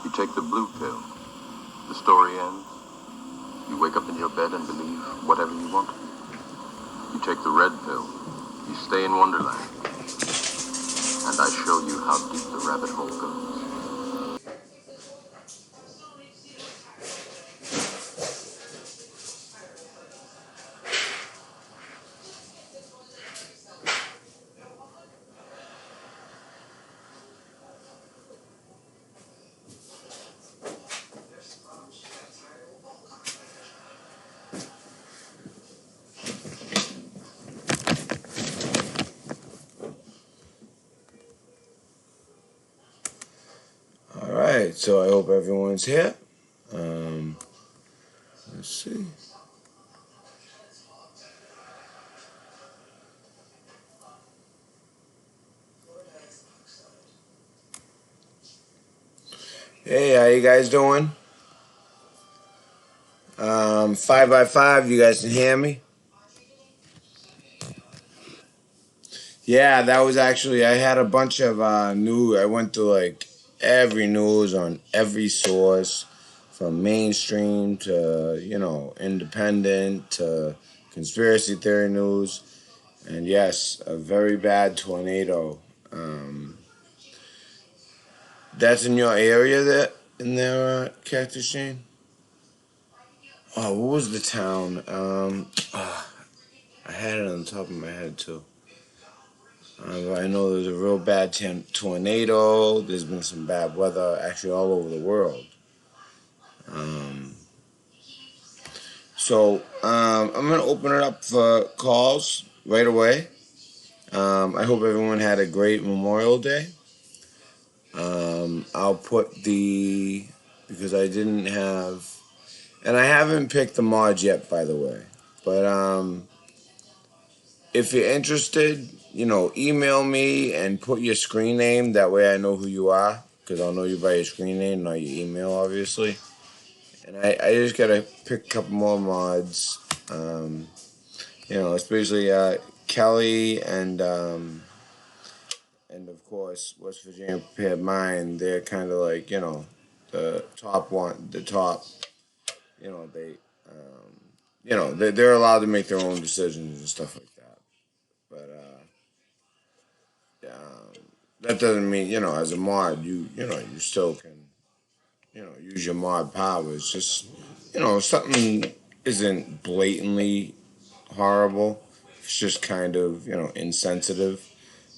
You take the blue pill. The story ends. You wake up in your bed and believe whatever you want. You take the red pill. You stay in Wonderland. And I show you how deep the rabbit hole goes. Alright, so I hope everyone's here. Let's see. Hey, how you guys doing? 5x5, you guys can hear me? Yeah, that was actually, I had a bunch of news. I went to like every news on every source, from mainstream to, independent to conspiracy theory news. And yes, a very bad tornado. That's in your area in there, Cactus Jane? Oh, what was the town? I had it on the top of my head too. I know there's a real bad tornado. There's been some bad weather actually all over the world. I'm going to open it up for calls right away. I hope everyone had a great Memorial Day. I'll put because I didn't have, and I haven't picked the mods yet, by the way. But if you're interested, email me and put your screen name. That way I know who you are, because I'll know you by your screen name, not your email, obviously. And I just got to pick a couple more mods. Especially Kelly and of course West Virginia Prepared Mind. They're kind of like, the top one, the top, they're allowed to make their own decisions and stuff like that. But that doesn't mean, as a mod, you still can, use your mod powers. Just, something isn't blatantly horrible. It's just kind of, insensitive.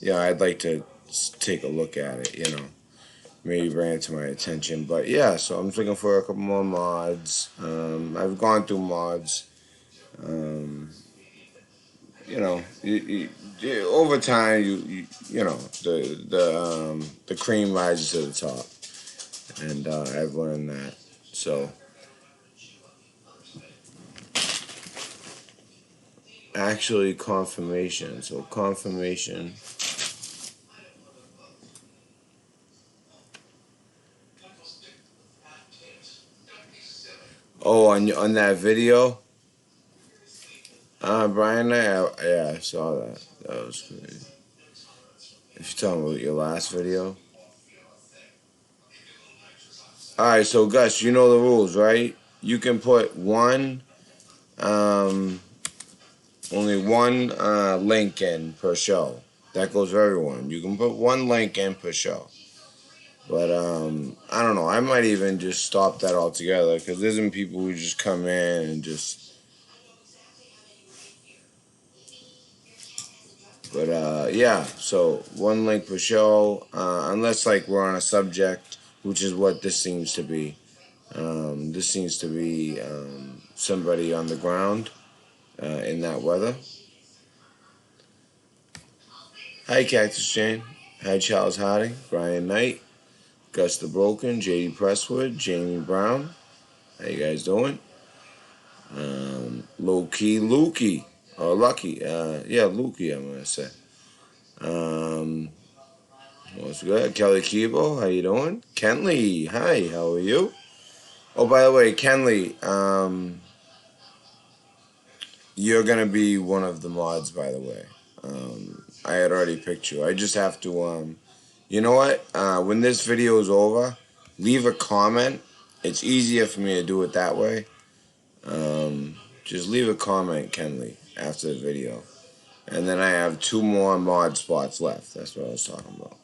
I'd like to take a look at it, maybe bring it to my attention. But yeah, so I'm looking for a couple more mods. I've gone through mods. Over time, the cream rises to the top, and I've learned that. So actually, confirmation. So confirmation. Oh, on that video. Brian, I saw that. That was crazy. If you're talking about your last video. Alright, so Gus, you know the rules, right? You can put only one link in per show. That goes for everyone. You can put one link in per show. But, I don't know. I might even just stop that altogether, because there's some people who just come in and just... But, yeah, so one link per show, unless, like, we're on a subject, which is what this seems to be. This seems to be somebody on the ground in that weather. Hi, Cactus Jane. Hi, Charles Harding, Brian Knight, Gus the Broken, JD Presswood, Jamie Brown. How you guys doing? Low Key Lukey. Or Lucky. Lukey, I'm going to say. What's good? Kelly Keeble, how you doing? Kenley, hi, how are you? Oh, by the way, Kenley, you're going to be one of the mods, by the way. I had already picked you. I just have to, you know what? When this video is over, leave a comment. It's easier for me to do it that way. Just leave a comment, Kenley, after the video. And then I have 2 more mod spots left. That's what I was talking about.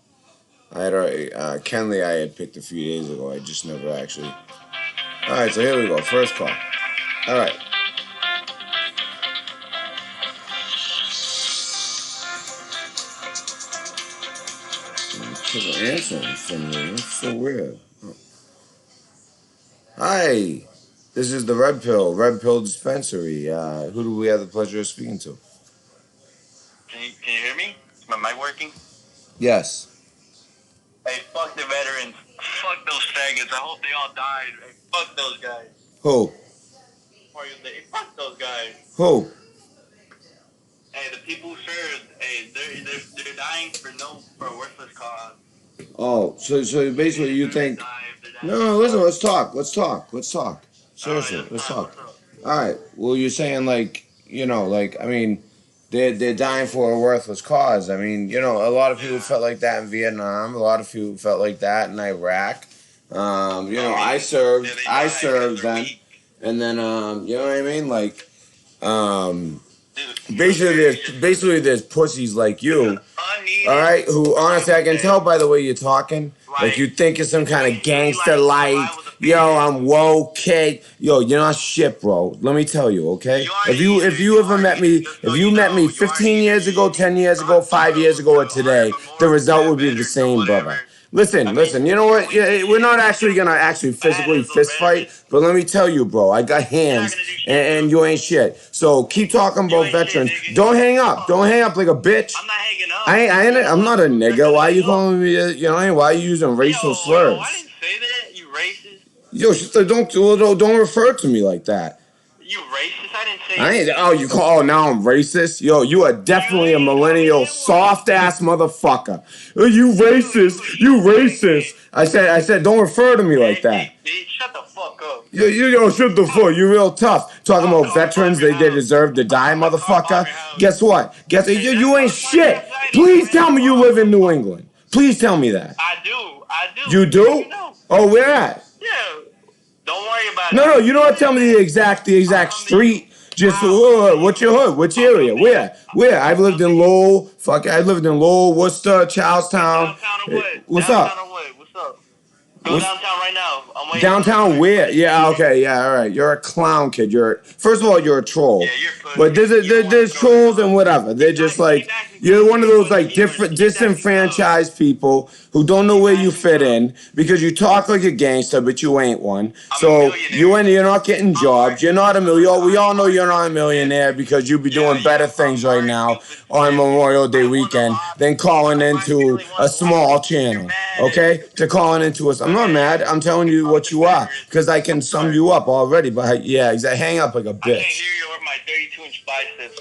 I had already, Kenley I had picked a few days ago. I just never actually. Alright, so here we go. First call. Alright. People answering from me. That's so weird. Oh. Hi. This is the Red Pill Dispensary. Who do we have the pleasure of speaking to? Can you hear me? Is my mic working? Yes. Hey, fuck the veterans. Fuck those faggots. I hope they all died. Hey, fuck those guys. Who? Hey, fuck those guys. Who? Hey, the people who served, hey, they're dying for a worthless cause. Oh, so basically you think... No, listen, let's talk. Seriously, let's talk. All right. Well, you're saying I mean, they're dying for a worthless cause. I mean, a lot of people felt like that in Vietnam. A lot of people felt like that in Iraq. I served then, and then you know what I mean? Basically there's pussies like you. All right, who honestly I can tell by the way you're talking, like you think you're some kind of gangster like, yo, I'm woke kid. Yo, you're not shit, bro. Let me tell you, okay? If you ever met me, if you met me 15 years ago, 10 years ago, 5 years ago, or today, the result would be the same, brother. Listen, you know what? Yeah, we're not actually gonna physically fist fight, but let me tell you, bro, I got hands, and you ain't shit. So keep talking about veterans. Don't hang up like a bitch. I'm not hanging up. I'm not a nigga. Why you calling me? Why are you using racial slurs? I didn't say that. You racist. Yo, sister, don't refer to me like that. You racist? I didn't say. Now I'm racist? Yo, you are definitely a millennial soft ass motherfucker. You racist. I said, don't refer to me like that. Shut the fuck up. Yo, shut the fuck. You real tough. Talking about veterans, they deserve to die, motherfucker. Guess what? You ain't shit. Please tell me you live in New England. Please tell me that. I do. You do? Oh, where at? Yeah. Don't worry about it. No, you don't have to tell me the exact street. Just what's your hood? Which area? Where? I've lived in Lowell. I lived in Lowell, Worcester, Charlestown. What's up? Go downtown right now. I'm waiting. Downtown where? Yeah, okay, yeah, all right. You're a clown, kid. First of all, you're a troll. Yeah, you're pussy. But there's trolls and whatever. They're just like, you're one of those like different disenfranchised people who don't know where you fit in because you talk like a gangster, but you ain't one. So you're not getting jobs. You're not a millionaire. We all know you're not a millionaire because you be doing better things right now on Memorial Day weekend than calling into a small channel. Okay? To calling into us. I'm not mad. I'm telling you what you are because I can sum you up already. But yeah, exactly. Hang up like a bitch. I can't hear you over my 32-inch biceps.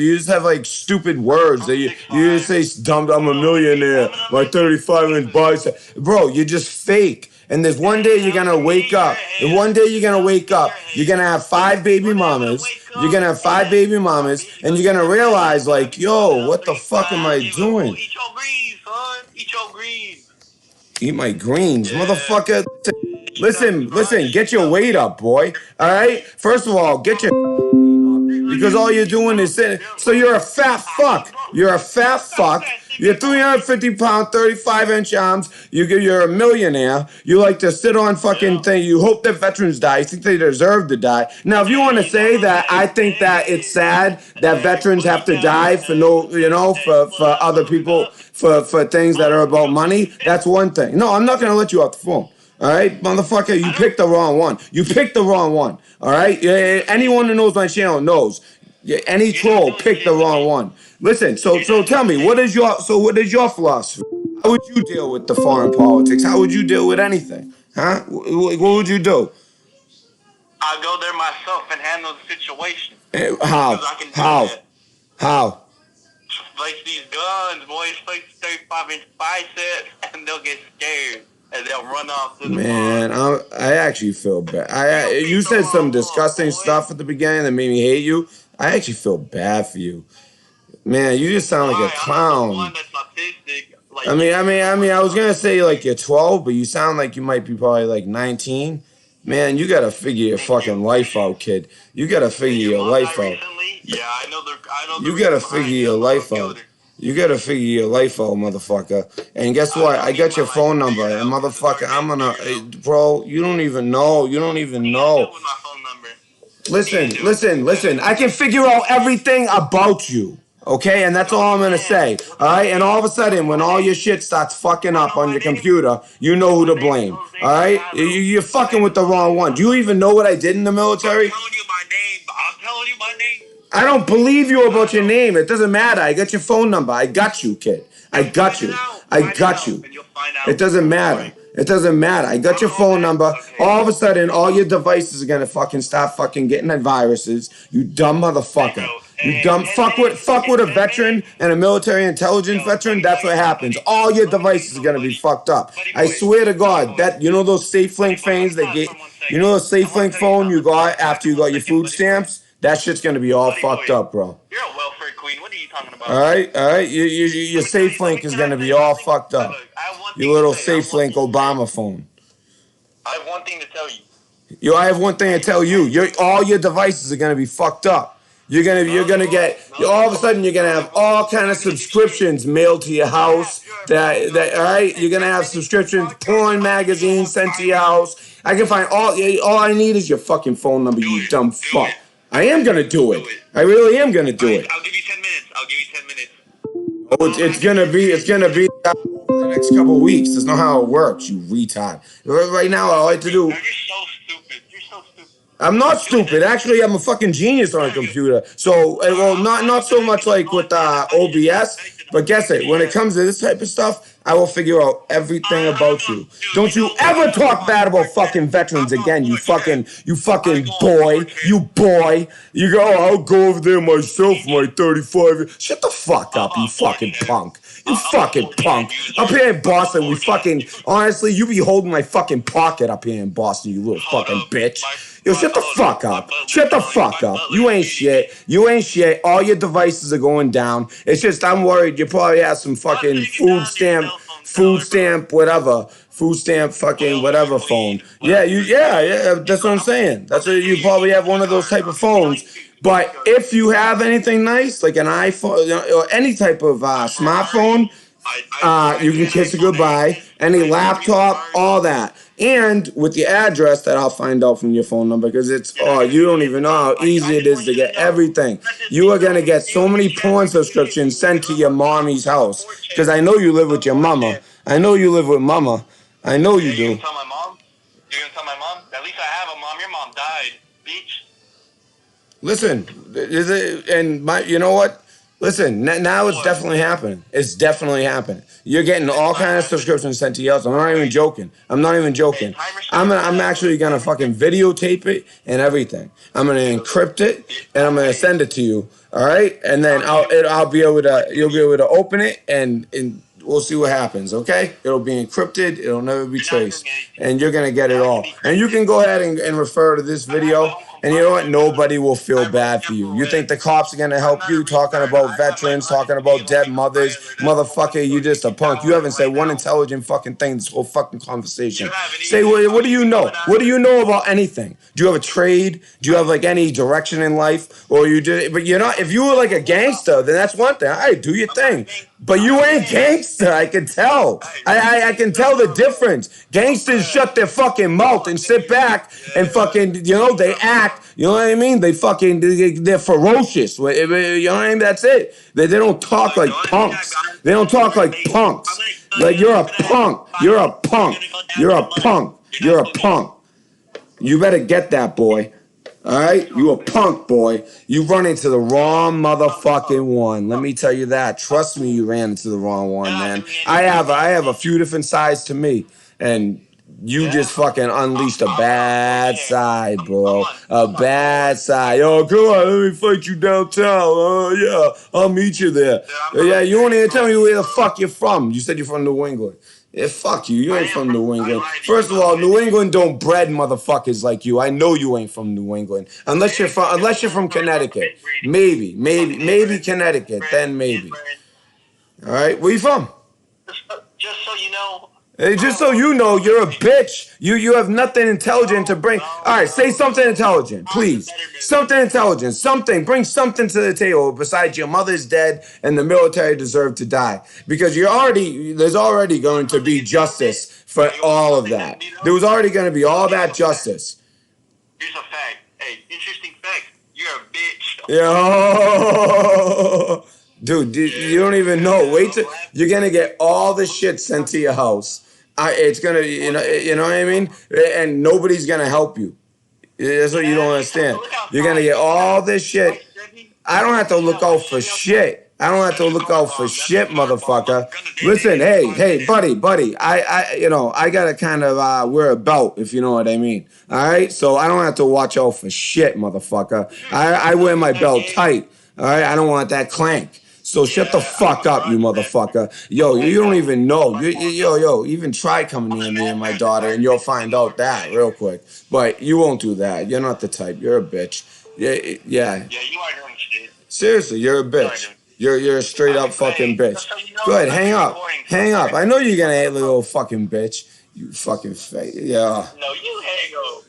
You just have like stupid words that you just say dumb. I'm a millionaire. My 35-inch bicep, bro. You're just fake. And there's one day you're gonna wake up. And one day you're gonna wake up. You're gonna have 5 baby mamas. And you're gonna realize like, yo, what the fuck am I doing? Eat your greens, son. Eat your greens. Eat my greens, motherfucker. Listen, get your weight up, boy. All right? First of all, get your because all you're doing is sitting. So you're a fat fuck. You're 350 pound, 35-inch arms. You're a millionaire. You like to sit on fucking thing. You hope that veterans die. You think they deserve to die. Now, if you want to say that, I think that it's sad that veterans have to die for for other people, for things that are about money. That's one thing. No, I'm not going to let you off the phone. All right, motherfucker, you picked the wrong one. All right, anyone who knows my channel knows. Any troll picked the wrong one. Listen, so tell me, what is your philosophy? How would you deal with the foreign politics? How would you deal with anything? Huh? What would you do? I'll go there myself and handle the situation. How? Place these guns, boys. Place 35-inch biceps, and they'll get scared. And they'll run off to the man, I actually feel bad. You said some disgusting stuff at the beginning that made me hate you. I actually feel bad for you. Man, you just sound like a clown. I'm not the one that's autistic. like I was gonna say like you're 12, but you sound like you might be probably like 19. Man, you gotta figure your fucking life out, kid. You gotta figure your life out. Yeah, I know the You gotta reason behind figure it. your I'm life gonna out. kill her. You gotta figure your life out, motherfucker. And guess what? I got your phone number, and motherfucker, I'm gonna, bro. You don't even know. You don't even know. With my phone number. Listen. I can figure out everything about you. Okay, and that's all I'm gonna say. All right, and all of a sudden, when all your shit starts fucking up on your computer, you know who to blame. All right, you're fucking with the wrong one. Do you even know what I did in the military? I'm telling you my name. I'm telling you my name. I don't believe you about your name. It doesn't matter. I got your phone number. I got you, kid. I got you. I got you. It doesn't matter. It doesn't matter. I got your phone number. All of a sudden, all your devices are gonna fucking stop fucking getting viruses. You dumb motherfucker. You dumb fuck with a veteran and a military intelligence veteran. That's what happens. All your devices are gonna be fucked up. I swear to God. That, you know those SafeLink phones they get. You know the SafeLink phone you got after you got your food stamps. That shit's gonna be all fucked up, bro. You're a welfare queen. What are you talking about? All right. Your SafeLink is gonna be all fucked up. Your little SafeLink Obama phone. I have one thing to tell you. Yo, I have one thing to tell you. All your devices are gonna be fucked up. You're gonna get. All of a sudden, you're gonna have all kind of subscriptions mailed to your house. That all right. You're gonna have subscriptions, porn magazines sent to your house. I can find all I need is your fucking phone number. You dumb fuck. I am gonna do it. I really am gonna do it. I'll give you 10 minutes. I'll give you 10 minutes. Oh, it's gonna be over the next couple of weeks. That's not how it works, you retard. Right now, all I like to do. You're so stupid. You're so stupid. I'm not stupid. Actually, I'm a fucking genius on a computer. So, well, not so much like with OBS, but guess it. When it comes to this type of stuff, I will figure out everything about you. Don't you ever talk bad about fucking veterans again, you fucking boy. You boy. You go, oh, I'll go over there myself for my 35. Shut the fuck up, you fucking punk. You fucking punk. Up here in Boston, we fucking, honestly, you be holding my fucking pocket up here in Boston, you little fucking bitch. Yo, shut the fuck up. Shut the fuck up. You ain't shit. You ain't shit. All your devices are going down. It's just I'm worried you probably have some fucking food stamp, whatever. Food stamp fucking whatever phone. Yeah, that's what I'm saying. That's what you probably have one of those type of phones. But if you have anything nice, like an iPhone or any type of smartphone, you can kiss it goodbye. Any laptop, all that. And with the address that I'll find out from your phone number, because it's, you don't even know how easy it is to get everything. You are going to get so many porn subscriptions sent to your mommy's house. Because I know you live with your mama. I know you live with mama. I know you do. You're gonna tell my mom? You're gonna tell my mom? At least I have a mom. Your mom died, bitch. Listen, you know what? Listen, now it's definitely happening. It's definitely happening. You're getting all kinds of subscriptions sent to you. I'm not even joking. I'm actually gonna fucking videotape it and everything. I'm gonna encrypt it and I'm gonna send it to you. All right, and then you'll be able to open it and we'll see what happens. Okay, it'll be encrypted. It'll never be traced, and you're gonna get it all. And you can go ahead and refer to this video. And you know what? Nobody will feel bad for you. You think the cops are going to help you talking about veterans, talking about dead mothers? Motherfucker, you just a punk. You haven't said one intelligent fucking thing this whole fucking conversation. Say, what do you know? What do you know about anything? Do you have a trade? Do you have like any direction in life? Or you just, but you're not, if you were like a gangster, then that's one thing. All right, do your thing. But you ain't gangster, I can tell. I can tell the difference. Gangsters shut their fucking mouth and sit back and fucking, they act. You know what I mean? They're ferocious. You know what I mean? That's it. They don't talk like punks. They don't talk like punks. Like, you're a punk. You're a punk. You're a punk. You're a punk. You better get that, boy. All right? You a punk, boy. You run into the wrong motherfucking one. Let me tell you that. Trust me, you ran into the wrong one, man. I have a few different sides to me. And you just fucking unleashed a bad side, bro. A bad side. Yo, come on, let me fight you downtown. Yeah, I'll meet you there. Yeah, you won't even tell me where the fuck you're from. You said you're from New England. Yeah, fuck you. You ain't from New England. First of all, New England don't bred motherfuckers like you. I know you ain't from New England. Unless you're from Connecticut. Maybe Connecticut. Then maybe. All right, where you from? Just so you know. Hey, just so you know, you're a bitch. You have nothing intelligent to bring. All right, say something intelligent, please. Something intelligent. Something. Bring something to the table besides your mother's dead and the military deserve to die. Because there's already going to be justice for all of that. There was already going to be all that justice. Here's a fact. Hey, interesting fact. You're a bitch. Yo. Dude, you don't even know. Wait till you're gonna get all the shit sent to your house. It's gonna, you know what I mean? And nobody's gonna help you. That's what you don't understand. You're gonna get all this shit. I don't have to look out for shit. I don't have to look out for shit, motherfucker. Listen, hey, buddy. I gotta kind of wear a belt, if you know what I mean. All right, so I don't have to watch out for shit, motherfucker. I wear my belt tight. All right, I don't want that clank. So shut the fuck up, you motherfucker. Yo, you don't even know. Yo, even try coming near me and my daughter, and you'll find out that real quick. But you won't do that. You're not the type. You're a bitch. Yeah. Yeah, you are doing shit. Seriously, you're a bitch. You're a straight up fucking bitch. Go ahead, hang up. Hang up. I know you're gonna hate little fucking bitch. You fucking fake. Yeah. No, you hang up.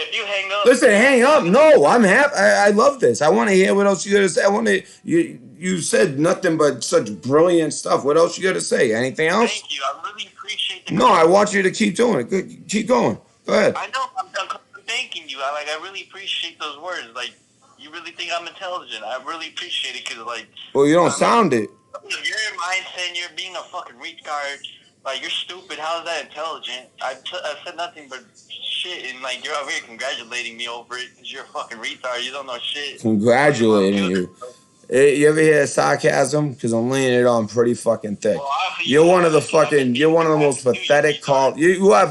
If you hang up. Listen, hang up. No, I'm happy. I love this. I want to hear what else you gotta say. You said nothing but such brilliant stuff. What else you gotta say? Anything else? Thank you. I really appreciate the. No, I want you to keep doing it. Keep going. Go ahead. I know. I'm thanking you. I really appreciate those words. Like, you really think I'm intelligent. I really appreciate it because, like. Well, you don't sound it. Your mindset, you're being a fucking retard. Like, you're stupid. How is that intelligent? I said nothing but shit, and like you're over here congratulating me over it because you're a fucking retard. You don't know shit. Congratulating you. You ever hear sarcasm? Because I'm laying it on pretty fucking thick. You're one of the most pathetic call. You are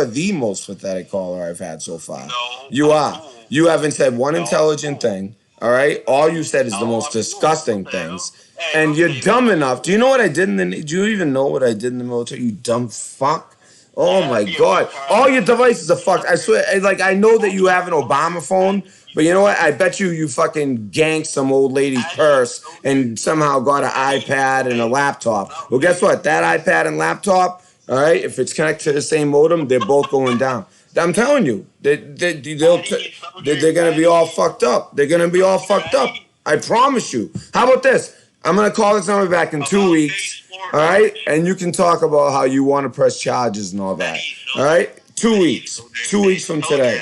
the most pathetic caller I've had so far. No, you are. You haven't said one intelligent thing. All right. All you said is the most disgusting things. And you're dumb enough. Do you know what I did do you even know what I did in the military? You dumb fuck. Oh my God. All your devices are fucked. I swear, like, I know that you have an Obama phone, but you know what? I bet you fucking ganked some old lady's purse and somehow got an iPad and a laptop. Well, guess what? That iPad and laptop, all right, if it's connected to the same modem, they're both going down. I'm telling you, they're going to be all fucked up. They're going to be all fucked up. I promise you. How about this? I'm going to call this number back in 2 weeks. All right? And you can talk about how you want to press charges and all that. All right? 2 weeks. 2 weeks from today.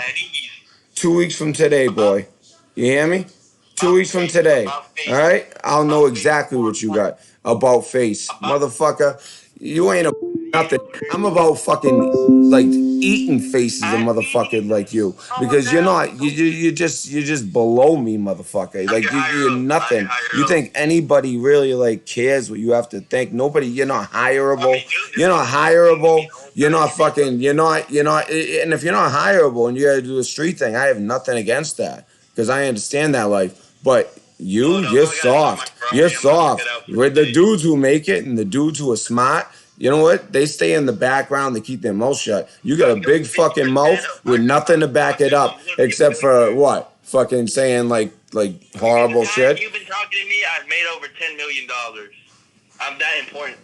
2 weeks from today, boy. You hear me? 2 weeks from today. All right? I'll know exactly what you got about face. Motherfucker, you ain't nothing. I'm about fucking, like, eating faces of motherfucker like you. Because you're not. You're just below me, motherfucker. Like, you're nothing. You think anybody really, like, cares what you have to think? Nobody. You're not hireable. You're not hireable. You're not fucking. You're not. And if you're not hireable and you gotta do a street thing, I have nothing against that. Because I understand that life. But you're soft. You're soft. With the dudes who make it and the dudes who are smart, you know what? They stay in the background. They keep their mouth shut. You got a big fucking mouth with nothing to back it up except for what? Fucking saying like horrible shit. You've been talking to me. I've made over $10 million. I'm that important.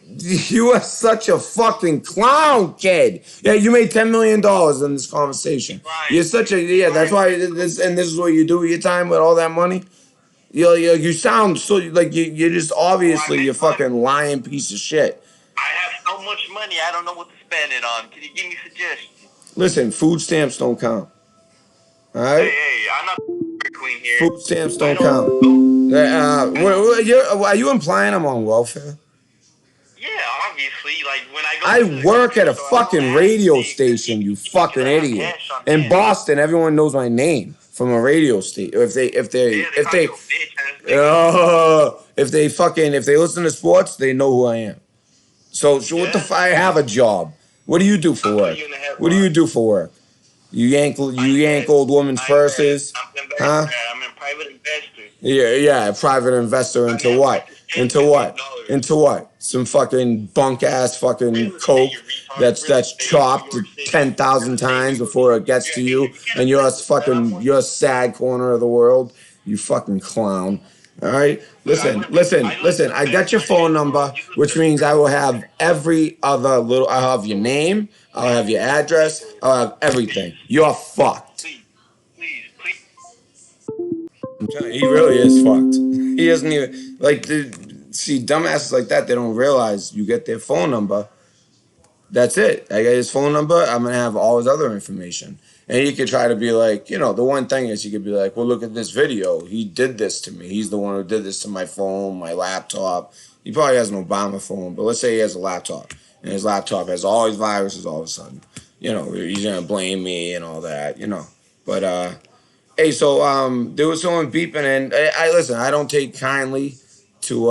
You are such a fucking clown, kid. Yeah, you made $10 million in this conversation. You're such a that's why this is what you do with your time with all that money. You sound so like you're just obviously you're fucking lying piece of shit. I have so much money, I don't know what to spend it on. Can you give me suggestions? Listen, food stamps don't count. All right? Hey, I'm not queen here. Food stamps don't count. Are you implying I'm on welfare? Yeah, obviously. Like when I go. I work at a fucking radio station. You fucking idiot. In Boston, everyone knows my name from a radio station. If they listen to sports, they know who I am. So what the fuck? I have a job. What do you do for work? What do you do for work? You yank old women's purses, huh? I'm a private investor. Yeah, private investor into what? Into what? Some fucking bunk ass fucking coke that's chopped 10,000 times before it gets to you, and you're a sad corner of the world. You fucking clown. All right. Listen. I got your phone number, which means I will have every other little. I'll have your name. I'll have your address. I'll have everything. You're fucked. Please. I'm telling you, he really is fucked. He doesn't even like. See, dumbasses like that, they don't realize you get their phone number. That's it. I get his phone number. I'm gonna have all his other information. And you could try to be like, the one thing is you could be like, well, look at this video. He did this to me. He's the one who did this to my phone, my laptop. He probably has an Obama phone, but let's say he has a laptop, and his laptop has all these viruses all of a sudden. He's gonna blame me and all that. But hey, so there was someone beeping, and I listen. I don't take kindly to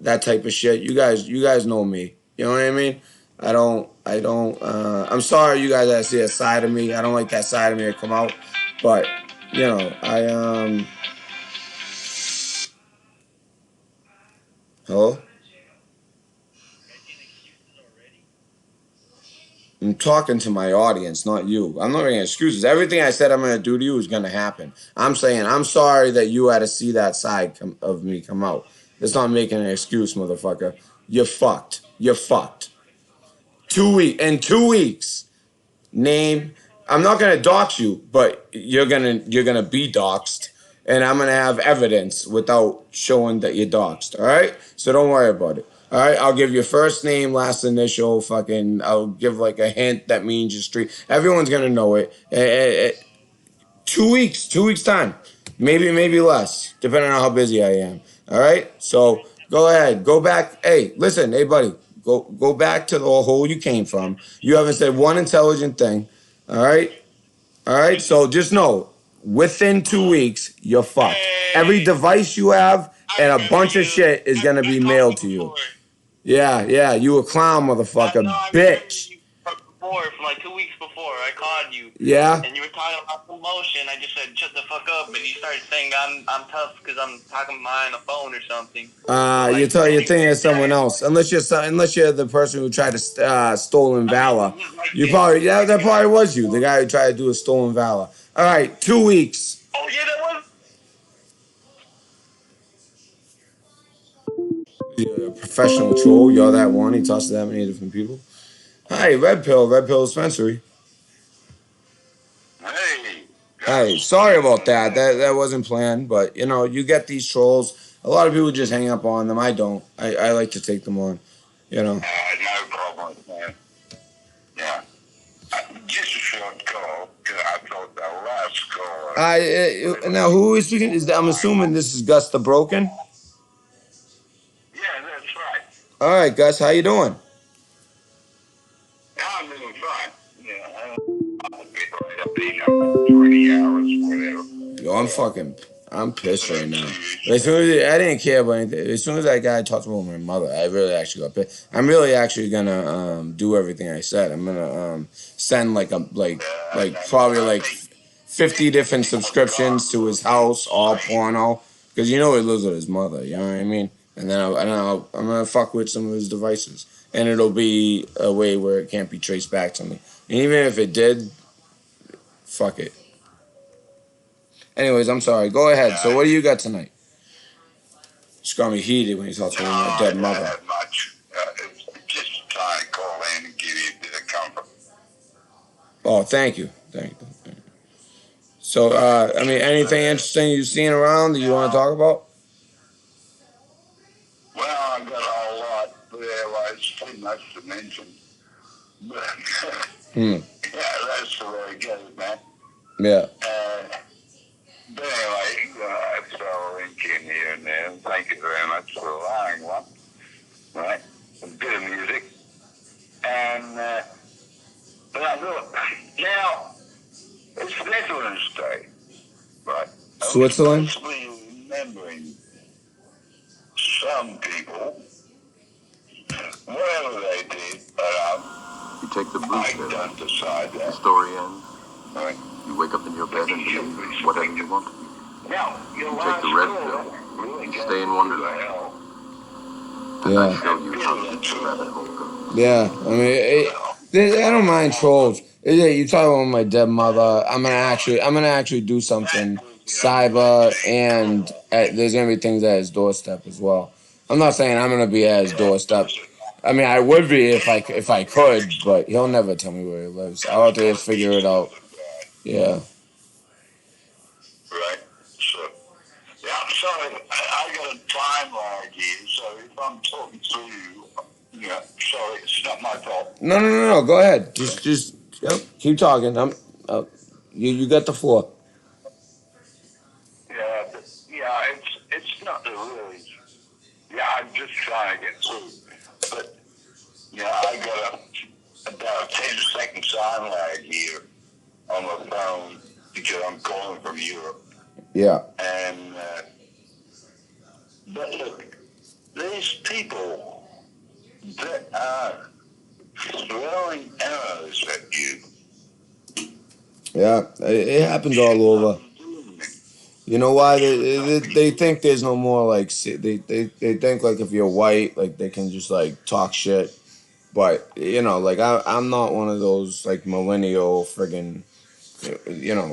that type of shit. You guys know me. You know what I mean? I don't. I'm sorry, you guys. I see a side of me. I don't like that side of me to come out, but I. Hello. I'm talking to my audience, not you. I'm not making excuses. Everything I said I'm going to do to you is going to happen. I'm saying I'm sorry that you had to see that side of me come out. It's not making an excuse, motherfucker. You're fucked. You're fucked. 2 weeks. Name. I'm not going to dox you, but you're gonna be doxed, and I'm gonna have evidence without showing that you're doxed. All right. So don't worry about it. All right, I'll give your first name, last initial, I'll give like a hint that means your street. Everyone's gonna know it. 2 weeks time, maybe less, depending on how busy I am. All right, so go ahead, go back. Hey, listen, hey buddy, go back to the hole you came from. You haven't said one intelligent thing. All right, So just know, within 2 weeks, you're fucked. Every device you have and a bunch of shit is gonna be mailed to you. Yeah, you a clown, motherfucker, bitch. Before, from like 2 weeks before, I called you. Yeah. And you were talking about promotion. I just said, shut the fuck up. And you started saying I'm tough because I'm talking behind the phone or something. You're thinking of someone else. Unless you're the person who tried to stolen valor. That probably was you, the guy who tried to do a stolen valor. All right, 2 weeks. Oh yeah, that was. You're a professional troll. You're that one. He talks to that many different people. Hi, Red Pill Dispensary. Hey. Hi, sorry about that. That wasn't planned, but you get these trolls. A lot of people just hang up on them. I don't. I like to take them on. No problem, man. Yeah. Just a short call, because I thought the last call. Now who is speaking? I'm assuming this is Gus the Broken. Yeah, that's right. All right, Gus, how you doing? I'm doing fine. Yeah, I'll get right up in 20 hours, whatever. Yo, I'm pissed right now. As soon as I didn't care about anything. As soon as that guy talked about my mother, I really actually got pissed. I'm really actually gonna do everything I said. I'm gonna send like probably like 50 different subscriptions to his house, all porno, because he lives with his mother. You know what I mean? And then I'm gonna fuck with some of his devices, and it'll be a way where it can't be traced back to me. And even if it did, fuck it. Anyways, I'm sorry. Go ahead. So what do you got tonight? It's got me heated when you talk to my dead mother. Not much. Just trying to call in and give you a bit of comfort. Oh, thank you. So, anything interesting you've seen around that you want to talk about? Well, I got a whole lot, but it's too much to mention. But, yeah, that's the way it goes, man. Yeah. But anyway, I saw a link in here and there. Thank you very much for allowing one. Right? A bit of music. And, but I thought, now, it's Veterans Day. Right? Switzerland? Especially remembering some people, whatever they did, but You take the blue I pill. don't decide The that. story ends. Right? You wake up in your bed and believe whatever you want. Now, your You last take the red call pill. really You got stay in me Wonderland. to hell. And Yeah. I show you how deep the rabbit hole goes. Yeah. I don't mind trolls. You talk about my dead mother. I'm gonna actually do something cyber, and there's gonna be things at his doorstep as well. I'm not saying I'm gonna be at his doorstep. I mean, I would be if I could, but he'll never tell me where he lives. I'll have to just figure it out. Yeah. Right. So, yeah, I'm sorry. I got a time lag here, so if I'm talking through you, yeah, sorry, it's not my fault. No. Go ahead. Just yep. Keep talking. You got the floor. Yeah, it's not really. Yeah, I'm just trying to get through. But yeah, I got about a 10-second time lag here on my phone because I'm calling from Europe. Yeah. And but look, these people that are throwing arrows at you. Yeah. It happens all over. You know why they think there's no more like they think like if you're white like they can just like talk shit, but you know like I'm not one of those like millennial friggin'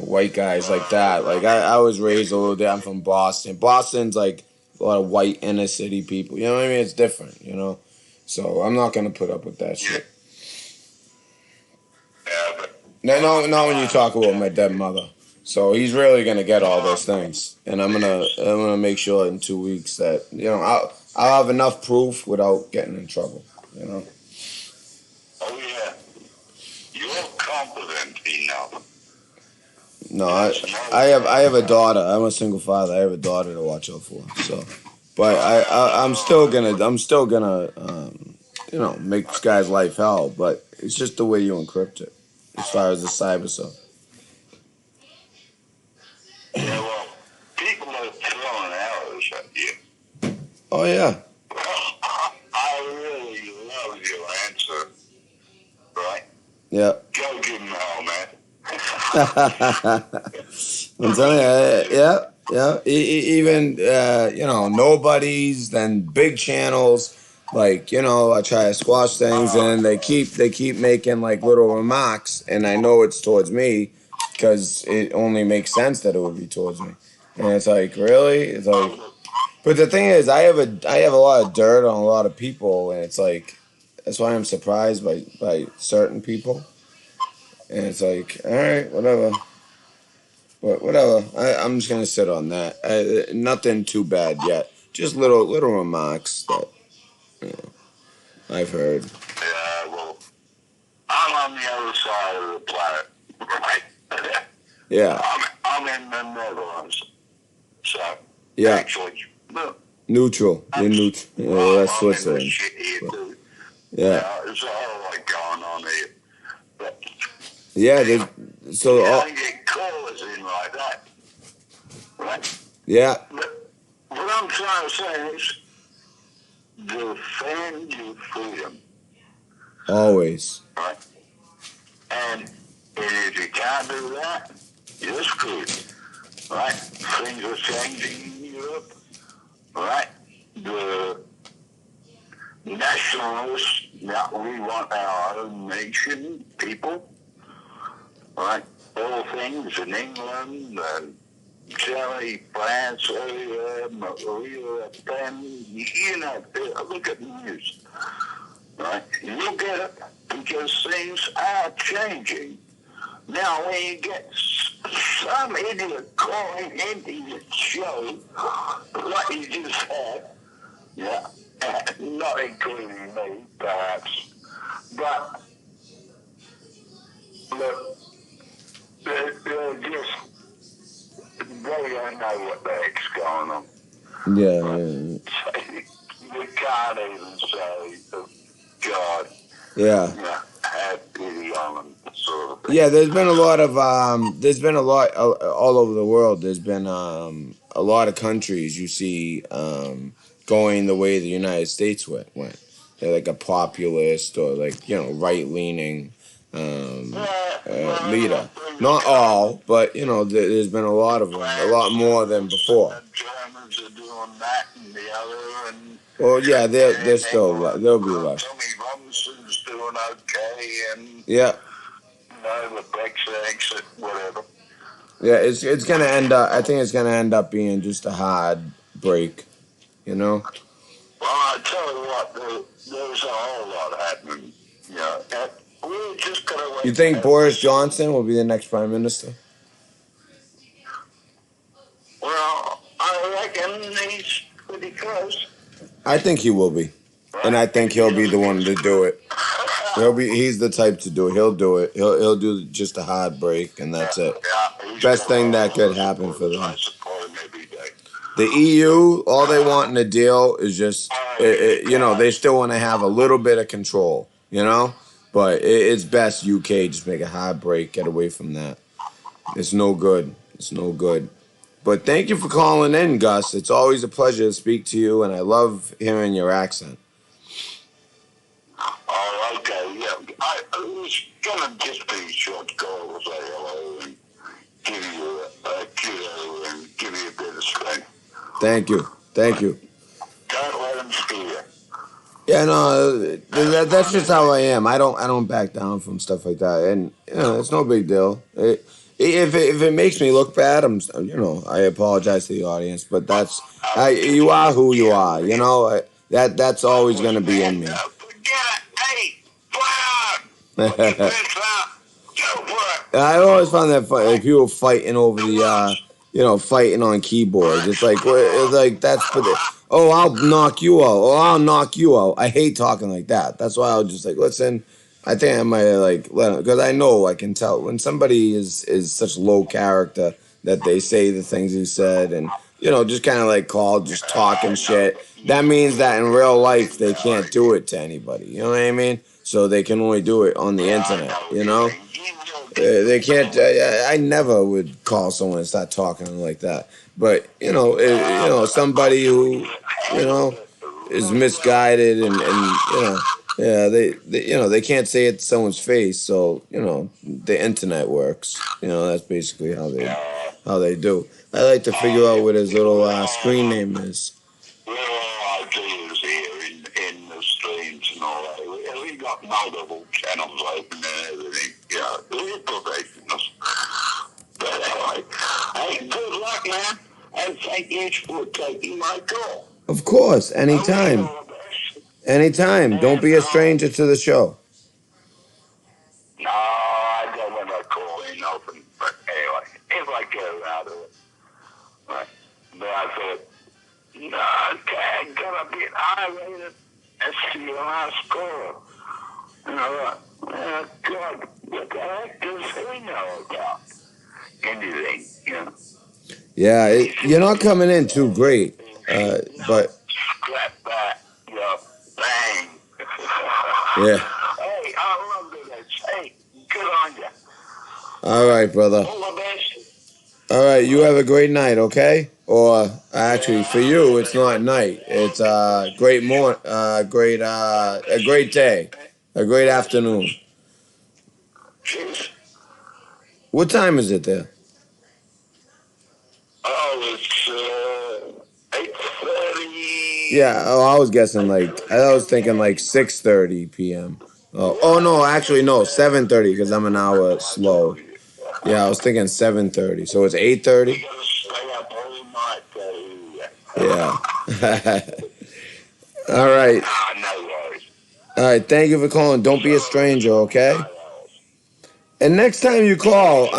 white guys like that. Like I was raised a little bit. I'm from Boston. Boston's like a lot of white inner city people. You know what I mean? It's different. So I'm not gonna put up with that shit. Yeah, but No, not when you talk about my dead mother. So he's really gonna get all those things, and I'm gonna make sure in 2 weeks that I'll have enough proof without getting in trouble. oh yeah, you're competent enough. No, I have a daughter. I'm a single father. I have a daughter to watch out for. So, but I'm still gonna make this guy's life hell. But it's just the way you encrypt it, as far as the cyber stuff. Yeah, well, people are throwing arrows at you. Oh yeah. I really love your answer, right? Yeah. Go give him hell, man. I'm telling you, yeah. Even nobodies, then big channels, like I try to squash things, and they keep making like little remarks, and I know it's towards me, because it only makes sense that it would be towards me, and it's like really, it's like, but the thing is, I have a lot of dirt on a lot of people, and it's like that's why I'm surprised by certain people. And it's like, all right, whatever. But whatever. I'm just gonna sit on that. Nothing too bad yet. Just little remarks that I've heard. Yeah, well, I'm on the other side of the planet, right? Yeah. I'm in the Netherlands, so Yeah. actually, look, Neutral. You're neutral. Yeah, that's Switzerland. I'm in the shit here too. Yeah. There's a whole lot going on here. But Yeah. you So. don't get callers in like that, right? Yeah. But what I'm trying to say is, defend your freedom, Always. right? And if you can't do that, you're screwed, right? Things are changing in Europe, right? The nationalists, now we want our own nation, people, right? All things in England, Germany, France, Maria Le Pen, look at the news, right? You get it because things are changing. Now, when you get some idiot calling into your show, like you just had, yeah, not including me, perhaps, but look, they're just, they don't know what the heck's going on. Yeah. You can't even say, God, Yeah. have pity on them, sort of thing. Yeah, there's been a lot all over the world. There's been a lot of countries you see going the way the United States went. They're like a populist or like right leaning leader. Not all, but there's been a lot of them, a lot more than before. The Germans are doing that and the other, and Well, yeah, they're still they'll be left. Tommy Robinson's doing okay, and Yeah. the Brexit exit, whatever. Yeah, it's gonna end up. I think it's gonna end up being just a hard break. You know. Well, I tell you what, there's a whole lot happening. You know, and we're just gonna wait. You think Boris Johnson will be the next prime minister? Well, I reckon he's pretty close. I think he will be, and I think he'll be the one to do it. He's the type to do it. He'll do it. He'll do just a hard break, and that's it. Yeah, Best thing that could happen for them. I support him every day. The EU, all they want in a deal is just, you know, they still want to have a little bit of control, you know? But it's best UK just make a hard break, get away from that. It's no good. It's no good. But thank you for calling in, Gus. It's always a pleasure to speak to you, and I love hearing your accent. Oh, okay, yeah. I was gonna just be short call, say hello, and give you a kiddo and give you a bit of strength. Thank you. Thank you. Don't let them steer. Yeah, no, that's just how I am. I don't back down from stuff like that, and you know, it's no big deal. If it makes me look bad, I apologize to the audience, but you are who you are. You know, that's always gonna be in me. Forget it. Hey, flat out. Put your fist out. Go for it. I always found that funny, like people fighting over the, fighting on keyboards. It's like that's for the. Oh, I'll knock you out. Oh, I'll knock you out. I hate talking like that. That's why I was just like, listen. I think I might let him, because I know I can tell when somebody is such low character that they say the things he said and just kind of like just talking shit. That means that in real life they can't do it to anybody. You know what I mean? So they can only do it on the internet. They can't. I never would call someone and start talking like that. But somebody who is misguided and yeah, they can't say it to someone's face. So the internet works. That's basically how they do. I like to figure out what his little screen name is. Well, our dealers here in the streams and all that, we got multiple channels open and everything. Yeah, we're professionals. But anyway, hey, good luck, man, and thank you for taking my call. Of course, anytime. Anytime. Don't be a stranger to the show. No, I don't want to call in open. But anyway, if I get out of it. Right. But I thought, no, okay, gotta be irritated and see your last score. You know what? God, what the heck does he know about anything, Yeah, you're not coming in too great, but... Scrap that, bang. Yeah. Hey, I love that. Hey, good on you. All right, brother. All the best. All right, you have a great night, okay? Or actually, for you, it's not night. It's a great a great day, a great afternoon. Cheers. What time is it there? Oh, it's 8:30. Yeah, I was guessing I was thinking 6:30 p.m. Oh no, actually no, 7:30 because I'm an hour slow. Yeah, I was thinking 7:30, so it's 8:30. Stay up all night, Yeah. All right. No worries. All right. Thank you for calling. Don't be a stranger, okay? And next time you call,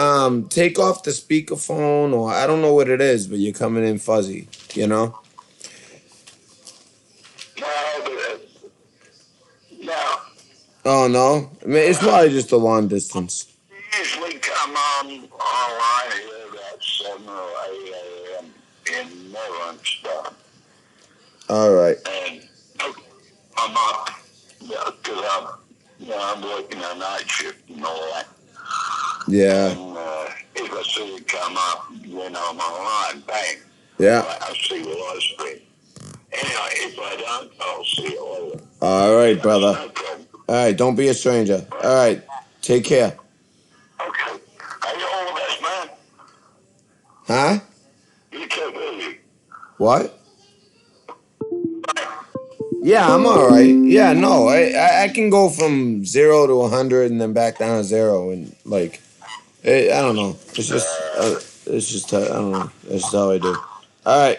take off the speakerphone, or I don't know what it is, but you're coming in fuzzy. No. Oh no, I mean, it's probably just a long distance. Usually come online here about 7 or 8 a.m. in Maryland. All right. And I'm up, because I'm working a night shift and all that. Yeah. And if I see it come up when I'm online, bang. Yeah. I'll see what I speak. Anyway, if I don't, I'll see you later. All right, brother. No problem. All right, don't be a stranger. All right, take care. Okay. Hey, you all the best, man. Huh? You take it. What? Yeah, I'm all right. Yeah, no, I can go from 0 to 100 and then back down to 0 and I don't know. It's just it's just I don't know. That's just how I do. All right,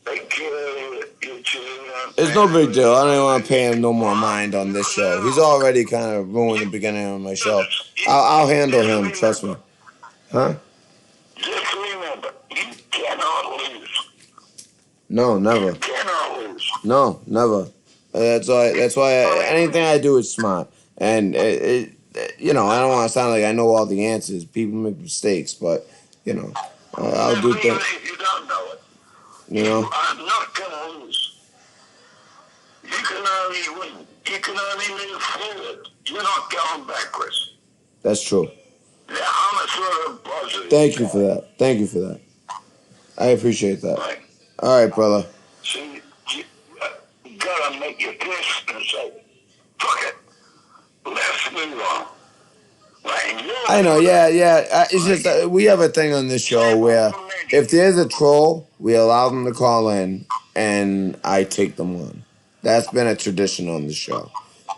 Take care of your children. it's no big deal. I don't even want to pay him no more mind on this show. He's already kind of ruined the beginning of my show. I'll handle him. Trust me. Huh? Just remember, you cannot lose. No, You never. cannot lose. No, never. That's why. That's why anything I do is smart. And you know, I don't want to sound like I know all the answers. People make mistakes, but you know, I'll do Even things. if you don't know it, You you know, are not going to lose. You can only win. You can only move forward. You're not going backwards. that's true. Yeah, I'm a sort of positive. Thank you for that. Thank you for that. I appreciate that. Right? All right, brother. So you gotta make your peace and say, fuck it. Let's move on. Right? And I know. Yeah, yeah. It's just we have a thing on this show where if there's a troll, we allow them to call in, and I take them on. That's been a tradition on the show,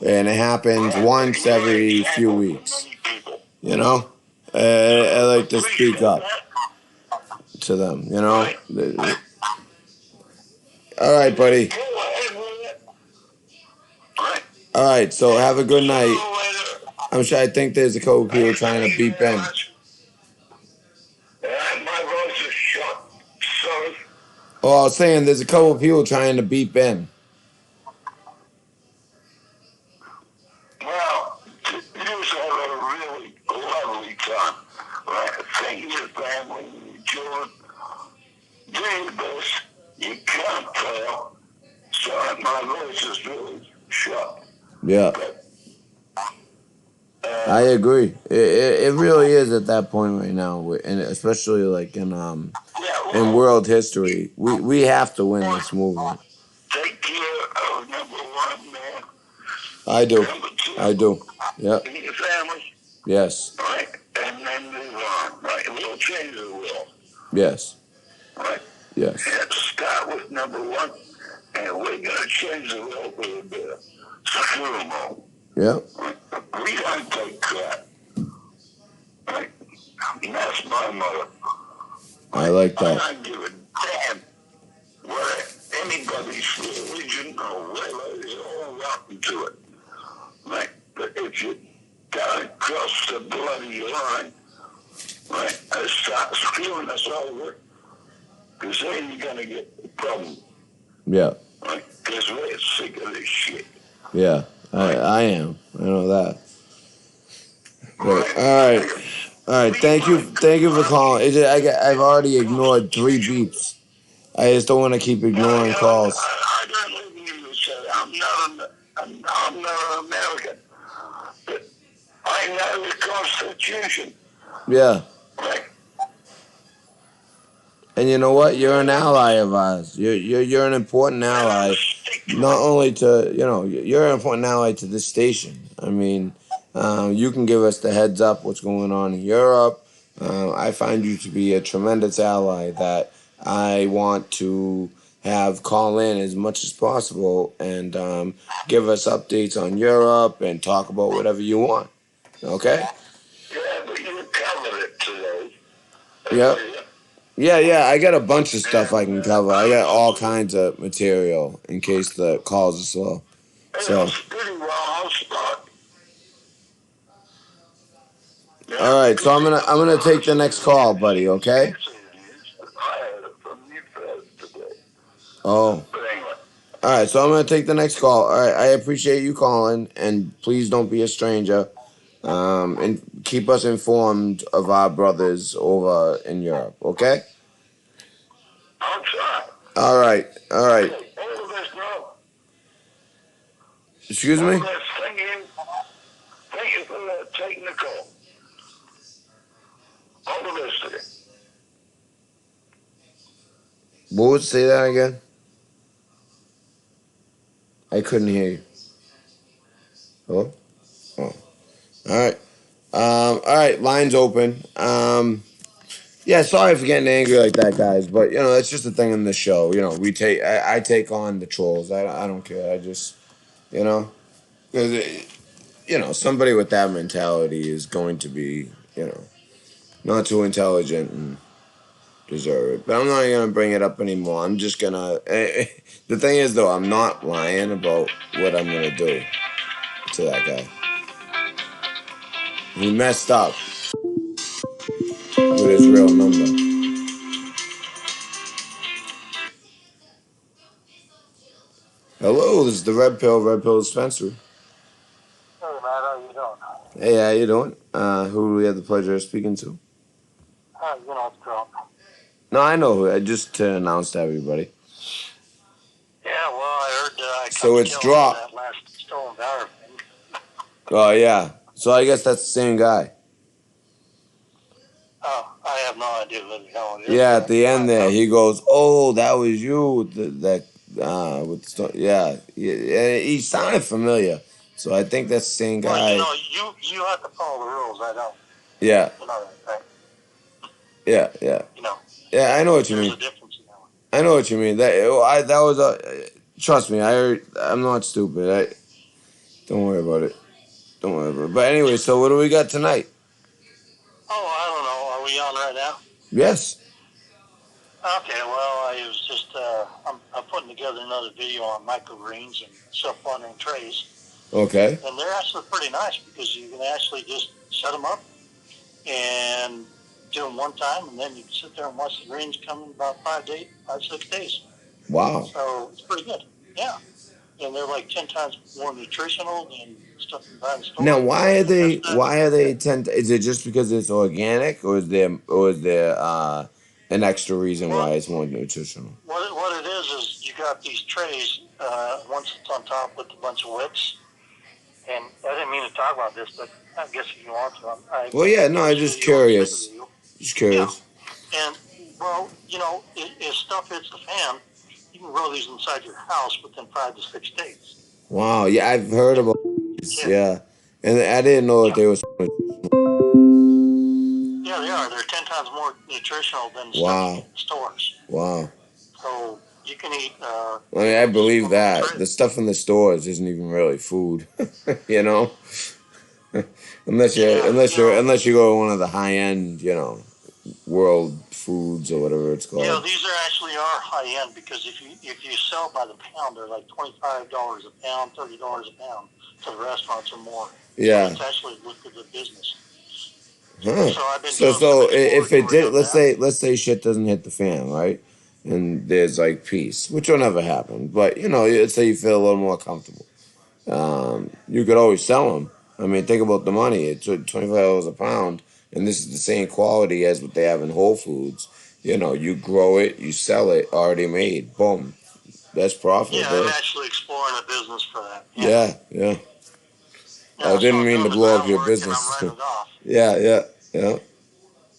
and it happens once every few weeks. You know, I like to speak up to them. You know. All right, buddy. Go ahead with it. Right? All right. So have a good night. Later. I'm sure. I think there's a couple people trying to beep in. My voice is shot. Sorry. Oh, I was saying there's a couple people trying to beep in. Well, you just have a really lovely time. Right? Thank your family, your children. Do your best. You can't tell. Sorry, my voice is really shot. Yeah. I agree. It really is at that point right now, and especially like in world history, we have to win this movement. Take care of number one, man. I do. Number two, I do. Yep. your family, Yes. right? And then move on, right? We'll change the world, Yes. right? Yes. And start with number one, and we're gonna change the world for the better. Screw them all. Yep. We don't take crap, right? And that's my motto. I like I that. don't give a damn what anybody's religion or whatever. They're all welcome to it, right? But if you don't cross the bloody line, right, and start screwing us over, because then you're gonna get a problem, Yeah. right? Because we're sick of this shit. Yeah. I am. I know that. But, all right. All right. Thank you. Thank you for calling. I've already ignored 3 beeps. I just don't want to keep ignoring calls. I don't live in the USA. I'm not an American. But I know the Constitution, Yeah. right? And you know what? You're an ally of ours. You're an important ally. Not only to you're an important ally to this station. I mean, you can give us the heads up what's going on in Europe. I find you to be a tremendous ally that I want to have call in as much as possible and give us updates on Europe and talk about whatever you want. Okay? Yeah, but you covered it today. Yep. Yeah, I got a bunch of stuff I can cover. I got all kinds of material in case the calls are slow. So, It's pretty well I'll start. all right. So I'm gonna take the next call, buddy. Okay? I heard it from you first today. Oh, But anyway, all right. So I'm gonna take the next call. All right. I appreciate you calling, and please don't be a stranger. And keep us informed of our brothers over in Europe. Okay? I'll try. All right. All right. Hey, all of this, bro. Excuse All me. of this, thank you for taking the call. All of this today. What would say that again? I couldn't hear you. Hello? Oh. All right. All right. Line's open. Yeah, sorry for getting angry like that, guys. But that's just the thing in the show. I take on the trolls. I don't care. I just, because somebody with that mentality is going to be, not too intelligent, and deserve it. But I'm not gonna bring it up anymore. I'm just gonna. The thing is, though, I'm not lying about what I'm gonna do to that guy. He messed up with his real number. Hello, this is the Red Pill dispensary. Hey, man, how you doing? Hey, how you doing? Who do we have the pleasure of speaking to? You know, it's Trump. No, I know who. I just announced to everybody. Yeah, well, I heard I So come to it's kill him Drop. for that last stolen valor thing. Oh yeah. So I guess that's the same guy. Oh, I have no idea who the hell it is. Yeah, at the end there, Well, he goes, "Oh, that was you with with the yeah, he sounded familiar." So I think that's the same well, guy. you have to follow the rules. I don't. Yeah, You know that, right? yeah. You know, Yeah, I know what you there's mean. a difference in that one. I know what you mean. That was a. Trust me, I'm not stupid. Don't worry about it. Don't worry about it. But anyway, so what do we got tonight? Oh, I don't know. Are we on right now? Yes. Okay, well, I was just, I'm putting together another video on microgreens and self-watering trays. Okay. And they're actually pretty nice because you can actually just set them up and do them one time, and then you can sit there and watch the greens come in about 6 days. Wow. So it's pretty good. Yeah. And they're like 10 times more nutritional than stuff you buy in the store. Now, why are they is it just because it's organic, or is there an extra reason why it's more nutritional? What it is you got these trays, once it's on top with a bunch of wicks. And I didn't mean to talk about this, but I guess if you want to, Well, yeah, no, I'm just curious. Just curious. Yeah. And, well, you know, if stuff hits the fan, you can grow these inside your house within 5 to 6 days. Wow, yeah, I've heard about this, yeah. And I didn't know that they were. Yeah, they are. They're 10 times more nutritional than stuff Wow. you get in stores. Wow. So you can eat. I mean, I believe that. The stuff in the stores isn't even really food, you know? unless you go to one of the high end, World Foods or whatever it's called. Yeah, these are high end because if you sell by the pound, they're like $25 a pound, $30 a pound to the restaurants or more. Yeah. So it's actually a lucrative business. Huh. So I've been So if it did, let's say shit doesn't hit the fan, right? And there's like peace, which will never happen. But let's say you feel a little more comfortable. You could always sell them. I mean, think about the money. It's $25 a pound, and this is the same quality as what they have in Whole Foods. You grow it, you sell it, already made. Boom, that's profit. Yeah, I'm actually exploring a business for that. Yeah. I didn't mean to blow up your business. Yeah.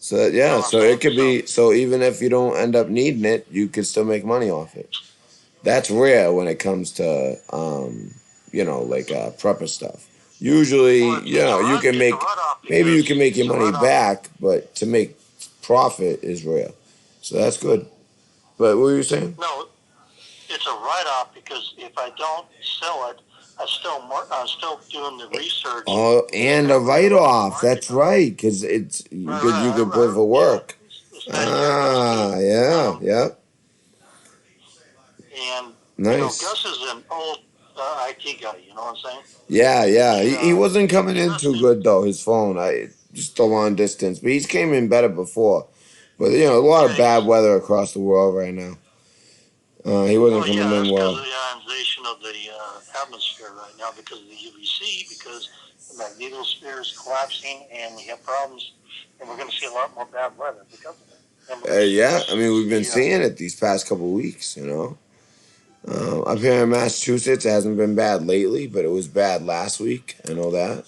So it could be. So even if you don't end up needing it, you could still make money off it. That's rare when it comes to like prepper stuff. Usually, you can make your money back, but to make profit is rare. So that's good. But what were you saying? No, it's a write-off because if I don't sell it, I'm still doing the research. Oh, and a write-off. That's right, because you could put for work. Yeah. And nice. Gus is an old IT guy. You know what I'm saying? Yeah. He wasn't coming in too good though. His phone, just a long distance, but he's came in better before. But a lot of bad weather across the world right now. He wasn't coming in well. Because of the ionization of the atmosphere right now, because of the UVC, because the magnetosphere is collapsing, and we have problems, and we're going to see a lot more bad weather because of it. Yeah, I mean, we've been seeing it these past couple of weeks, Up here in Massachusetts, it hasn't been bad lately, but it was bad last week. I know that.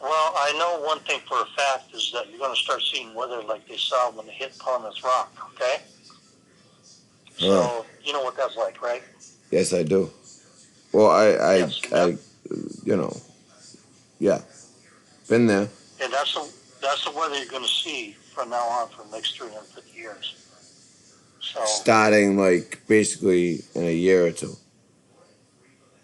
Well, I know one thing for a fact is that you're going to start seeing weather like they saw when they hit Plymouth Rock, okay? So, you know what that's like, right? Yes, I do. Well, yeah, been there. And that's the weather you're going to see from now on for the next 350 years. So, starting like basically in a year or two.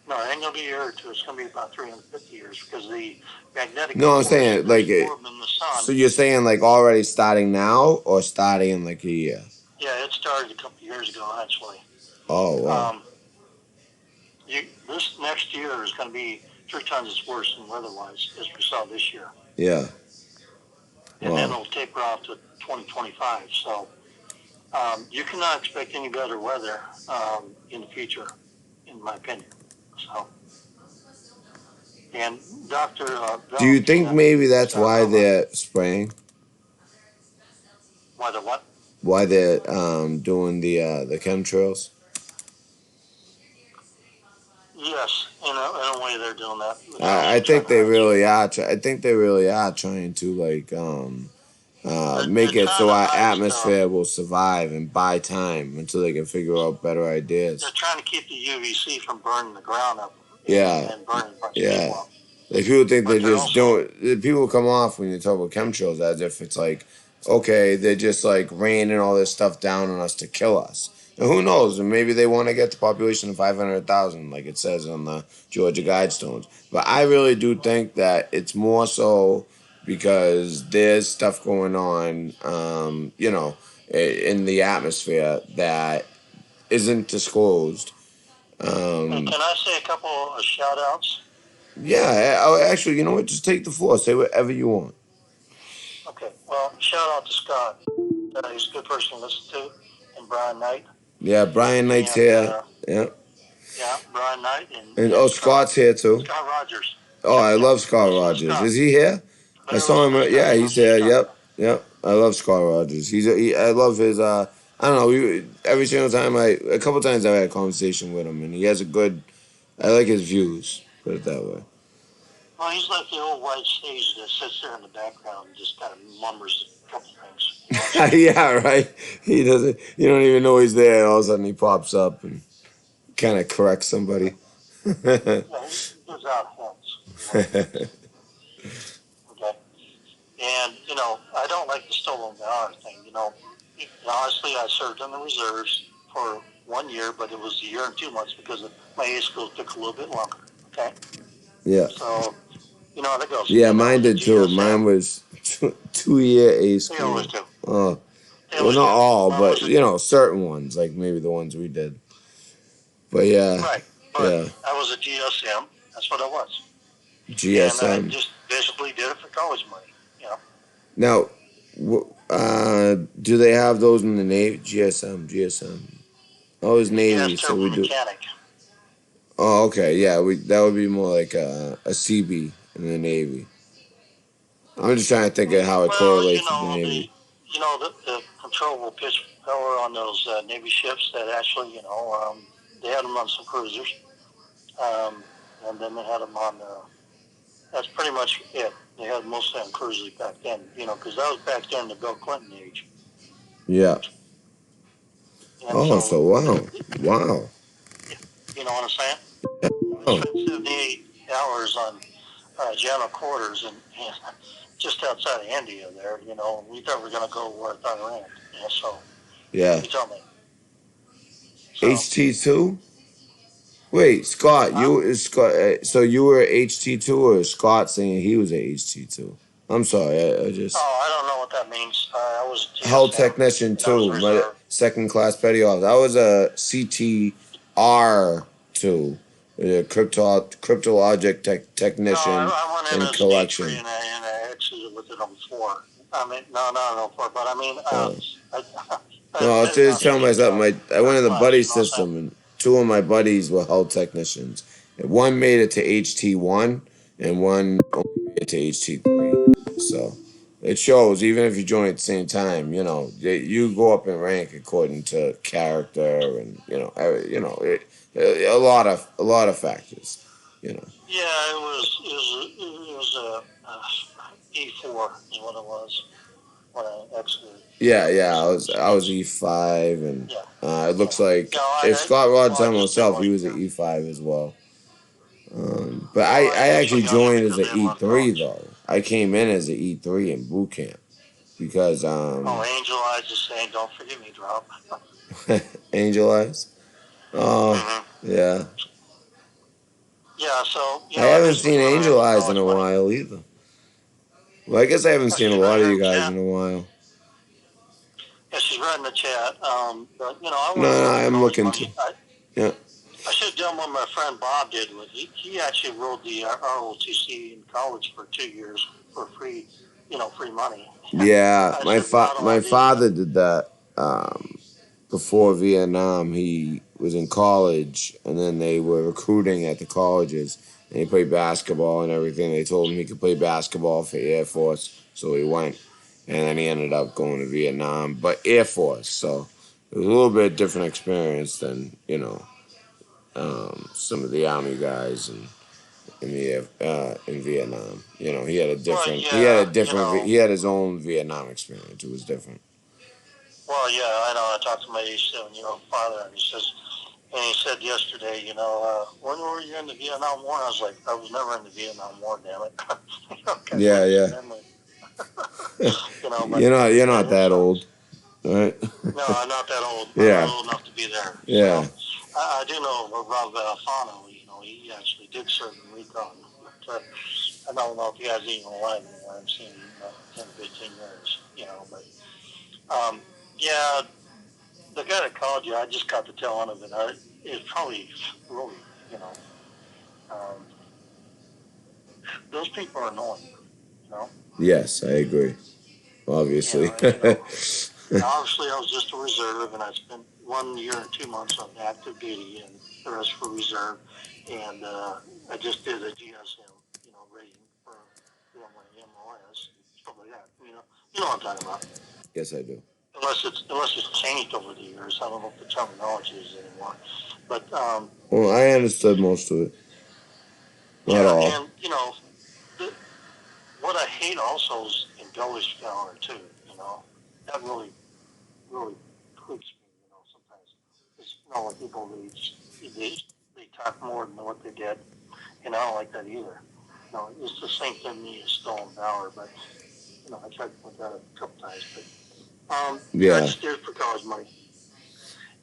No, it ain't gonna be a year or two. It's gonna be about 350 years because the magnetic No, I'm force, saying like there's more of them in the sun. so you're saying like already starting now or starting in like a year? Yeah, it started a couple years ago actually. Oh wow. This next year is going to be 3 times as worse than weather-wise as we saw this year, Yeah. and then Wow. it'll taper off to 2025. So you cannot expect any better weather in the future, in my opinion. So, and Dr. Do you think Valentina maybe that's why Starkova, they're spraying? why the what? Why they're doing the chemtrails? Yes, in a way they're doing that. They're I also trying think to they hide really stuff. are. I think they really are trying to like They're make it trying so to our hide stuff. atmosphere will survive and buy time until they can figure out better They're ideas. trying to keep the UVC from burning the ground up Yeah, and burning a bunch of yeah. people up. Like people think But they they're just also don't. People come off when you talk about chemtrails as if it's like, okay, they're just like raining all this stuff down on us to kill us. And who knows? And maybe they want to get the population to 500,000, like it says on the Georgia Guidestones. But I really do think that it's more so because there's stuff going on, in the atmosphere that isn't disclosed. And Um, can I say a couple of shout outs? yeah, actually, you know what? Just take the floor. Say whatever you want. Okay. Well, shout out to Scott. He's a good person to listen to. And Brian Knight. Yeah, Brian Knight's And, here. Yeah. yeah, Brian Knight And and Scott's here too. Scott Rogers. Oh, I Yeah. love Scott Listen to Rogers. Scott. Is he here? I Better saw listen him. to Scott. Yeah, He he's knows what he's here. talking Yep. about. Yep. I love Scott Rogers. I love his. I don't know. Every single time a couple times I've had a conversation with him, and he has a good. I like his views. Put it that way. Well, he's like the old white stage that sits there in the background and just kind of mumbers a couple things. Yeah, right. He doesn't. You don't even know he's there. And all of a sudden, he pops up and kind of corrects somebody. Yeah, he gives out hints. Okay. And, I don't like the stolen valor thing. Honestly, I served in the reserves for 1 year, but it was a year and 2 months because my A school took a little bit longer. Okay. Yeah. So, how that goes. Yeah, And I mine was a did too. Mine GSM. was 2 year A They school. always do. Oh, They well, always not do. all, Well, but certain ones, like maybe the ones we did. But yeah, right. But yeah, I was a GSM. That's what I was. And I GSM. just basically did it for college money. Now, do they have those in the Navy? GSM. Oh, it's Navy, Advanced so Turbo we do. Mechanic. Oh, okay, yeah, that would be more like a CB in the Navy. I'm just trying to think of how it Well, correlates with the Navy. the controllable pitch power on those Navy ships that actually, they had them on some cruisers. And then they had them on, that's pretty much it. They had most of them cruisers back then, because that was back then the Bill Clinton age. Yeah. And Oh, so wow. You know what I'm saying? Oh, I spent 78 hours on general quarters and just outside of India there, we thought we were going to go work on Iran. So yeah. you tell me. So, HT2? Wait, Scott, so you were HT2 or Scott saying he was a HT2? I'm sorry, I just. Oh, I don't know what that means. I was a GSM, Held technician and I was too, my reserve. second class petty officer. I was a CTR2, a cryptologic technician No, I went in in as collection. D3 and I exited with it on 4. I mean, no, not on 4, but I mean, No, I was just telling myself, I went in the class, buddy you know what I'm saying? system, and 2 of my buddies were held technicians. And one made it to HT1, and one only made it to HT3. So it shows, even if you join at the same time, you go up in rank according to character, and a lot of factors. Yeah, it was E4 is what it was when I exited. Yeah, I was E5, and Yeah. it looks like No, if Scott Rod I telling just didn't himself, he like was it. an E5 as well. But Well, I I actually took on him joined as because an I didn't want E3 college. though. I came in as an E3 in boot camp because Angel Eyes is saying, don't forget me, drop. Angel Eyes. Oh Mm-hmm. yeah. Yeah, so, I haven't this was seen when I Angel had Eyes in college a money. while either. Well, I guess I haven't seen a She's lot right of here you in guys chat. in a while. Yeah, she's right in the chat. But, I No, went no, when I had I'm college looking to. money. Yeah. I should have done what my friend Bob did. He actually rode the ROTC in college for 2 years for free, free money. Yeah, I should have caught him my on video. father did that before Vietnam. He was in college, and then they were recruiting at the colleges, and he played basketball and everything. They told him he could play basketball for Air Force, so he went, and then he ended up going to Vietnam, but Air Force. So it was a little bit different experience than some of the Army guys and in Vietnam. He had a Well, different yeah, he had his own Vietnam experience. It was different. well, yeah, I know. I talked to my 87-year-old father, and he said yesterday, when were you in the Vietnam War? I was like, I was never in the Vietnam War, damn it. Yeah, yeah. But You're yeah, not it that sucks. old, right? No, I'm not that old. I'm not Yeah, old enough to be there. yeah. So I do know Rob Alfano. He actually did serve in recon. But I don't know if he has even alive anymore. I've seen him 10, 15 years. But yeah, the guy that called you, I just got the tail end of it. It's probably really, you know, um, those people are annoying. You know. Yes, I agree. Obviously. Obviously, I was just a reserve, and I spent 1 year and 2 months on active duty, and the rest for reserve. And I just did a GSM, rating for my MOS and stuff like that. You know what I'm talking about. Yes, I do. Unless it's changed over the years, I don't know if the terminology is anymore. But Well, I understood most of it. Not yeah, all. and the, what I hate also is embellished valor too. That really tweaks me, sometimes. It's when people they talk more than what they did, and I don't like that either. It's the same thing to me as stolen valor, but I tried to put that up a couple times, but I Yeah. just did it for college money.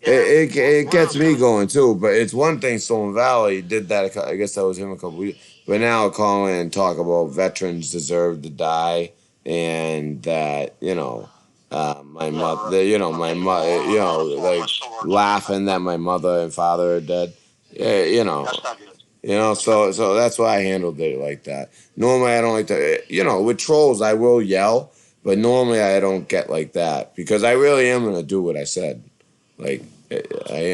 And It what I gets was me gonna, going too, but it's one thing. Stolen Valley did that. I guess that was him a couple weeks. But now call in and talk about veterans deserve to die, and that my mother, my mother, like laughing that my mother and father are dead. Yeah, that's not good. So that's why I handled it like that. Normally I don't like to, with trolls I will yell, but normally I don't get like that because I really am gonna do what I said. Like I No,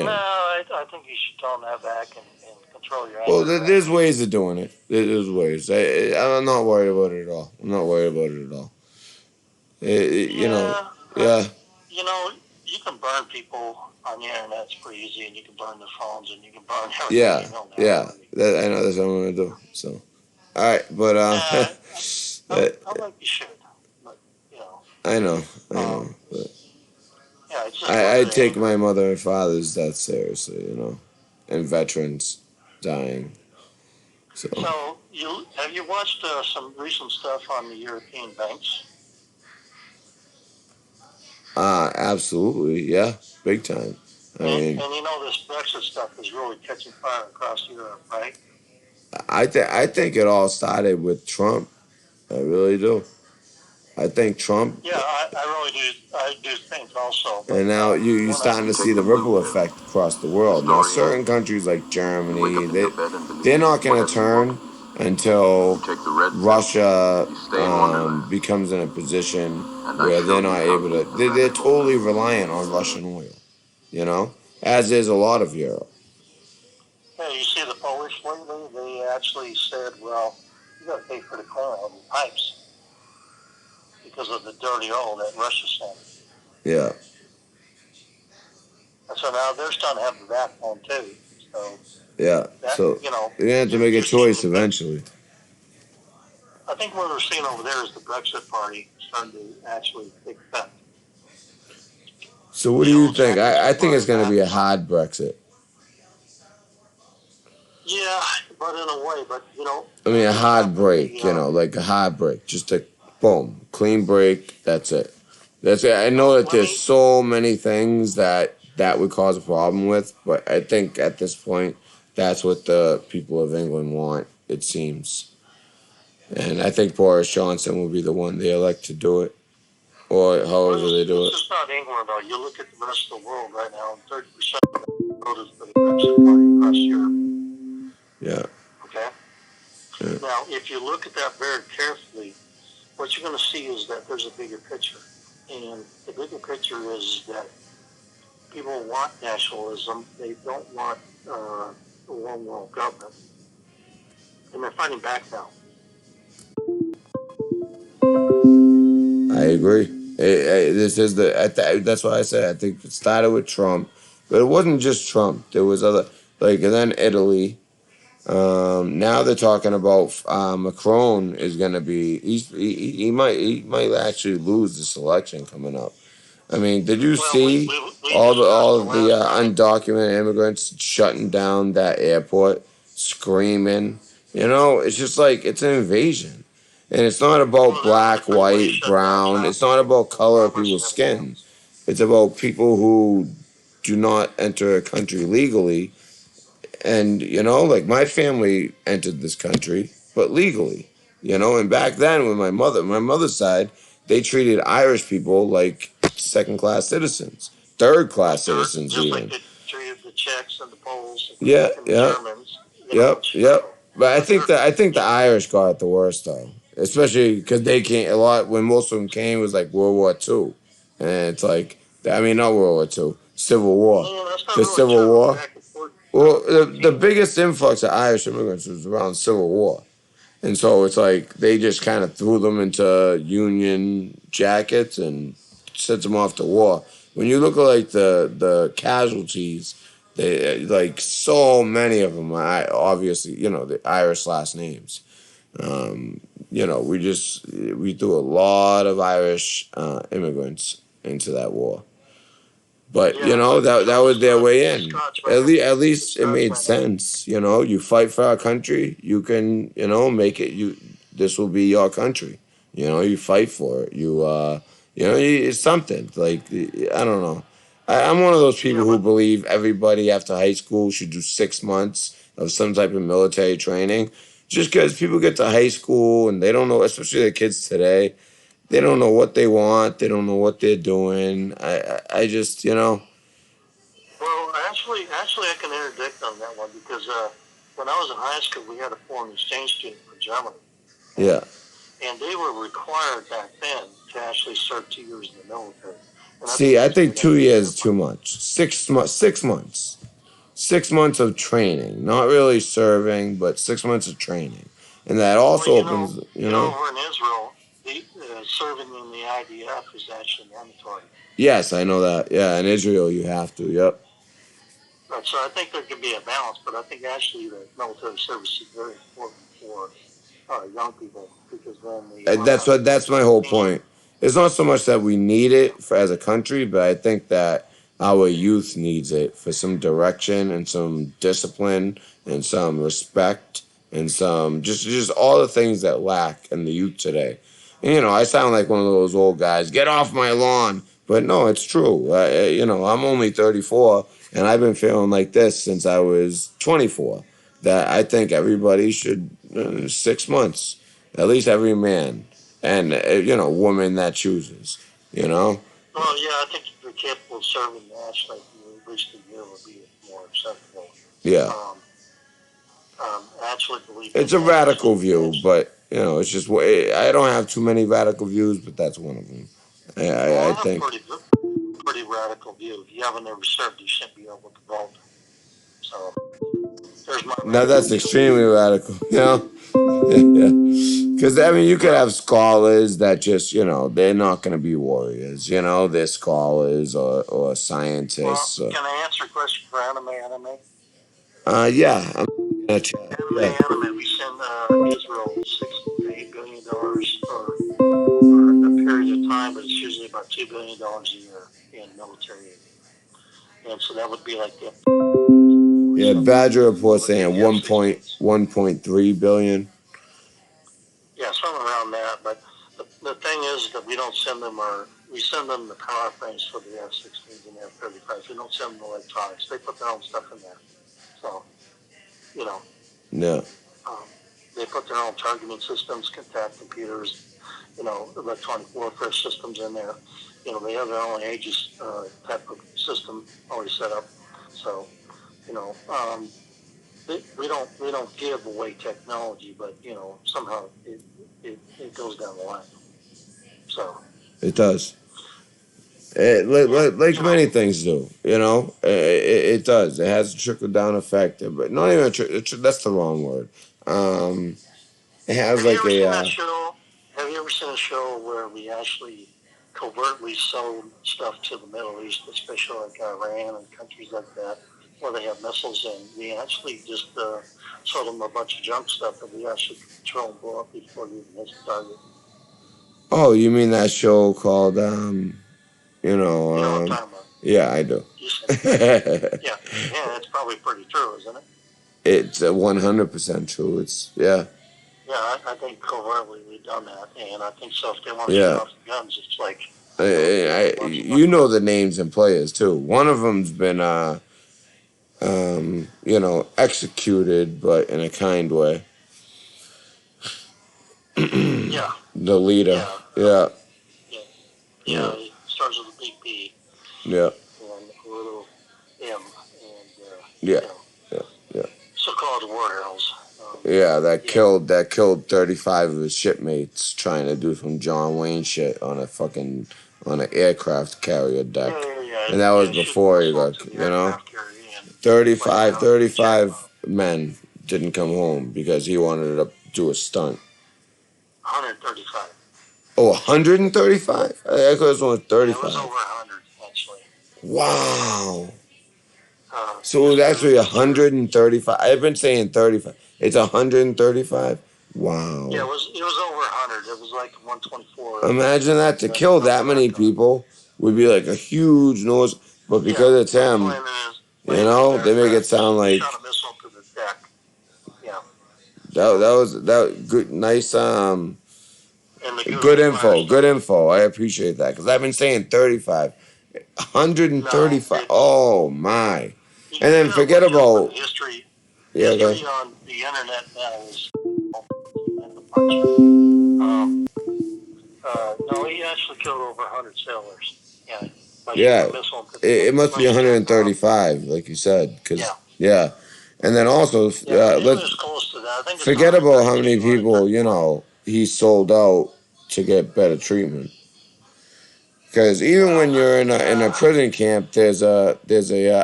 am. I think you should tone that back and control your Well, anger, right? there's ways of doing it. There's ways. I'm not worried about it at all. I'm not worried about it at all. Yeah, Yeah, you know, you can burn people on the internet. It's pretty easy, and you can burn their phones, and you can burn everything. yeah, You know that yeah. already. I know that's what I'm gonna do. So, all right, but Yeah, uh, I like you should, but I know, um, but yeah, it's just a little I bit of take my anger. mother and father's death seriously, and veterans dying. So, So, have you watched some recent stuff on the European banks? absolutely, yeah, big time. I mean, And this Brexit stuff is really catching fire across Europe, right? I think it all started with Trump. I really do. I think Trump, Yeah, I really do. I do think also, but and now you're when I starting You to see take the the blue ripple pill. effect across the The world. Now, story certain ends. countries like You wake Germany, up in your bed and they're believe not going to whatever you want. turn until You take the red pill. Russia You stay in Wonderland. becomes in a position And I where show they're you not how able deep to. the They're rabbit hole totally is. reliant on Russian oil. As is a lot of Europe. Yeah, you see the Polish lately, they actually said, well, you got to pay for the cleaning of the pipes because of the dirty oil that Russia sent. Yeah, And so now they're starting to have the backbone too. So yeah. that, So you're gonna have to make a you're seeing choice eventually. I think what we're seeing over there is the Brexit party starting to actually take effect. So what do The you old think? I Jackson think it's party gonna back. be a hard Brexit. Yeah, but in a way, but I mean, a just hard happened. break, like a hard break. Just a boom, clean break. That's it. That's it. I know that Let there's me so many things that would cause a problem with, but I think at this point, That's what the people of England want, it seems. And I think Boris Johnson will be the one they elect to do it, or Well, however they do it. this is not England, though. You look at the rest of the world right now, and 30% voted for the Brexit party across Europe. Yeah. Okay? Yeah. Now, if you look at that very carefully, what you're going to see is that there's a bigger picture. And the bigger picture is that people want nationalism. They don't want a one world government. And they're fighting back now. I agree. This is that's why I said I think it started with Trump, but it wasn't just Trump. There was other and then Italy. Now they're talking about Macron is going to be. He might actually lose this election coming up. I mean, did you see we all discussed of the the last time. undocumented immigrants shutting down that airport, screaming? You know, it's just like it's an invasion, and it's not about black, white, brown. It's not about color of people's skin. It's about people who do not enter a country legally. And you know, like my family entered this country, but legally. You know, and back then, when my mother's side, they treated Irish people like second-class citizens, third-class citizens, just even. like they treated the Czechs and the Poles and Yeah, the yeah, Germans. yep. But I think the Irish got it the worst though, especially because they came a lot when most of them came was like World War II, and it's like I mean not World War II, Civil War, the Civil War. Well, the biggest influx of Irish immigrants was around Civil War. And so it's like they just kind of threw them into Union jackets and sent them off to war. When you look at like the casualties, they like so many of them are obviously the Irish last names. You know, we threw a lot of Irish immigrants into that war. But you know that was their way in. At least it made sense. You know, you fight for our country, you can make it. This will be your country. You know, you fight for it. It's something like I don't know. I'm one of those people who believe everybody after high school should do 6 months of some type of military training. Just because people get to high school and they don't know, especially the kids today, they don't know what they want. They don't know what they're doing. I just, Well, actually, I can interdict on that one because when I was in high school, we had a foreign exchange student from Germany. Yeah. And they were required back then to actually serve 2 years in the military. See, I think 2 years is too much. 6 months. 6 months. 6 months of training, not really serving, but 6 months of training, and that also opens. Over in Israel, serving in the IDF is actually mandatory. Yes, I know that. Yeah, in Israel you have to. Yep. So I think there could be a balance, but I think actually the military service is very important for young people because then That's my whole point. It's not so much that we need it as a country, but I think that our youth needs it for some direction and some discipline and some respect and some just all the things that lack in the youth today. And, I sound like one of those old guys. Get off my lawn. But no, it's true. I'm only 34, and I've been feeling like this since I was 24. That I think everybody should 6 months, at least every man, and woman that chooses. Well, yeah, I think if you're capable of serving nationally, at least a year would be more acceptable. Yeah. I actually believe it's a radical view, but it's just I don't have too many radical views, but that's one of them. I think. Pretty radical view. If you haven't ever served, you shouldn't be able to vote. So there's my. Now that's extremely radical, Because I mean, you could have scholars that just they're not going to be warriors. They're scholars or scientists. Well, can I answer a question for anime? Yeah. I'm gonna check. Anime. We send Israel $6 to $8 billion for a period of time, but it's usually about $2 billion a year in military aid. And so that would be like the. Yeah, Badger report saying 1.3 billion. Yeah, something around that. But the thing is that we don't send them we send them the power frames for the F-16s and F-35s. We don't send them the electronics. They put their own stuff in there. So you know, Yeah. um, they put their own targeting systems, contact computers, you know, electronic warfare systems in there. You know, they have their own Aegis type of system already set up. So, you know, we don't give away technology, but you know, somehow it goes down the line. So It does. yeah, Like you know, many things do, you know, it does. It has a trickle down effect, but not even that's the wrong word. It has have you like ever a seen that show? Have you ever seen a show where we actually covertly sold stuff to the Middle East, especially like Iran and countries like that, where they have missiles, and we actually just sold them a bunch of junk stuff that we actually control and blow up before you even hit the target. oh, you mean that show called you know, You know what I'm talking about? yeah, I do. You said, yeah, yeah, that's probably pretty true, isn't it? It's 100% true. It's yeah. Yeah, I think covertly we've done that, and I think so. If they want to Yeah. shut off the guns, it's like You know the names and players too. One of them's been you know, executed, but in a kind way. yeah, The leader. yeah, Yeah. yeah, Yeah. yeah. It starts with a big B Yeah. and a little M, and Yeah. you know, Yeah. Yeah. so-called war arrows. Yeah, that Yeah, killed 35 of his shipmates trying to do some John Wayne shit on on an aircraft carrier deck. yeah. And that was Yeah, shoot before he missiles got, to the you know, aircraft carrier and wipe it 35 out with a jet 35 men didn't come home because he wanted to do a stunt. 135. Oh, 135? I thought it was only Yeah, it was 35. over 100 actually. Wow. So it was Just actually to 135. I've been saying 35. It's 135? Wow. yeah, it was over 100. It was like 124. Imagine that, to The kill that number I many got. people would be like a huge noise, but because it's Yeah, him, you landing know, his they make it aircraft, sound he like shot a missile to the deck. Yeah, that good, nice, and the goose fires. good info. I appreciate that because I've been saying 35, No, 135. it's Oh my! you And then gotta forget look it up in about history. yeah, go History ahead. on the internet now is at the punch. No, he actually killed over 100 sailors. Yeah, by shooting Yeah, a missile into the it must be plane's deck. 135, like you said, because Yeah, yeah, and then also yeah, it let's was close to that. I think it's forget about how many 132, people, you 134. know, he sold out to get better treatment. Because even when you're in a prison camp,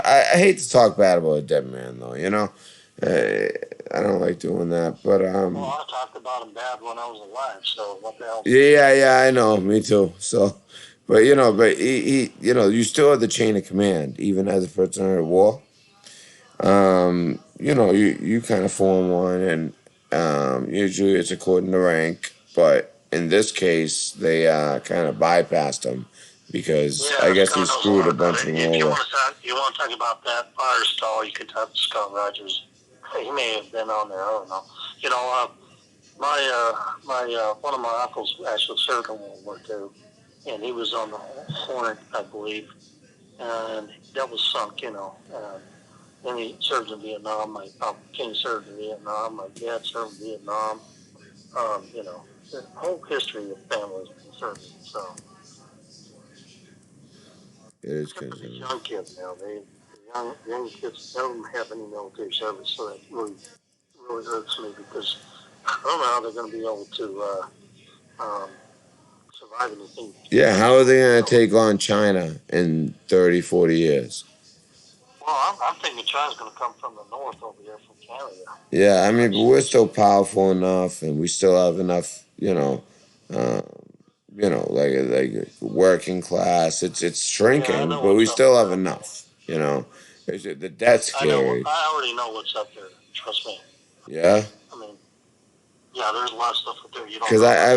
I hate to talk bad about a dead man though, you know, I don't like doing that, but Well, I talked about him bad when I was alive, so what the hell? yeah, I know, me too. So, but you know, you know, you still have the chain of command, even as a prisoner of war. You know, you kind of form one, and usually it's according to rank, but in this case, they kind of bypassed him because I Yeah, guess he Scott knows a screwed lot a about bunch of it. them If over. you want to talk about that fire stall, you could talk to Scott Rogers. He may have been on there. I don't know. You know, my one of my uncles actually served in World War II, and he was on the Hornet, I believe, and that was sunk. You know, then he served in Vietnam. My king served in Vietnam. My dad served in Vietnam. You know, the whole history of families been serving. So. It is Except for these considered. young kids now, the young kids don't have any military service, so that really hurts me because I don't know how they're going to be able to survive anything. Yeah, how are they going to take on China in 30, 40 years? Well, I'm thinking China's going to come from the north over here from Canada. Yeah, I mean, but we're still powerful enough, and we still have enough, uh, like working class. It's Yeah, I shrinking, know but we what's up still have there. enough. You know, the debt's I know. scary. I already know what's up there. Trust me. Yeah, I mean, yeah, there's a lot of stuff up there you don't because know about.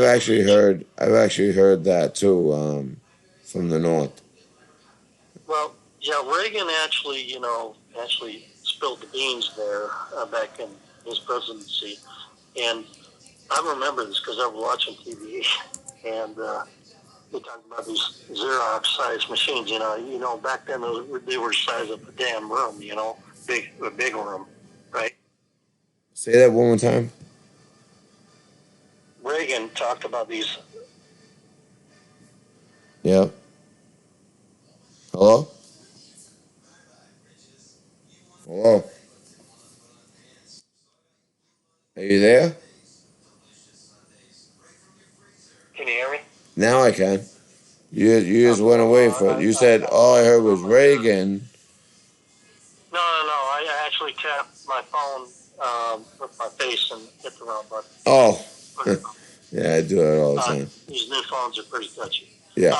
I've actually heard that too, from the north. Well, yeah, Reagan actually, actually spilled the beans there back in his presidency, and I remember this because I was watching TV, and they talked about these Xerox-sized machines. Back then they were the size of a damn room. A big room, right? Say that one more time. Reagan talked about these. Yeah. Hello? Hello? Are you there? Can you hear me? Now I can. You just went Okay, away well, for it. You said all I heard was Reagan. No. I actually tapped my phone with my face and hit the wrong button. Oh. Yeah, I do that all the time. These new phones are pretty touchy. Yeah.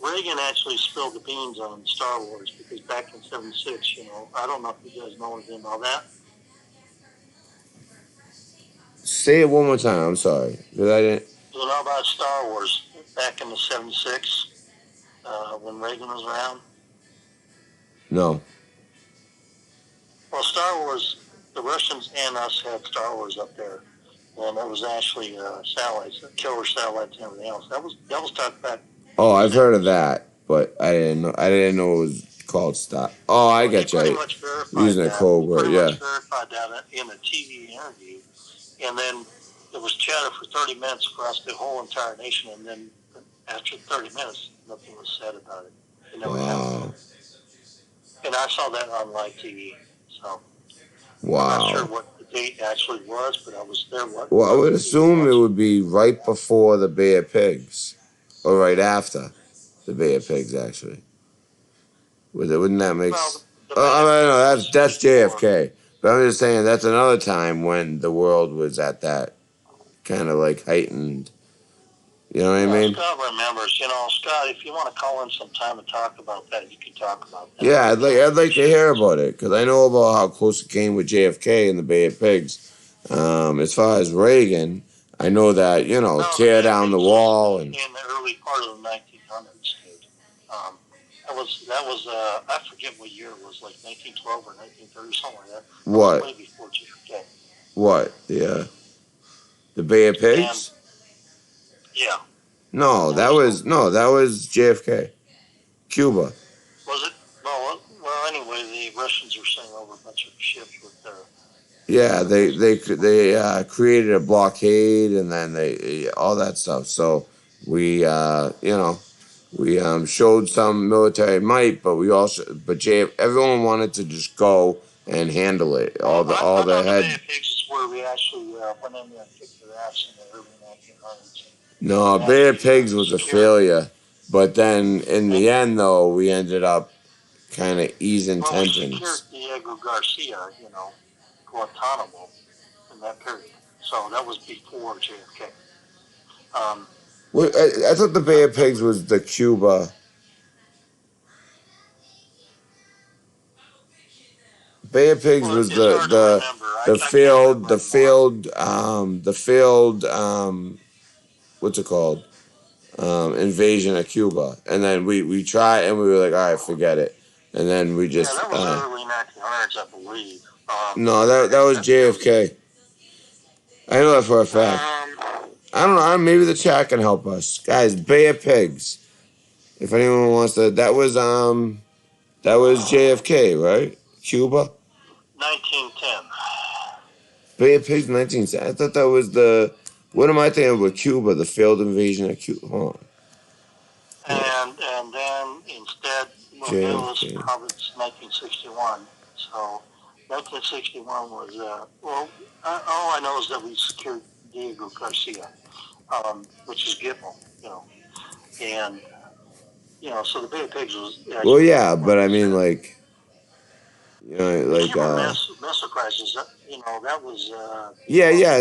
Reagan actually spilled the beans on Star Wars because back in '76, I don't know if you guys know anything about that. Say it one more time. I'm sorry. Because I didn't. You know about Star Wars back in the '76 when Reagan was around? No. Well, Star Wars, the Russians and us had Star Wars up there, and it was actually satellites, killer satellites, and everything else. That was talked back. Oh, I've heard of that, but I didn't know. I didn't know it was called stop. Oh, I get you. Pretty much verified Using a code word, yeah. Much verified that in a TV interview, and then it was chatter for 30 minutes across the whole entire nation, and then after 30 minutes, nothing was said about it. It never happened. And I saw that on live TV, so wow. I'm not sure what the date actually was, but I was there. Well, I would assume it would be right before the Bay of Pigs, or right after the Bay of Pigs, actually. Wouldn't that make sense? No, that's JFK. But I'm just saying that's another time when the world was at that kind of like heightened. You know what I mean? Scott remembers. Scott, if you want to call in sometime and talk about that, you can talk about that. Yeah, I'd like to hear about it because I know about how close it came with JFK and the Bay of Pigs. As far as Reagan, I know that tear down the wall and in the early part of the 1900s, dude. That was I forget what year it was, like 1912 or 1930, something like that. What? Way before JFK. What? The Bay of Pigs? Yeah. No, that was JFK. Cuba. Was it? Well, anyway, the Russians were sending over a bunch of ships with their. Yeah, they created a blockade and then they all that stuff. So we showed some military might, but everyone wanted to just go and handle it. All the head. The Bay of Pigs is where we actually went in there and kicked their ass in the early 1900s. No, Bay of Pigs was a failure, but then in the end, though, we ended up kind of easing tensions. We secured Diego Garcia, Guantanamo in that period. So that was before JFK. I thought the Bay of Pigs was the Cuba. Bay of Pigs was the failed what's it called? Invasion of Cuba. And then we tried and we were like, all right, forget it. And then we just that was early 1900s, I believe. No, that was JFK. I know that for a fact. I don't know. Maybe the chat can help us, guys. Bay of Pigs. If anyone wants to, that was JFK, right? Cuba. 1910. Bay of Pigs, 1910. I thought that was the. What am I thinking with Cuba? The failed invasion of Cuba. Hold on. And then instead, it was probably 1961. So 1961 was all I know is that we secured Diego Garcia, which is Gitmo, and so the Bay of Pigs was. Well, yeah, but I mean, like. Missile crisis. That was.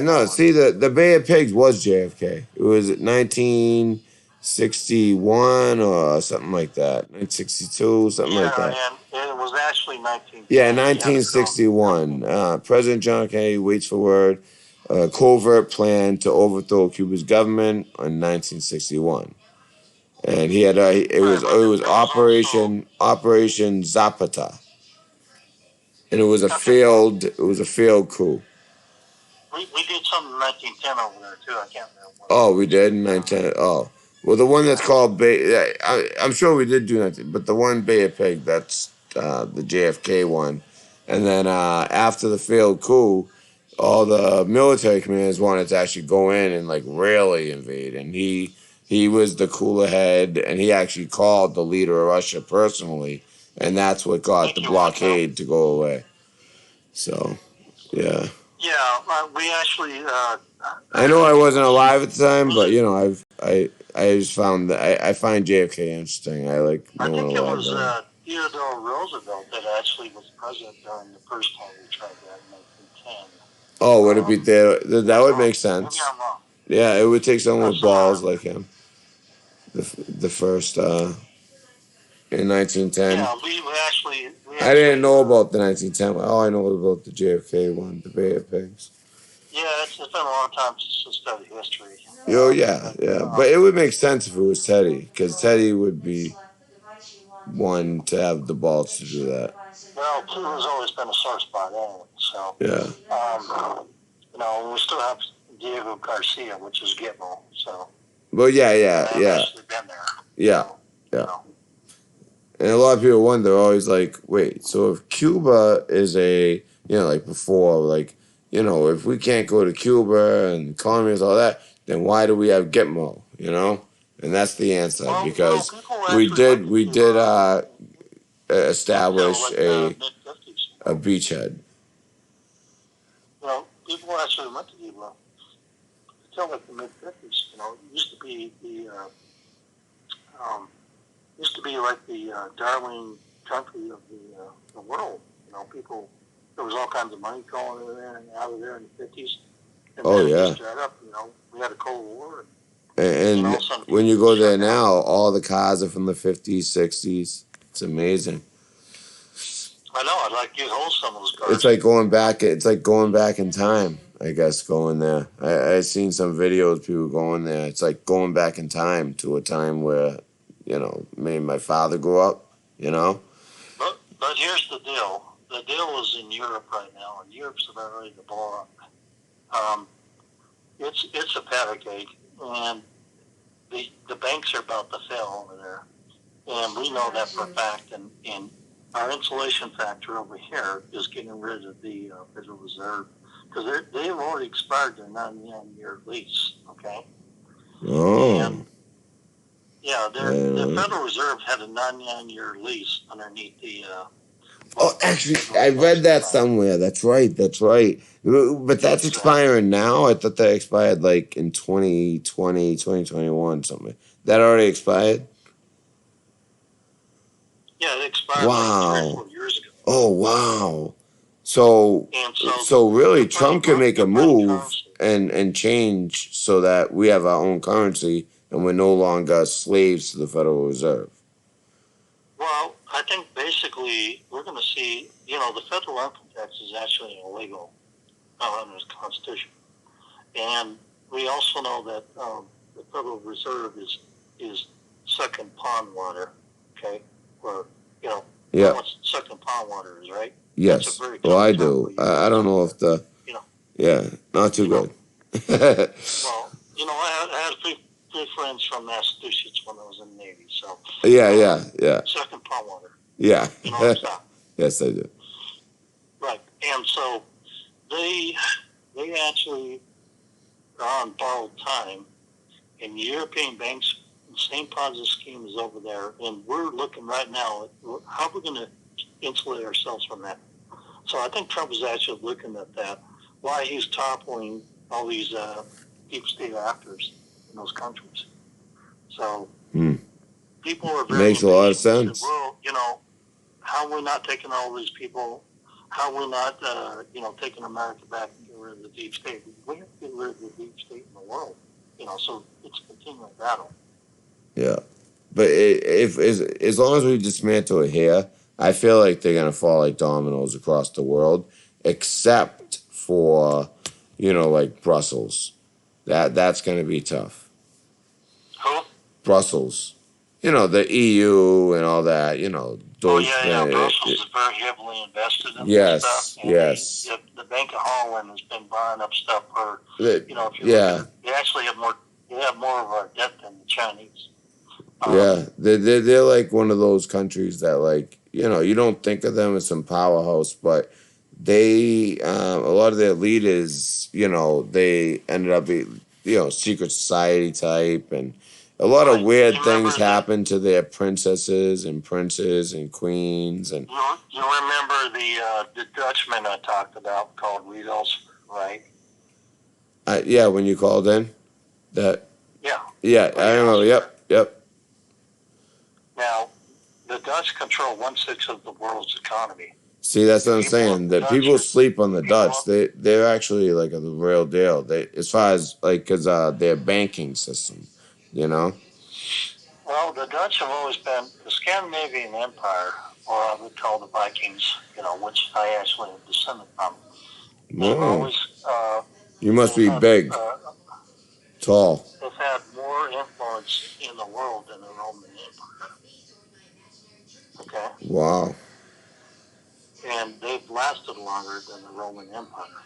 No. See, the Bay of Pigs was JFK. It was 1961 or something like that. 1962, something like that. And it was actually 19. Yeah, 1961. President John Kennedy waits for word. Covert plan to overthrow Cuba's government in 1961. And he had it was Operation Zapata. And it was a failed coup. We did something in 1910 over there too. I can't remember. Oh, we did in 1910. Oh, well, the one that's called Bay. I'm sure we did do that, but the one Bay of Pig, that's the JFK one. And then after the failed coup, all the military commanders wanted to actually go in and like really invade, and he was the cooler head, and he actually called the leader of Russia personally, and that's what got Thank the you, blockade to go away. So, yeah. Yeah, we actually. I know I wasn't alive at the time, Was but it- you know, I just found that I find JFK interesting. I like I knowing think a it lot was about him. Theodore Roosevelt that actually was president during the first time we tried that in 1910. Oh, would it be there? That would make Maybe sense. I'm wrong. Yeah, it would take someone with Somewhere balls around like him. The first in 1910. Yeah, we actually. I didn't know about the 1910 one. All I know about the JFK one, the Bay of Pigs. Yeah, it's been a long time since I studied history. Yo, yeah, yeah. But it would make sense if it was Teddy, because Teddy would be one to have the balls to do that. Well, Cuba's always been a sore spot anyway, so. Yeah. We still have Diego Garcia, which is Gitmo, so. Well, yeah. I've actually been there. Yeah. So, Yeah. And a lot of people wonder, always like, wait, so if Cuba is like before, like, if we can't go to Cuba and communists, all that, then why do we have Gitmo, And that's the answer, Well, because people we actually did establish mid-50s. a beachhead. People actually went to Cuba until like the mid-50s. It used to be like the darling country of the world. People, there was all kinds of money going in there and out of there in the 50s. And Oh, then it yeah. just dried up. We had a Cold War. And all of a sudden when you people go there shut down. now, all the cars are from the 50s, 60s. It's amazing. I know. I'd like to get hold of some of those cars. It's like going back. It's like going back in time. I guess going there. I seen some videos of people going there. It's like going back in time to a time where, me and my father grew up. But here's the deal. The deal is in Europe right now, and Europe's about ready to blow up. It's a panic egg, and the banks are about to fail over there, and we know that for a fact. And our insulation factor over here is getting rid of the Federal Reserve because they've already expired their 99-year lease. Okay. Oh. And yeah, the Federal Reserve had a 99-year lease underneath the. Oh, actually, I read that somewhere. That's right. But that's expiring now. I thought that expired like in 2020, 2021, something. That already expired? Yeah, it expired Wow. like 3 or 4 years ago. Oh, wow. So And really, the Trump funny can make a part- the funny move currency- and change so that we have our own currency and we're no longer slaves to the Federal Reserve. Well, I think basically we're going to see, the federal income tax is actually illegal under the Constitution. And we also know that the Federal Reserve is sucking pond water, okay? Or, Yeah. what sucking pond water is, right? Yes. That's a very Well, I common term do. we use. I don't know if the. You know. Yeah, not too good. Well, I had a few friends from Massachusetts when I was in the Navy, so. Yeah. Sucking pond water. Yeah. It's not. Yes, I do. Right, and so they actually are on borrowed time, and European banks, the same Ponzi scheme is over there, and we're looking right now at how we're going to insulate ourselves from that. So I think Trump is actually looking at that, why he's toppling all these deep state actors in those countries. So people are very Makes a lot of impatient. sense. Well, how we're not taking all these people, how we're not, taking America back and getting rid of the deep state. We have to get rid of the deep state in the world, so it's a continuing battle. Yeah, but if as long as we dismantle it here, I feel like they're gonna fall like dominoes across the world, except for, like Brussels. That's gonna be tough. Who? Brussels, the EU and all that. Those. Brussels is very heavily invested in Yes, this stuff. And yes. The Bank of Holland has been buying up stuff for, The- if you look yeah. at it, they actually have more of our debt than the Chinese. Yeah, they're like one of those countries that like you don't think of them as some powerhouse, but they a lot of their leaders, they ended up being, secret society type, and a lot of Right. weird You remember things the happened to their princesses and princes and queens and you remember the Dutchman I talked about called Riedels, right? yeah, when you called in, that Yeah. yeah, I remember. Yep. Now, the Dutch control 1/6 of the world's economy. See, that's what I'm People saying. That Dutch people sleep on the people Dutch. They're actually like a real deal. They as far as like because their banking system, you know. Well, the Dutch have always been the Scandinavian Empire, or I would call the Vikings, which I actually am descended from. They've No, always you must they've be had, big, tall. they've had more influence in the world than the Roman Empire. Okay, Wow. and they've lasted longer than the Roman Empire.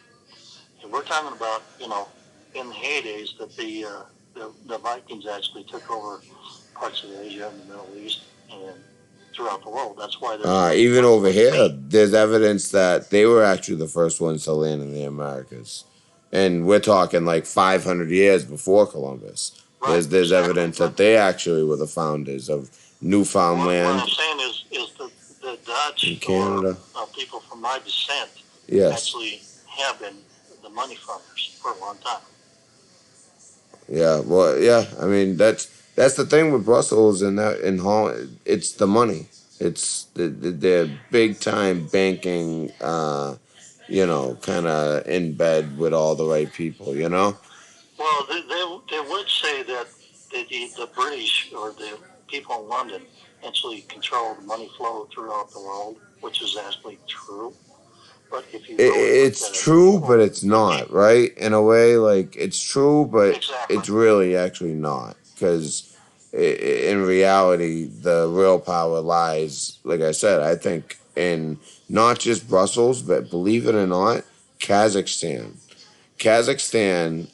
And we're talking about, in the heydays that the Vikings actually took over parts of Asia and the Middle East and throughout the world. That's why there's Even over like here, Spain. there's evidence that they were actually the first ones to land in the Americas, and we're talking like 500 years before Columbus. Right, There's exactly. evidence that they actually were the founders of What Newfoundland I'm saying is the Dutch in Canada. or people from my descent Yes. actually have been the money farmers for a long time. Yeah. Well, yeah. I mean, that's the thing with Brussels and that in Holland. It's the money. It's they're big time banking. Kind of in bed with all the right people. Well, they would say that the British or the people in London actually control the money flow throughout the world, which is actually true. But if you really look It's at it, true, but it's not, right? In a way, like it's true, but Exactly. it's really actually not. Because in reality, the real power lies, like I said, I think, in not just Brussels, but believe it or not, Kazakhstan. Kazakhstan,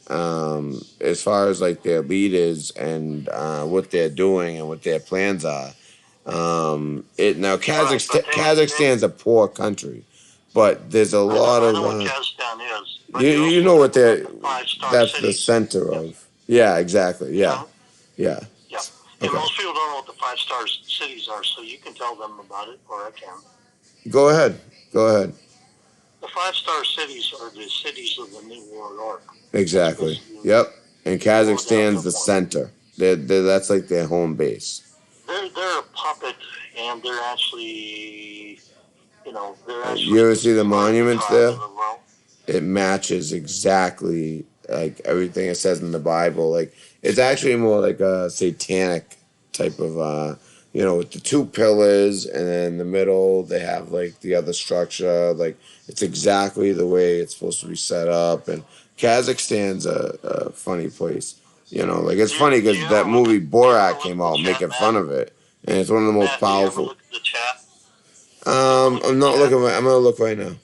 as far as like their leaders and what they're doing and what their plans are, it now Kazakhstan's a poor country, but there's a lot I of know what Kazakhstan is. But you know what they're five-star that's the cities. center of. Yeah, exactly. Yeah, yeah. Yeah. And Okay. most people don't know what the 5-star cities are, so you can tell them about it, or I can. Go ahead. The 5-star cities are the cities of the New World Order. Exactly. Yep. And Kazakhstan's the center. That's like their home base. They're a puppet, and they're actually, You ever see the monuments there? of the world. It matches exactly like everything it says in the Bible. Like it's actually more like a satanic type of with the two pillars and then in the middle they have like the other structure. Like it's exactly the way it's supposed to be set up. And Kazakhstan's a funny place. Like it's funny because you that ever look movie at- Borat you came ever look out at making chat, fun Matt? of it, and it's one of the most Matt, do you ever powerful. look at the chat? I'm not looking. I'm gonna look right now.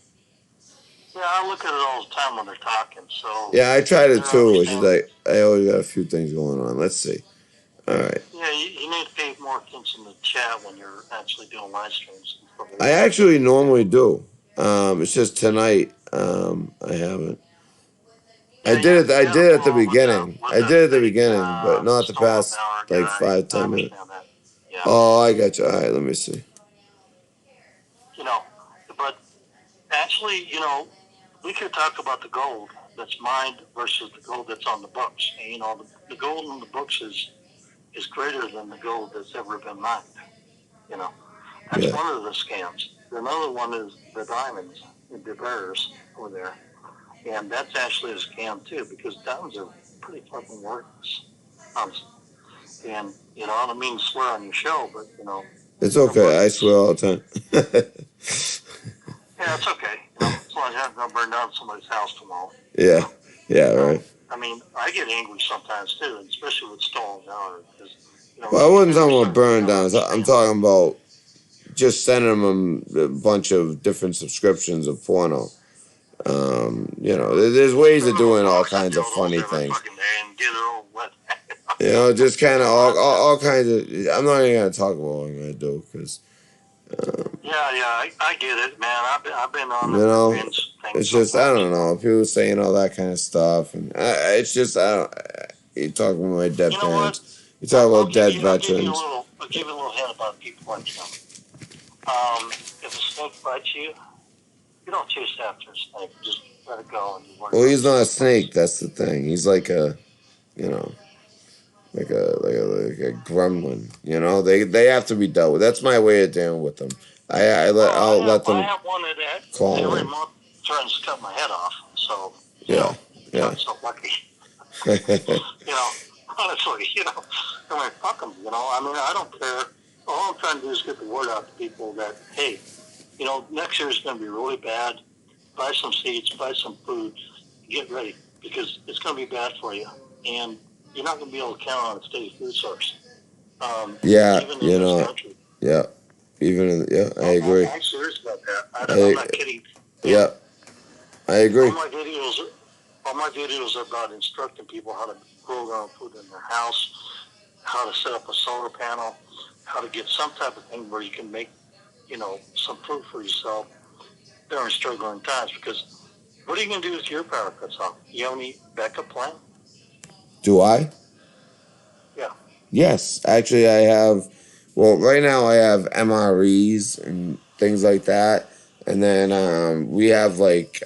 Yeah, I look at it all the time when they're talking. So Yeah, I tried it they're too. It's just understanding. like I always got a few things going on. Let's see. All right. Yeah, you need to pay more attention to the chat when you're actually doing live streams. I actually normally do. It's just tonight. I haven't. I did it at the beginning. I did it at the beginning, but not the past like 5-10 minutes. Yeah. Oh, I got you. All right, let me see. But actually, we could talk about the gold that's mined versus the gold that's on the books. And, the gold on the books is greater than the gold that's ever been mined. That's Yeah. one of the scams. Another one is the diamonds, the bears over there. And that's actually a scam too, because diamonds are pretty fucking worthless. And, I don't mean to swear on your show, but, It's okay. I swear all the time. yeah, it's okay. As long as I'm not going to burn down somebody's house tomorrow. Yeah. Yeah. Right. I mean, I get angry sometimes too, especially with stolen valor. Because, Well, I wasn't talking about burn downs. I'm talking about just sending them a bunch of different subscriptions of porno. There's ways of doing all kinds of funny things. Just kind of all kinds of. I'm not even gonna talk about what I'm gonna do because Yeah, I get it, man. I've been on You the know, binge thing it's just I sometimes. don't know. People saying all that kind of stuff, and it's just I don't. You talking about my dead You know what? parents. You talk about dead I'll give you a veterans. little. I'll give you a little hint about people like him. If a snake bites you, you don't chase after a snake. Just let it go and you worry Well, about he's not a yourself snake. first. That's the thing. He's like a, you know, like a gremlin. You know, they have to be dealt with. That's my way of dealing with them. I'll let I them have one that call every in. month threatens to cut my head off. So Yeah, yeah. I'm so lucky. Honestly, I mean, fuck them. I mean, I don't care. All I'm trying to do is get the word out to people that hey, next year is going to be really bad. Buy some seeds, buy some food, get ready because it's going to be bad for you, and you're not going to be able to count on a steady food source, Yeah, even in this country. yeah. I agree. I'm serious about that. I'm I, not kidding. yeah, I agree. All my videos are about instructing people how to grow their own food in their house, how to set up a solar panel, how to get some type of thing where you can make, some food for yourself during struggling times. Because what are you going to do if your power cuts off? You have any backup plan? Do I? Yeah. Yes, actually, I have. Well, right now I have MREs and things like that, and then we have like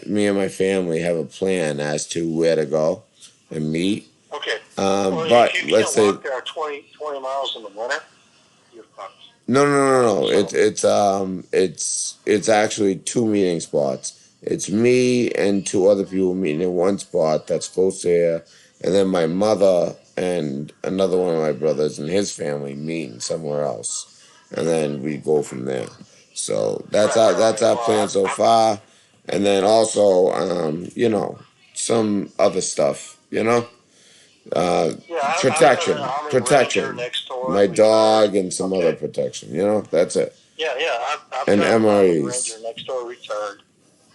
me and my family have a plan as to where to go and meet. Okay. But If you let's can't say walk there 20 miles in the winter, you're fucked. no. It's actually two meeting spots. It's me and two other people meeting in one spot that's close to here, and then my mother and another one of my brothers and his family meeting somewhere else, and then we go from there. So that's our plan so far, and then also some other stuff, Yeah, I've got an protection, Army Ranger protection. next door, My retired. dog and some other Okay. protection. That's it. Yeah. I've And got an Army Ranger MREs. next door, retired.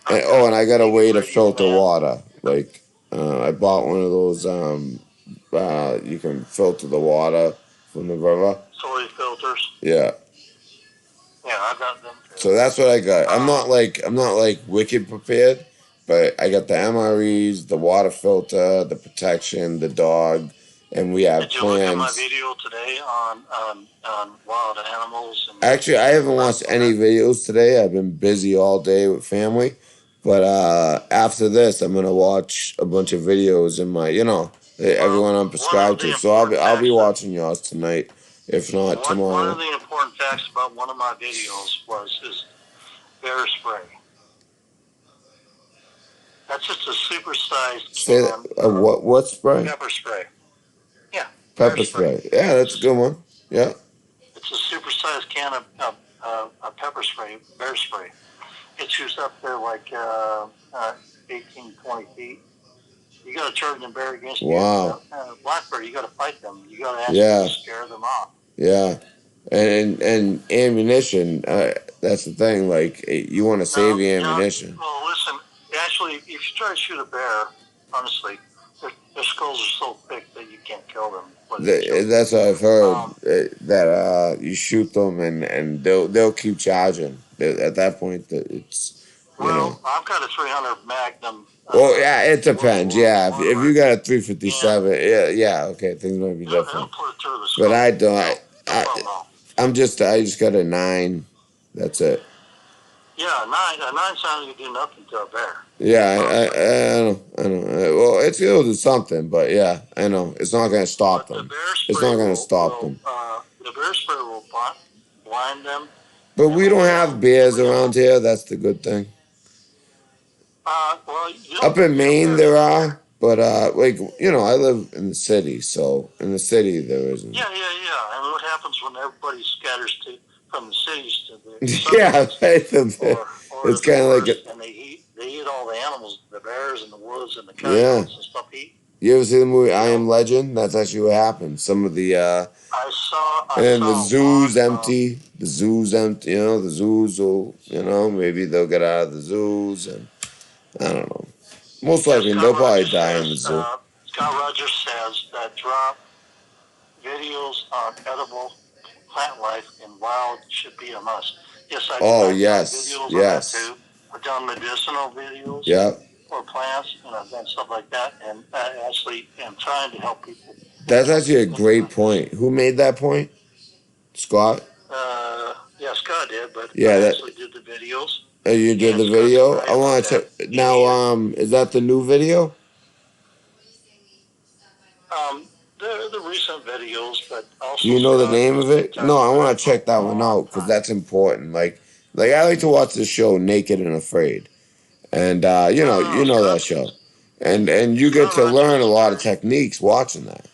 And I got a Navy way to radio filter man, water. Like I bought one of those. You can filter the water from the river. soy filters. Yeah. Yeah, I've got them too. So that's what I got. I'm Um, not like wicked prepared, but I got the MREs, the water filter, the protection, the dog, and we have did you look at my plans. video today on wild animals and Actually, I haven't watched plants on any that? videos today. I've been busy all day with family. But after this, I'm gonna watch a bunch of videos in my, everyone I'm One of prescribed the to. So I'll be important I'll be facts that watching yours tonight, if not one of tomorrow. the important facts about one of my videos was his bear spray. That's just a supersized Say can of what spray? pepper spray. Yeah, bear Pepper spray. spray. Yeah, that's a good one. Yeah. It's a supersized can of pepper spray, bear spray. It shoots up there like 18, 20 feet. You got to charge them bear against Wow. you. Black bear, you got to fight them. You got to actually Yeah. scare them off. Yeah. And ammunition. That's the thing. Like you want to save the ammunition. Well, listen. Actually, if you try to shoot a bear, honestly, their skulls are so thick that you can't kill them. That's what I've heard. That you shoot them and they'll keep charging. At that point, it's I've got a 300 Magnum. Well, yeah, it depends. Yeah, if you got a 357, Yeah. yeah, okay, things might be It'll different. put it through the skull. But I don't. No problem. I just got a 9. That's it. Yeah, a 9 sound you do nothing to a bear. Yeah, I know. Well, it'll do something, but yeah, I know it's not gonna stop But them. It's not gonna stop them. The bear spray will blind them. But we don't have bears around here. That's the good thing. Up in Maine, there are, but I live in the city, so in the city there isn't. Yeah. And what happens when everybody scatters from the cities to the Yeah, it's kind of like and they eat all the animals, the bears and the wolves and the coyotes and stuff eat. You ever see the movie I Am Legend? That's actually what happened. Some of the I saw. and the zoo's empty. The zoo's empty. The zoos will. Maybe they'll get out of the zoos, and I don't know. Most likely, they'll probably die in the zoo. Scott Rogers says that drop videos on edible plant life and wild should be a must. Yes, I've done yes, videos on that yes. too. I've done medicinal videos Yep. for plants, and I've done stuff like that. And I actually am trying to help people. That's actually a great point. Who made that point? Scott? Yeah, Scott did, but Yeah, I that actually did the videos. you did And the Scott's video. right I about want to that. check now. Is that the new video? The recent videos, but also Do you know the Scott name has of been it? No, talking I about want it to for check that a one long out because time. that's important. Like I like to watch the show Naked and Afraid, and you know that show, and you get Scott to runs learn a his lot of journey. techniques watching that.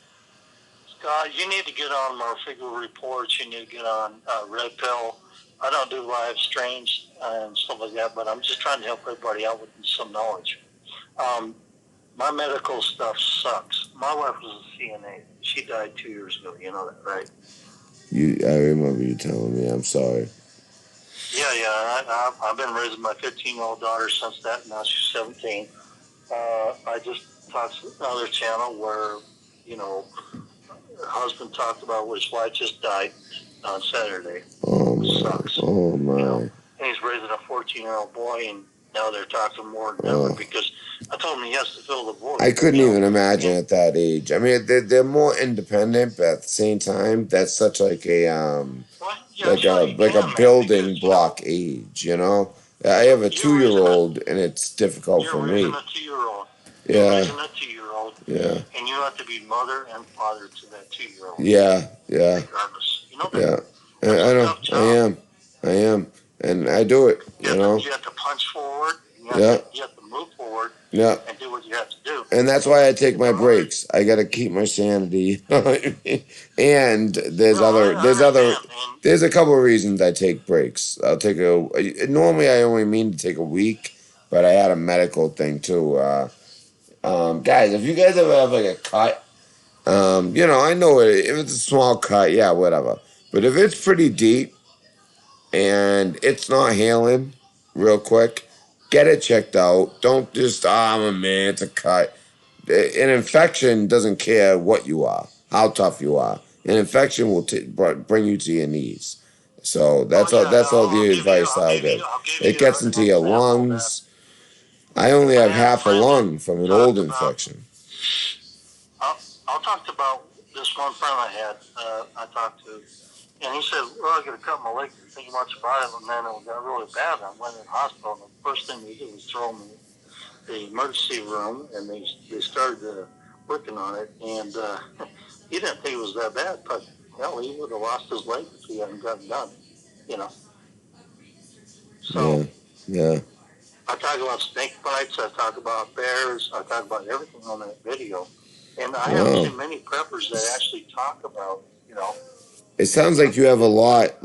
Scott, you need to get on more figure reports. You need to get on Red Pill. I don't do live streams and stuff like that, but I'm just trying to help everybody out with some knowledge. My medical stuff sucks. My wife was a CNA. She died 2 years ago. You know that, right? I remember you telling me. I'm sorry. Yeah. I've been raising my 15-year-old daughter since that. Now she's 17. I just talked to another channel where, her husband talked about his wife just died on Saturday. Oh my. Sucks. Oh my. And he's raising a 14-year-old boy, and now they're talking more than ever because I told him he has to fill the void. I couldn't even imagine at that age. I mean, they're more independent, but at the same time, that's such like a like a building block age. You know, I have a 2-year-old, and it's difficult for me. You're raising a 2-year-old. Yeah. You're raising a 2-year-old. Yeah. And you have to be mother and father to that 2-year-old. Yeah. Regardless. You know that. Yeah. I know. I am. And I do it, you know. You have to punch forward. You have to move forward. Yeah. And do what you have to do. And that's why I take my breaks. I got to keep my sanity. And there's a couple of reasons I take breaks. Normally I only mean to take a week, but I had a medical thing too. Guys, if you guys ever have like a cut, I know if it's a small cut, yeah, whatever. But if it's pretty deep and it's not healing real quick, get it checked out. Don't just, I'm a man, it's a cut. An infection doesn't care what you are, how tough you are. An infection will bring you to your knees. So that's all the advice I'll give. It gets into your lungs. I only have half a lung from an old infection. I'll talk about this one friend I had. I talked to, and he said, "Well, I got to cut my leg. Didn't think much about it, and then it got really bad. I went in the hospital, and the first thing they did was throw me in the emergency room, and they started working on it, and he didn't think it was that bad, but hell, he would have lost his leg if he hadn't gotten done, So yeah. I talk about snake bites. I talk about bears. I talk about everything on that video. And I haven't seen many preppers that actually talk about, It sounds like you have a lot,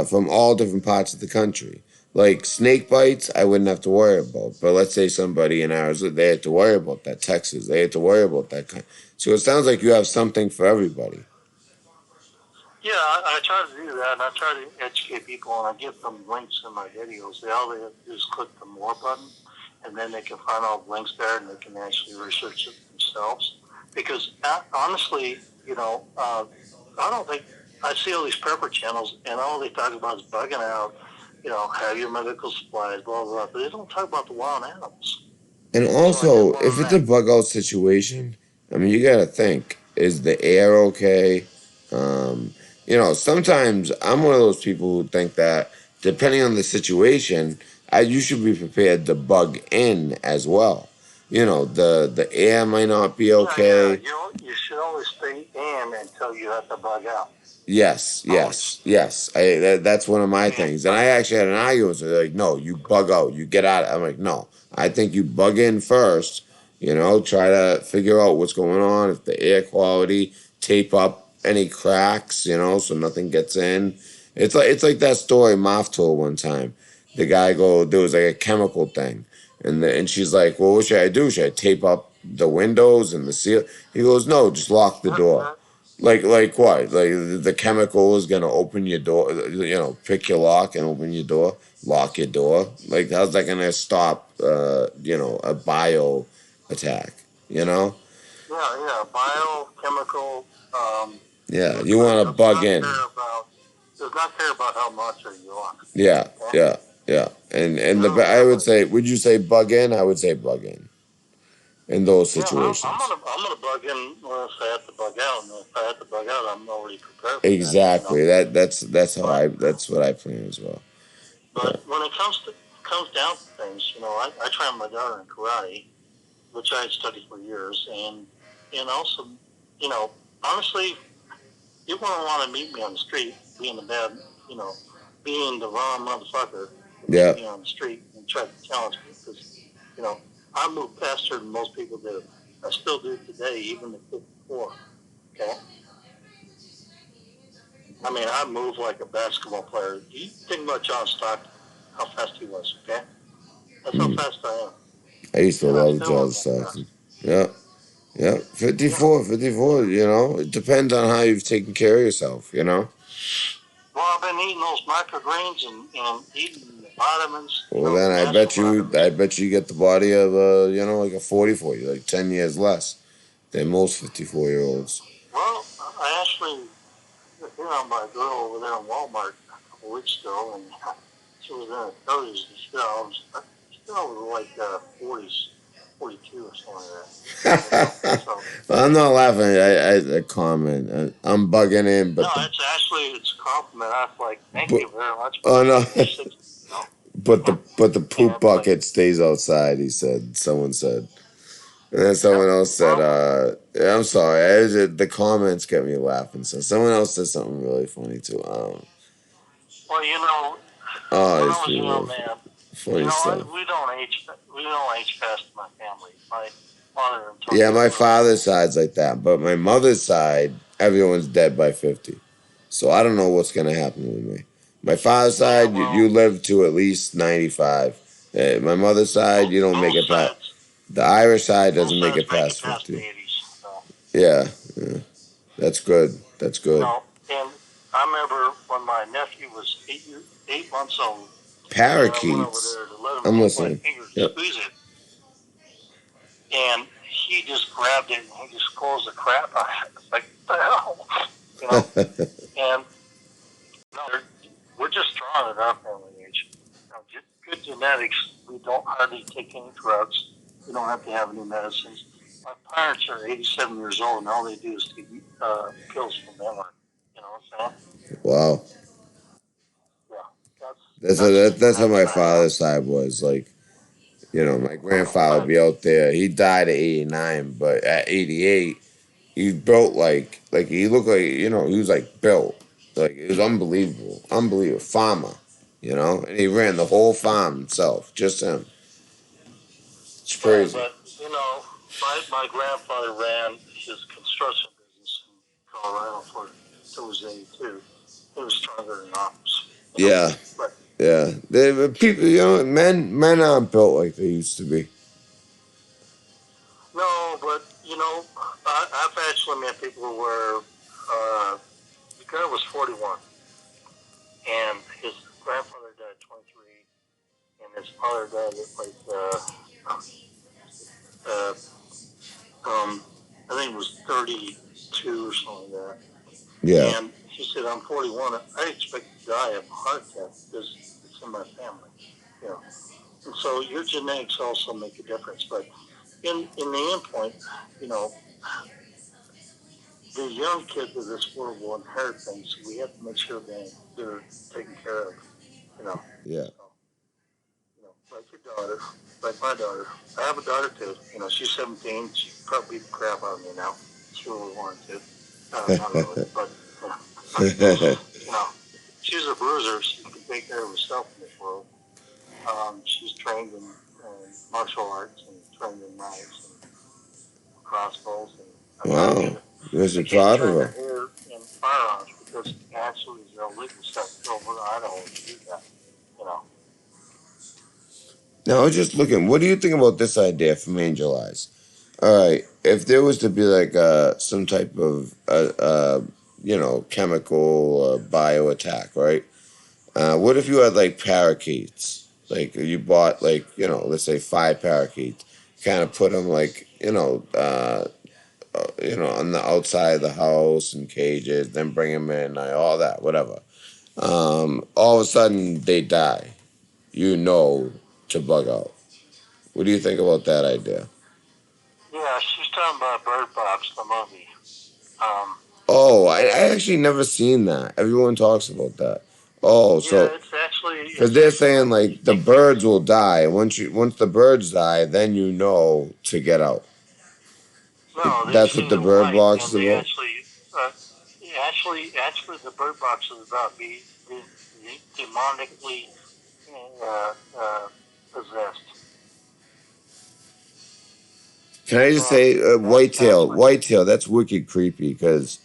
from all different parts of the country. Like snake bites, I wouldn't have to worry about. But let's say somebody in Arizona, they had to worry about that. Texas, they had to worry about that kind. So it sounds like you have something for everybody. Yeah, I try to do that, and I try to educate people, and I give them links in my videos. All they have to do is click the more button, and then they can find all the links there, and they can actually research it themselves. Because honestly, I don't think I see all these prepper channels, and all they talk about is bugging out. Have your medical supplies, blah blah blah. But they don't talk about the wild animals. And also, if it's a bug out situation, I mean, you got to think: is the air okay? Sometimes I'm one of those people who think that depending on the situation, you should be prepared to bug in as well. The air might not be okay. Yeah. You should always stay in until you have to bug out. Yes. That's one of my things. And I actually had an argument. They're like, no, you bug out. You get out. I'm like, no. I think you bug in first. Try to figure out what's going on. If the air quality, tape up any cracks, so nothing gets in. It's like that story Moff told one time. The guy there was like a chemical thing. And she's like, well, what should I do? Should I tape up the windows and the seal? He goes, no, just lock the door. Like what? Like the chemical is gonna open your door, pick your lock and open your door, lock your door. Like how's that gonna stop, a bio attack? Yeah, biochemical. Yeah, you want to bug in. About does not care about how much or you want. Yeah, Okay? yeah, yeah. And Doesn't I care would about say, would you say bug in? I would say bug in those Yeah, situations. I'm gonna bug in if I have to bug out, and if I have to bug out, I'm already prepared for that. Exactly. That's how But that's what I plan as well. Yeah. when it comes down to things, I train my daughter in karate, which I studied for years, and also, honestly, you wouldn't want to meet me on the street, being the bad, you know, being the wrong motherfucker, to meet Yeah. me on the street and try to challenge me because, I move faster than most people do. I still do today, even at 54. Okay. I mean, I move like a basketball player. You think about John Stockton, how fast he was, okay? That's how fast I am. I used to And I love still John am that fast. Stockton. Yeah. Yeah. 54, 54, it depends on how you've taken care of yourself, Well, I've been eating those microgreens and eating the vitamins, Well, then the natural vitamins. I bet you get the body of like a 44, you're like 10 years less than most 54-year-olds. Well, I actually hit on my girl over there in Walmart a couple weeks ago, and she was in her 30s, and she was like 40s, 42 or something like that. So, I'm not laughing. I comment. I'm bugging in, no, but it's a compliment. I was like, thank but you very much. oh no, You're 60, but the And poop it's like, bucket stays outside. He said. Someone said, and then someone else said, well, yeah, I'm sorry. The comments get me laughing. So someone else said something really funny too. well, Oh, when I these was a people young are man, funny stuff. we don't age fast in my family. My father and Yeah, my Tony. father's side's like that, but my mother's side, everyone's dead by 50. So I don't know what's gonna happen with me. My father's Yeah, side, you well, live to at least 95. My mother's side, you don't make both it past. sides, The Irish side both doesn't make sides it make it past past the 50. 80s. So, Yeah, yeah, that's good. That's good. and I remember when my nephew was 8 months old, and I went over Parakeets. there to let him I'm take my listening. finger to Yep. squeeze it, and he just grabbed it and he just closed the crap out of it. It's like, what the hell? And we're just strong at our family age. Good genetics. We don't hardly take any drugs. We don't have to have any medicines. My parents are 87 years old, and all they do is take pills for memory. You know what I'm saying? Wow. Yeah, that's the That's how genetics my I have. father's side was. Like, my grandfather would be out there. He died at 89, but at 88, he built like he looked like he was like built like it was unbelievable farmer, and he ran the whole farm himself, just him. It's Yeah, crazy. but my grandfather ran his construction business in Colorado till he was 82. He was stronger than ours. Yeah, But yeah. The people, men aren't built like they used to be. no, but I've actually met people where the guy was 41, and his grandfather died at 23, and his father died at uh, I think it was 32 or something like that. Yeah, And he said, I'm 41. I expect to die of a heart attack because it's in my family. You know. And so your genetics also make a difference. But in the end point, the young kids of this world will inherit things. So we have to make sure they're taken care of. You know. yeah. So, like your daughter, like my daughter. I have a daughter too. She's 17. She probably beat the crap out of me now. She really wanted to. Not really, but she's a bruiser. She can take care of herself in this world. She's trained in martial arts and trained in knives and crossbows. And I Wow, you should proud of train her her. here in firearms because actually it's illegal stuff to go over to Idaho to do that. You know. Now I was just looking. What do you think about this idea from Angel Eyes? All right, if there was to be like some type of chemical bio attack, right? What if you had like parakeets? Like you bought like let's say 5 parakeets, kind of put them like on the outside of the house in cages, then bring them in, all that, whatever. all of a sudden they die. You know to bug out. What do you think about that idea? Yeah, she's talking about Bird Box, the movie. Oh, I actually never seen that. Everyone talks about that. Oh, Yeah, so it's actually because they're saying like the birds will die. Once the birds die, then you know to get out. no, they've That's what seen the the bird light, box and is they about. actually, the Bird Box is about being demonically possessed. Can I just And say, that's what. Whitetail? That's wicked creepy because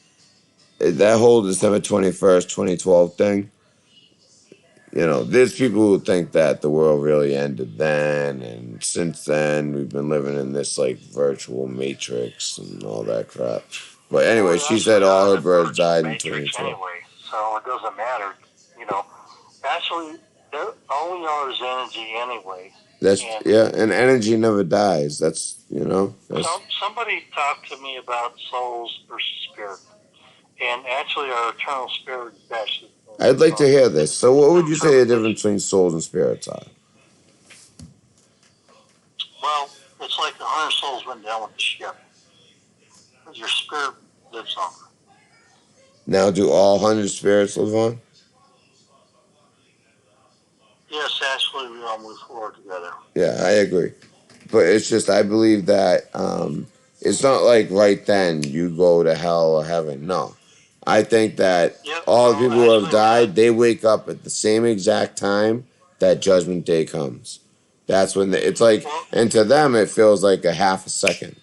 that whole December 21st, 2012 thing. You know, there's people who think that the world really ended then, and since then we've been living in this like virtual matrix and all that crap. But anyway, Well, she actually, said all not her in a birds virtual died in matrix 2012. anyway, so it doesn't matter. You know, actually, all we are is energy anyway. That's And yeah, and energy never dies. That's that's. somebody talked to me about souls versus spirit, and actually, our eternal spirit is actually. I'd like to hear this. So, what would you say the Interpretation. difference between souls and spirits are? Well, it's like 100 souls went down with the ship. Your spirit lives on. Now, do all 100 spirits live on? Yes, actually, we all move forward together. Yeah, I agree. But it's just I believe that it's not like right then you go to hell or heaven. No, I think that Yep. all the Well, people who have actually, died, they wake up at the same exact time that Judgment Day comes. That's when it's like, well, and to them it feels like a half a second.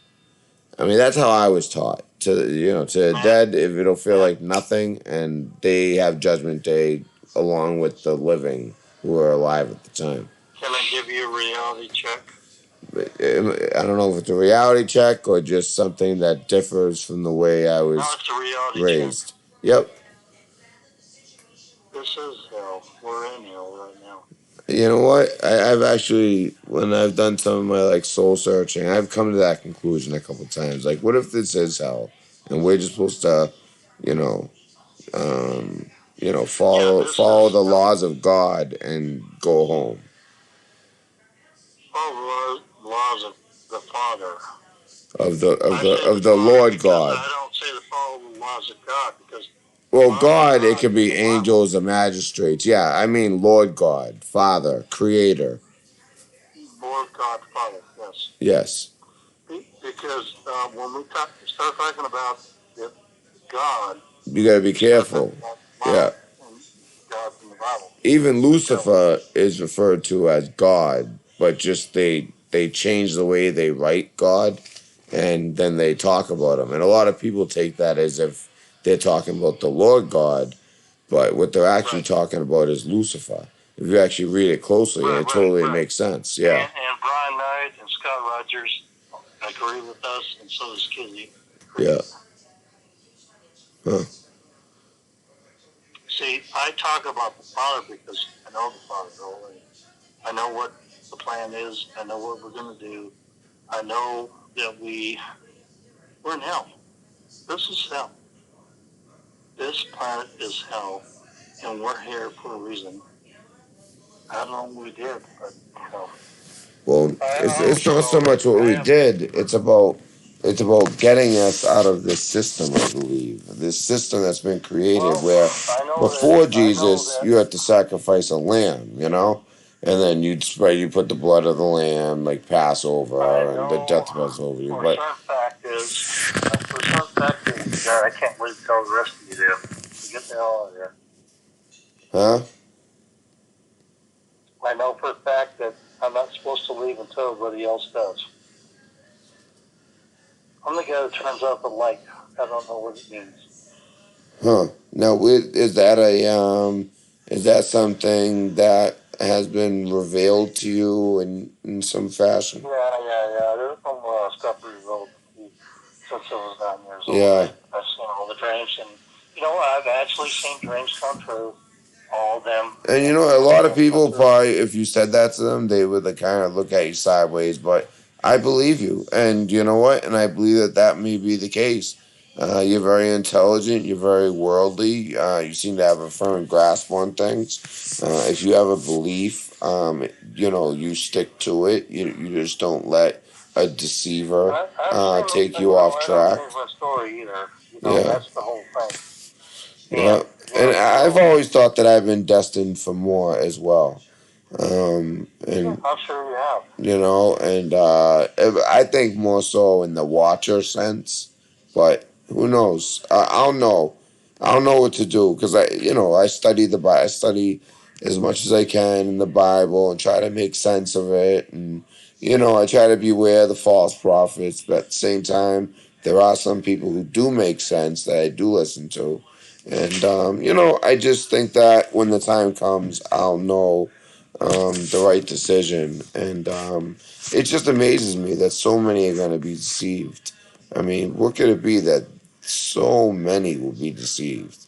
I mean, that's how I was taught. To to the dead, if it'll feel like nothing, and they have Judgment Day along with the living who are alive at the time. Can I give you a reality check? I don't know if it's a reality check or just something that differs from the way I No, was it's a reality raised. check. Yep. This is hell. We're in hell right now. You know what? I've actually, when I've done some of my like soul searching, I've come to that conclusion a couple times. Like, what if this is hell, and we're just supposed to, you know, follow the laws of God and go home. Oh, laws of the Father. Of the Lord God. I don't say to follow the laws of God because. Well, God, it could be angels or magistrates. Yeah, I mean Lord God, Father, Creator. Lord God, Father, yes. Yes. Because when we start talking about God, you got to be careful. Yeah. God in the Bible. Even Lucifer is referred to as God, but just they change the way they write God, and then they talk about him. And a lot of people take that as if they're talking about the Lord God, but what they're actually talking about is Lucifer. If you actually read it closely, it totally makes sense. Yeah. And Brian Knight and Scott Rogers agree with us, and so does Kizzy. Yeah. Huh. See, I talk about the Father because I know the Father already. I know what the plan is. I know what we're going to do. I know that we're in hell. This is hell. This planet is hell, and we're here for a reason. I don't know what we did, but Well, it's not so much what we did. It's about getting us out of this system. I believe this system that's been created where before Jesus you had to sacrifice a lamb, and then you put the blood of the lamb like Passover and the death Passover. But for some fact is, God, I can't wait to tell the rest of you there. Get the hell out of here. Huh? I know for a fact that I'm not supposed to leave until everybody else does. I'm the guy that turns off the light. I don't know what it means. Huh? Now, is that something that has been revealed to you in some fashion? Yeah. There's some stuff revealed since I was 9 years old. Yeah. I've seen all the dreams, and I've actually seen dreams come true. All of them. And a lot of people probably, if you said that to them, they would kind of look at you sideways. But I believe you, and you know what? And I believe that may be the case. You're very intelligent. You're very worldly. You seem to have a firm grasp on things. If you have a belief, you stick to it. You just don't let a deceiver take you off I don't track. change my story either. Yeah, That's the whole thing. yeah. And, And I've always thought that I've been destined for more as well. And I'm sure you have. I think more so in the watcher sense, but who knows? I'll know what to do because I study I study as much as I can in the Bible and try to make sense of it, and I try to beware the false prophets, but at the same time, there are some people who do make sense that I do listen to, and I just think that when the time comes, I'll know the right decision. And it just amazes me that so many are going to be deceived. I mean, what could it be that so many will be deceived?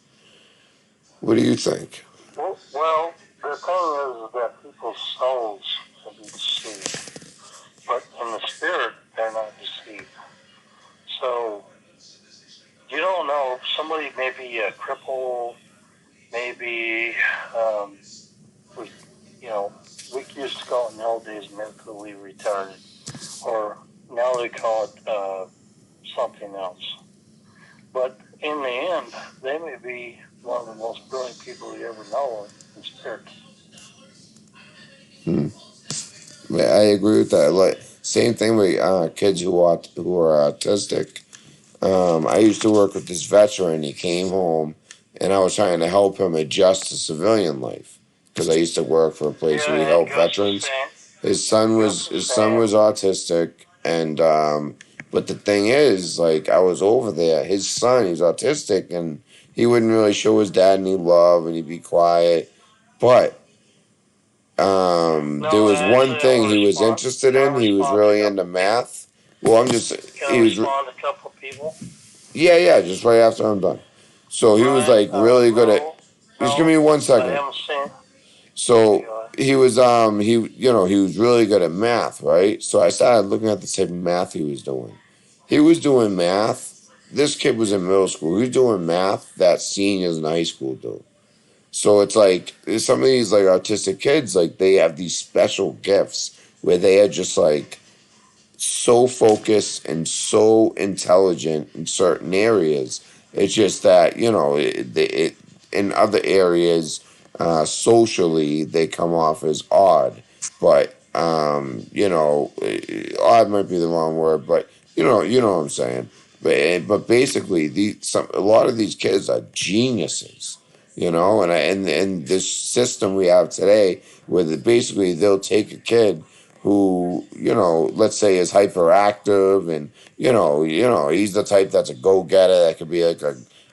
What do you think? Well, the thing is that people's souls will be deceived, but in the spirit, they're not deceived. So you don't know. Somebody may be a cripple, maybe we, we used to call it in the old days mentally retarded, or now they call it something else. But in the end, they may be one of the most brilliant people you ever know in spirit. I agree with that. Like same thing with kids who are autistic. I used to work with this veteran. He came home, and I was trying to help him adjust to civilian life because I used to work for a place where we help veterans. His son was autistic, and but the thing is, like I was over there. His son, he's autistic, and he wouldn't really show his dad any love, and he'd be quiet. But there was one thing he was interested in. He was really into math. Well, Can I respond to a couple of people? Yeah, just right after I'm done. So he was like really good at. Just give me 1 second. I haven't seen. So he was he was really good at math, right? So I started looking at the type of math he was doing. He was doing math. This kid was in middle school. He was doing math that seniors in high school do. So it's like some of these like autistic kids, like they have these special gifts where they are just like so focused and so intelligent in certain areas. It's just that in other areas, socially, they come off as odd. But odd might be the wrong word, but you know what I'm saying. But basically, a lot of these kids are geniuses. And this system we have today, where basically they'll take a kid who let's say is hyperactive, and he's the type that's a go-getter that could be like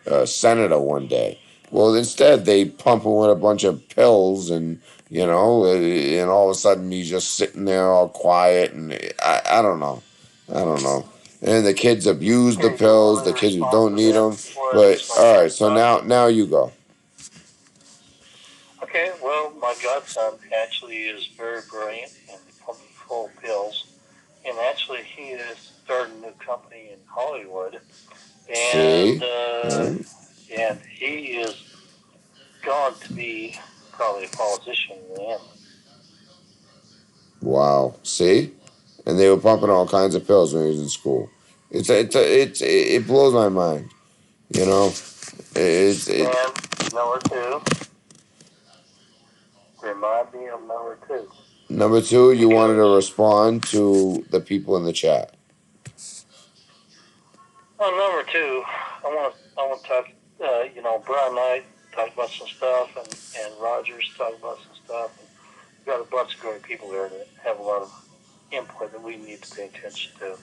a senator one day. Well, instead they pump him with a bunch of pills, and all of a sudden he's just sitting there all quiet, and I don't know, and the kids abuse the pills, the kids who don't need them. But all right, so now you go. Okay, well, my godson actually is very brilliant and pumping full of pills. And actually, he has started a new company in Hollywood. And, and he is going to be probably a politician in the end. Wow. See? And they were pumping all kinds of pills when he was in school. It blows my mind. And number two. Remind me of number two. Number two, you wanted to respond to the people in the chat. Well, number two, I want to talk. Brian Knight talked about some stuff, and Rogers talked about some stuff. And we've got a bunch of great people there that have a lot of input that we need to pay attention to.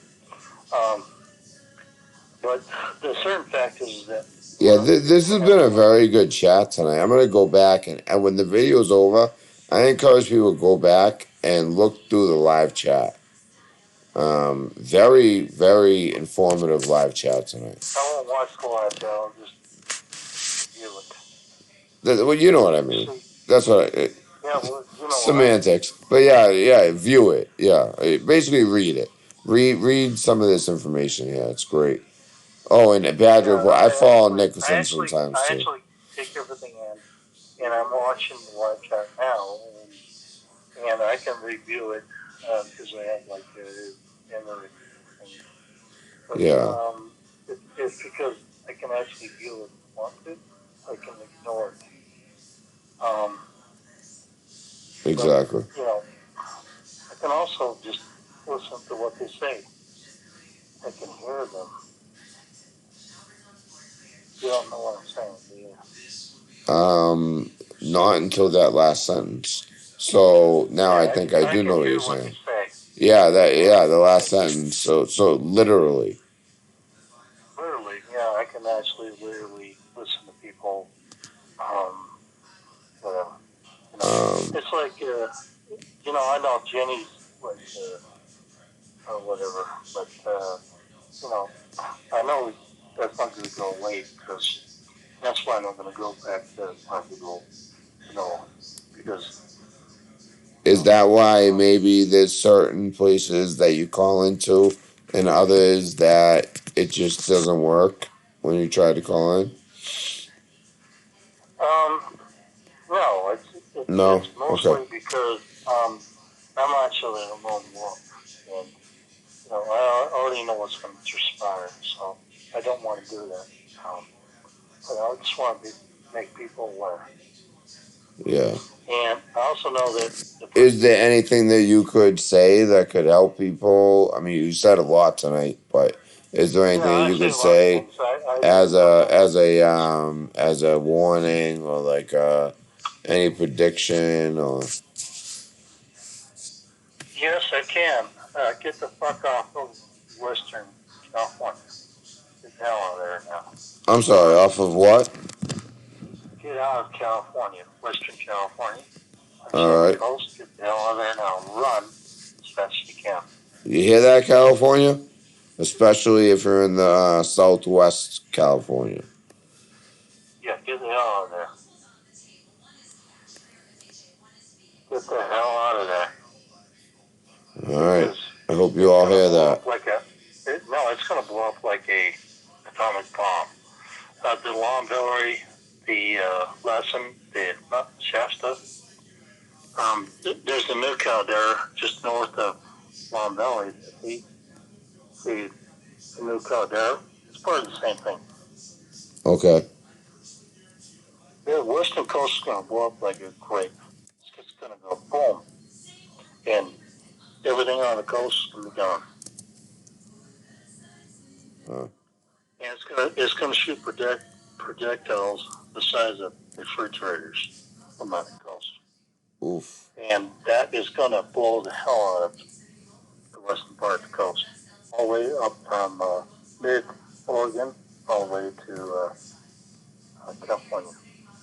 But the certain fact is that. Yeah, this has been a very good chat tonight. I'm going to go back, and when the video's over, I encourage people to go back and look through the live chat. Very, very informative live chat tonight. I won't watch the live chat. I'll just view it. Well, you know what I mean. That's what I... Yeah, well, semantics. But yeah, view it. Yeah, basically read it. Read some of this information. Yeah, it's great. Oh, and Badger Yeah, Report. I follow Nicholson sometimes I too. actually take everything in, and I'm watching the live chat now, and I can review it because I have like a memory thing. But Yeah, it's because I can actually view it if I want to. I can ignore it. Um, but exactly. you know, I can also just listen to what they say. I can hear them. You don't know what I'm saying, do you? Not until that last sentence. So now Yeah, I think I I do can know what you're hear what they saying. say. Yeah, Yeah, the last sentence. So literally. literally, yeah, I can actually literally listen to people. Um, whatever, you know, Um, it's like you know, I know Jenny's like or whatever, but you know, I know that's not going to go away because that's why I'm not going to go back to Portugal, you know, because you is know, that why maybe there's certain places that you call into and others that it just doesn't work when you try to call in? um, no, No? it's Okay. mostly because I'm actually a lone wolf, and you know, I already know what's going to transpire, so I don't want to do that. But I just want to make people aware. Yeah. And I also know that the Is person, there anything that you could say that could help people? I mean, you said a lot tonight, but is there yeah, anything that I you say could a lot of say things. I do sometimes. as a warning or like any prediction or Yes, I can. Get the fuck off of Western California. Get the hell out of there now. I'm sorry, Run. off of what? Get out of California, Western California. All Understand the right. coast. Get the hell out of there now. Run as fast as you can. You hear that, California? Especially if you're in the southwest California. Yeah, get the hell out of there. Get the hell out of there. All right. Because I hope you it's all going to hear blow that. up like it's going to blow up like a atomic bomb. The Long Valley, the Lassen, the Shasta. There's a nuke out there just north of Long Valley. The nuke out there. It's part of the same thing. Okay. The western coast is going to blow up like a grape. It's going to go boom, and everything on the coast is going to be gone. And it's going to shoot projectiles the size of refrigerators from on the coast. Oof. And that is going to blow the hell out of the western part of the coast, all the way up from mid Oregon, all the way to California.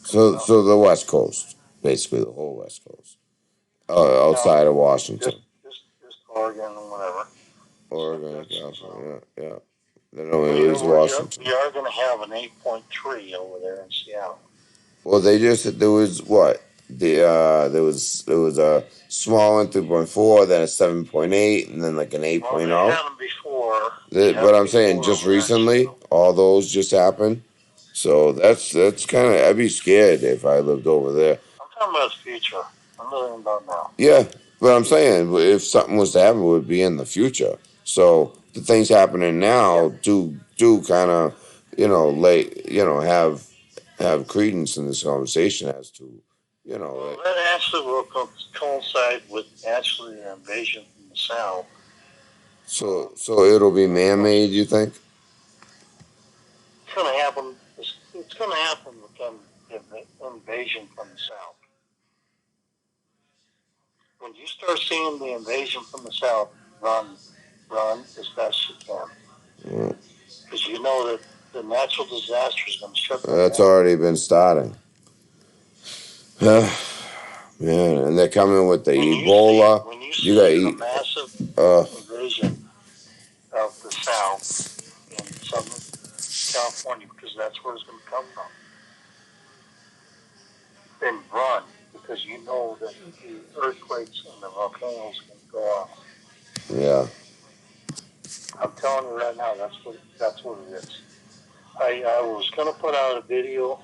So the West Coast, basically the whole West Coast, No, outside of Washington, just Oregon and whatever. So Oregon, that's California. Yeah. Then only leaves Washington. we are going to have an 8.3 over there in Seattle. Well, they just there was what there was a small one 3.4, then a 7.8, and then like an Well, they 8.0. had them before. They had But them I'm saying before just over there in recently, Seattle. all those just happened. So that's kind of I'd be scared if I lived over there. I'm talking about the future. I'm not talking about now. Yeah, but I'm saying if something was to happen, it would be in the future. So the things happening now Yeah. do kind of have credence in this conversation as to Well, that actually will coincide with actually an invasion from the south. so it'll be man made. You think? It's going to happen. It's going to happen with an invasion from the south. When you start seeing the invasion from the south, run as fast as you can, because you know that the natural disaster is going to shut them That's down. already been starting. Man, and they're coming with the Ebola. When you You got see a massive invasion of the south in Southern California, because that's where it's going to come from, then run, because you know that the earthquakes and the volcanoes can go off. yeah. I'm telling you right now, that's what it is. I was going to put out a video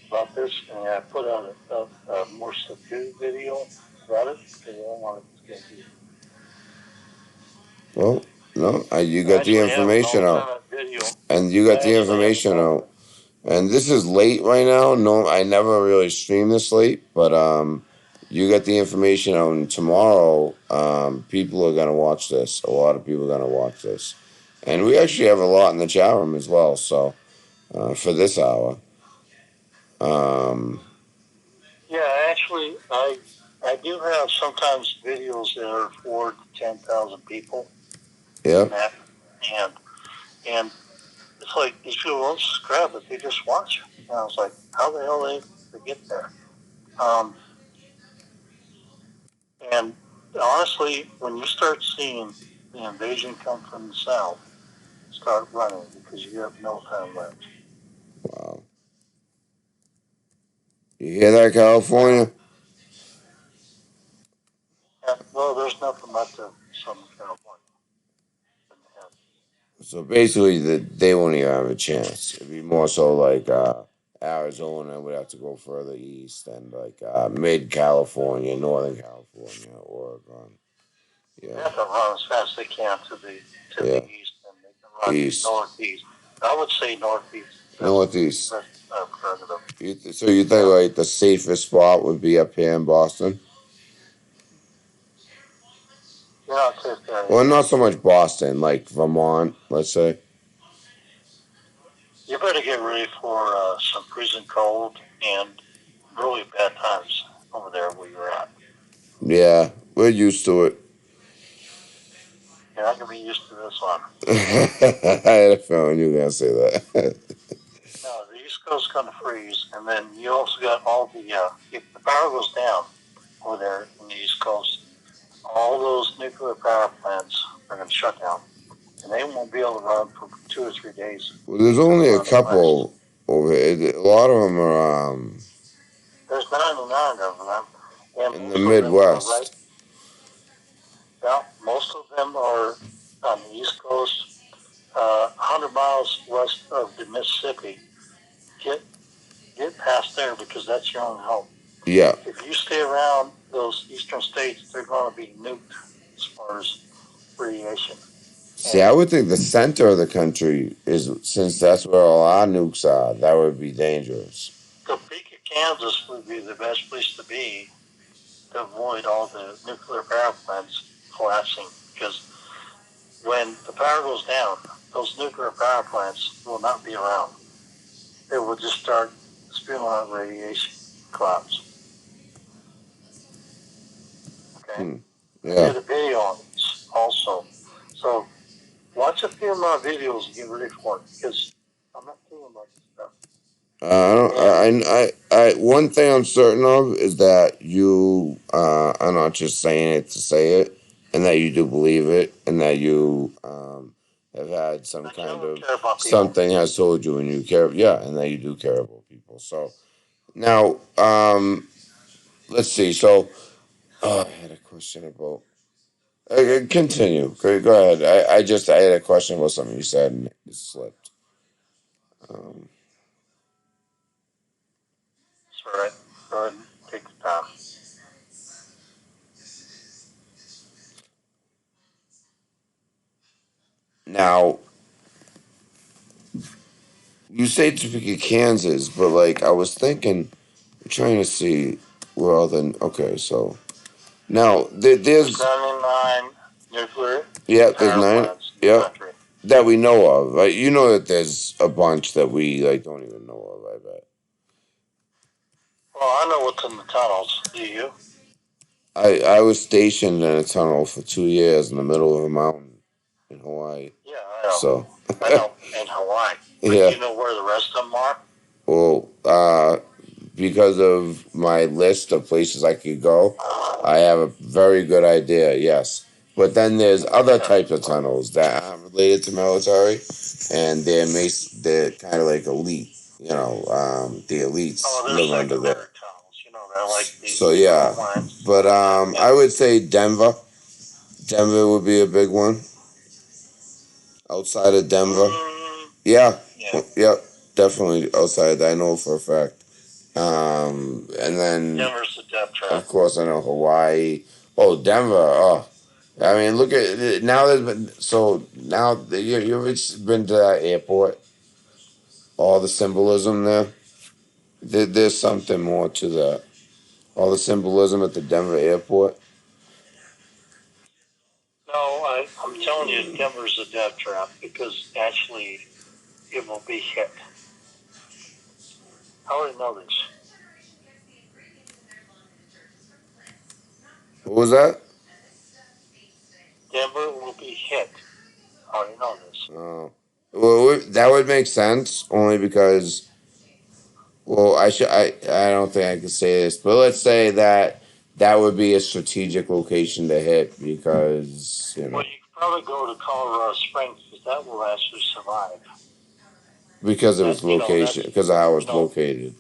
about this, and I put out a more subdued video about it because I don't want it to get deep. Well, no, you I got the actually have an information out, alternate video. and you I got the actually have information out. And this is late right now. No, I never really stream this late, but you got the information out, and tomorrow, people are gonna watch this. A lot of people are gonna watch this, and we actually have a lot in the chat room as well. So, for this hour, Yeah, actually, I do have sometimes videos that are 4 to 10,000 people. yeah, And it's like these people don't subscribe, but they just watch it. And I was like, how the hell they get there? And honestly, when you start seeing the invasion come from the south, start running because you have no time left. wow. You hear that, California? And, well, there's nothing left of Southern California. So basically, they won't even have a chance. It'd be more so like Arizona would have to go further east, and like mid California, Northern California, Oregon. They Yeah, have to run as fast as they can to the Yeah. east, and they can run East. northeast. I would say northeast. Northeast. That's president. So you think like the safest spot would be up here in Boston? You're not safe there. Well, not so much Boston, like Vermont, let's say. You better get ready for some freezing cold and really bad times over there where you're at. Yeah, we're used to it. You're not going to be used to this one. I had a feeling you were gonna say that. No, the East Coast is going to freeze, and then you also got all the, if the power goes down over there in the East Coast, all those nuclear power plants are going to shut down, and they won't be able to run for 2 or 3 days. Well, there's only a couple over here. A lot of them are There's 99 of them. And in most the of them are Midwest. most of them are on the East Coast, 100 miles west of the Mississippi. Get past there because that's your only hope. Yeah. If you stay around those eastern states, they're going to be nuked as far as radiation. See, I would think the center of the country is, since that's where all our nukes are, that would be dangerous. Topeka, Kansas would be the best place to be to avoid all the nuclear power plants collapsing, because when the power goes down, those nuclear power plants will not be around. They will just start spewing out radiation clouds. Okay? Yeah. I did a video on this also. So watch a few of my videos and get ready for it, because I'm not doing about this stuff. One thing I'm certain of is that you are not just saying it to say it, and that you do believe it, and that you have had some I kind don't of care about people. something has told you, and you care, yeah, and that you do care about people. So now, let's see. So I had a question about. Continue. Go ahead. I had a question about something you said and it slipped. It's all right. Go ahead and take the time. Now, you say Topeka, Kansas, but like I was thinking, I'm trying to see where all the okay. So now there's 79 nuclear there's power 9 plants in the country. that we know of. Right? You know that there's a bunch that we like don't even know of. I bet. Well, I know what's in the tunnels. Do you? I was stationed in a tunnel for 2 years in the middle of a mountain in Hawaii. Yeah, I know. So I know, in Hawaii. But Yeah. do you know where the rest of them are? Well, because of my list of places I could go, I have a very good idea, yes. But then there's other types of tunnels that aren't related to military, and they're kind of like elite. You know, the elites Oh, there's live under secondary there. tunnels. You know, they're like the So yeah, lines. but I would say Denver. Denver would be a big one. Outside of Denver, yeah, Yeah. yep. definitely outside. I know for a fact. And then Denver's the death trap. of course I know Hawaii. Oh, Denver. Oh, I mean, look at now. There's been so now you've been to that airport. All the symbolism there. There's something more to that. All the symbolism at the Denver airport. No, I'm telling you, Denver's a death trap because actually it will be hit. I already know this. What was that? Denver will be hit. I already know this. Oh, well, that would make sense only because. Well, I don't think I can say this, but let's say that would be a strategic location to hit because Well, you could probably go to Colorado Springs because that will actually survive. because of its location, because of how it's located.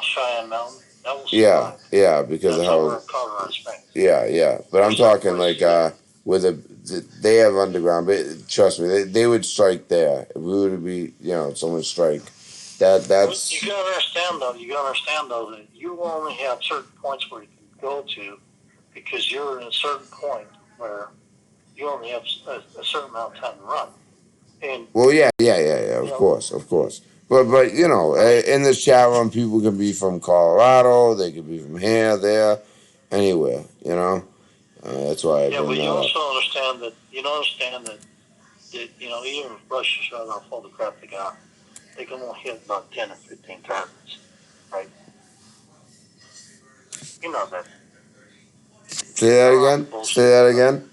Cheyenne Mountain, that will Yeah, survive. yeah, because That's of over how. in Colorado Springs. Yeah. But I'm talking like with they have underground, but trust me, they would strike there. If we would be, someone strike. That's You gotta understand though that you only have certain points where you can go to because you're in a certain point where you only have a certain amount of time to run. And well, yeah. Of course. But in this chat room, people can be from Colorado. They could be from here, there, anywhere. That's why I yeah, but bring you that up. also understand that even if Russia shot off all the crap they got, they can only hit about 10 or 15 targets, right? You know that. Say that again. Say that again.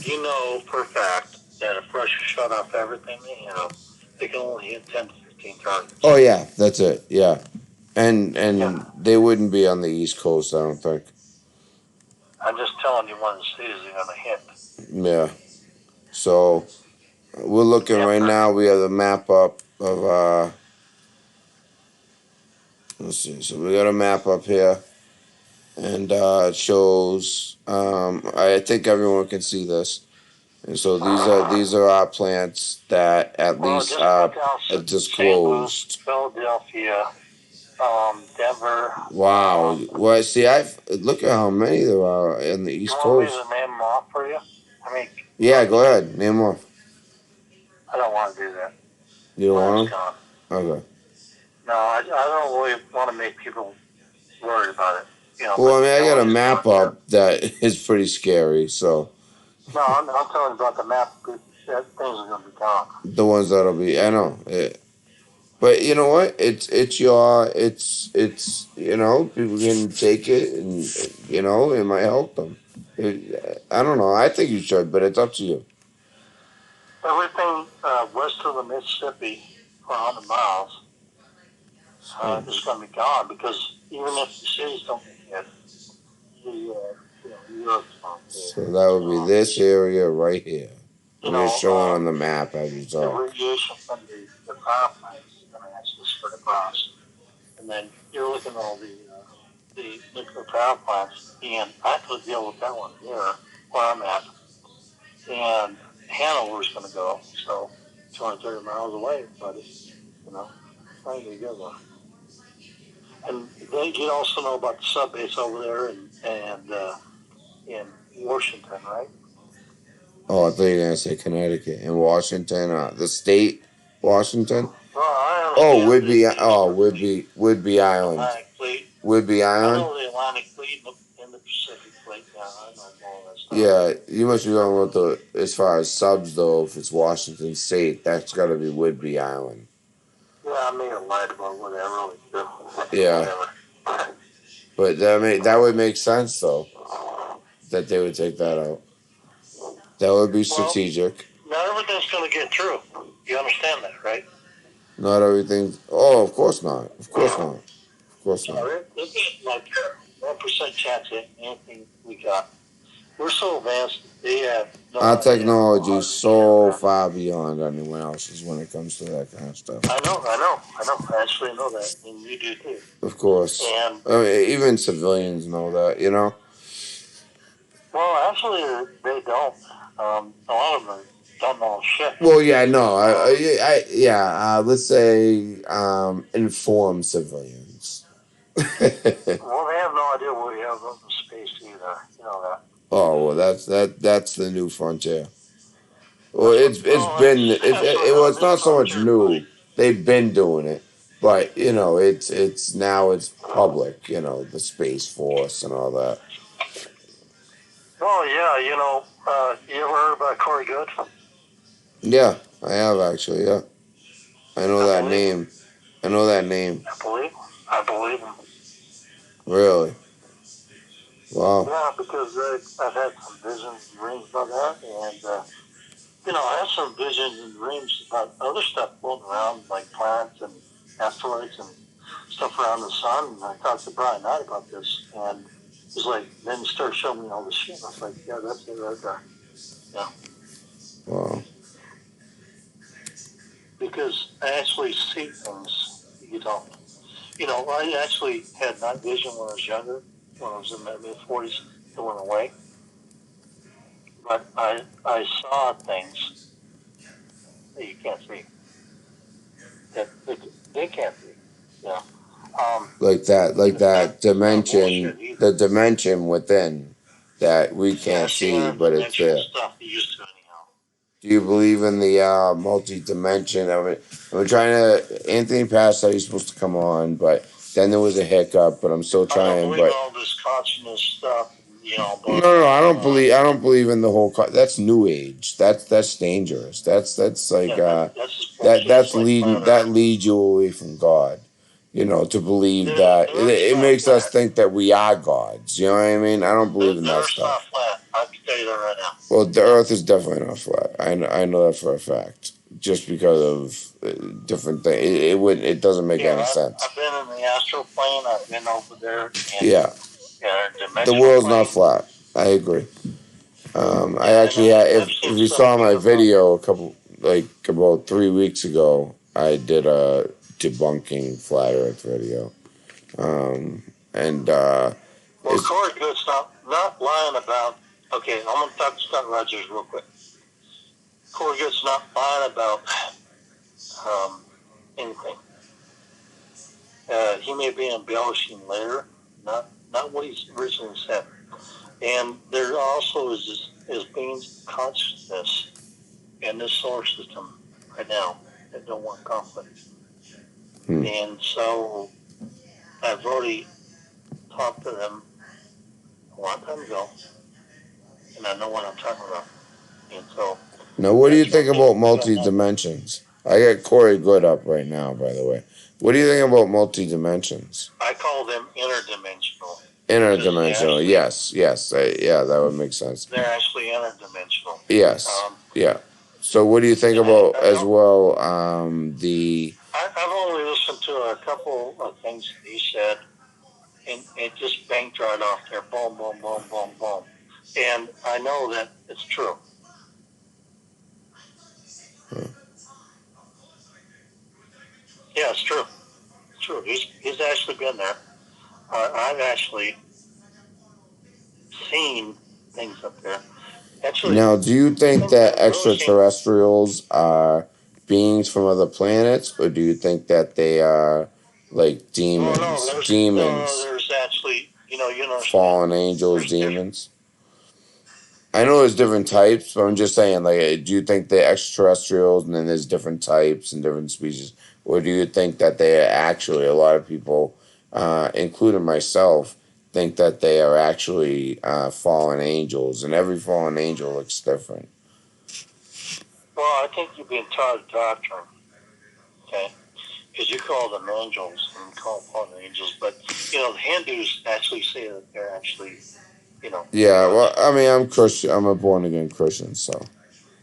You know for a fact that if Russia shut off everything they have, they can only hit 10 to 15 targets. Oh yeah, that's it. Yeah, and Yeah. they wouldn't be on the East Coast, I don't think. I'm just telling you one of the cities they're going to hit. Yeah. So we're looking right now. We have the map up of. Let's see. So we got a map up here, and it shows. I think everyone can see this. And so these are our plants that at least are disclosed. St. Louis, Philadelphia, Denver. Wow. Well, see, look at how many there are in the East Coast. You want me to name them off for you? I mean, Yeah, go ahead. Name them off. I don't want to do that. You don't want them? Okay. No, I don't really want to make people worried about it. Well, I mean, I got a map up that is pretty scary, so. No, I'm telling you about the map. That things are going to be gone. The ones that'll be, I know. But you know what? It's people can take it and, it might help them. I don't know. I think you should, but it's up to you. Everything west of the Mississippi for 100 miles is going to be gone because even if the cities don't get the Europe's not there. So that would be this area right here. And it's showing on the map as you The talk. radiation from the power plants is going to actually spread across. And then you're looking at all the nuclear power plants, and I have to deal with that one here where I'm at. And Hanover's going to go, so 230 miles away, but it's not going to go there. And you also know about the sub base over there and in Washington, right? Oh, I thought you were gonna say Connecticut and Washington, the state, Washington. Whidbey Island. Atlantic Fleet. Whidbey Island. I know the Atlantic Fleet and the Pacific Fleet. Yeah, I know all that stuff. Yeah, you must be going with as far as subs though. If it's Washington State, that's got to be Whidbey Island. Yeah, I may have lied about what I really do. Yeah. Whatever. But that would make sense though, that they would take that out. That would be strategic. Not everything's going to get through. You understand that, right? Not everything. Oh, of course not. Of course not. Of course not. There's like 1% chance of anything we got. We're so advanced. They have Our technology is so far beyond anyone else's when it comes to that kind of stuff. I know. I actually know that, and you do too. Of course. And even civilians know that, Well, actually, they don't. A lot of them don't know shit. Well, yeah, no, yeah. Let's say informed civilians. Well, they have no idea what we have up in space either. You know that. Oh well, that's the new frontier. Well, That's what. it's No, been well, it's this not so much frontier new. push. They've been doing it, but it's now it's public. The Space Force and all that. Oh yeah, you ever heard about Corey Good? Yeah, I have actually. Yeah, I know I that believe him. name. I know that name. I believe him. Really? Wow. Yeah, because I've had some visions and dreams about that, and I have some visions and dreams about other stuff floating around, like planets and asteroids and stuff around the sun. And I talked to Brian Knight about this, and he's like, then he started showing me all this shit. I was like, yeah, that's it right there. Yeah. Wow. Because I actually see things you don't. I actually had night vision when I was younger, when I was in my mid-40s. It went away. But I saw things that you can't see. That they can't see. Yeah. Like that dimension, bullshit the dimension within that we Yeah, can't it's the see, but it's interdimensional there. stuff you used to anyhow. Do you believe in the multi-dimension of it? I'm trying to. Anthony passed said he's supposed to come on, but then there was a hiccup. But I'm still I don't trying. believe But all this consciousness stuff, no, I don't believe. I don't believe in the whole. That's New Age. That's dangerous. That's like that's just that. bullshit. That's It's like leading. flat That Earth. leads you away from God. To believe The that Earth's it not makes us flat. think that we are gods. You know what I mean? I don't believe in The that Earth's not stuff. flat. I can tell you that right now. Well, the Earth is definitely not flat. I know that for a fact. Just because of different things, it doesn't make any sense. I've been in the astral plane. I've been over there. Yeah, the Dimensional world's plane. not flat. I agree. I Yeah, actually had, I've if seen you stuff saw my about video about 3 weeks ago, I did a debunking flat Earth video. And Well, Corey Good's not lying about. Okay, I'm gonna talk to Scott Rogers real quick. Corey Good's not lying about anything. He may be embellishing later, not what he's originally said. And there also is beings consciousness in this solar system right now that don't want conflict. And so I've already talked to them a long time ago, and I know what I'm talking about. And so now, what do you think about multi-dimensions? I got Corey Good up right now, by the way. What do you think about multi-dimensions? I call them interdimensional. Interdimensional, yes. That would make sense. They're actually interdimensional. Yes, yeah. So what do you think about as well, I've only listened to a couple of things that he said, and it just banked right off there. Boom, boom, boom, boom, boom. And I know that it's true. Yeah, it's true. It's true. He's actually been there. I've actually seen things up there. Actually, now, do you think that extraterrestrials are beings from other planets, or do you think that they are like demons? There's actually, fallen angels, demons. I know there's different types, but I'm just saying, like, do you think they're extraterrestrials and then there's different types and different species? Or do you think that they are actually, a lot of people, including myself, think that they are actually fallen angels, and every fallen angel looks different? Well, I think you're being taught a doctrine, okay? Because you call them angels and call them fallen angels, but, the Hindus actually say that they're actually, Yeah, well, I mean, I'm Christian. I'm a born-again Christian, so.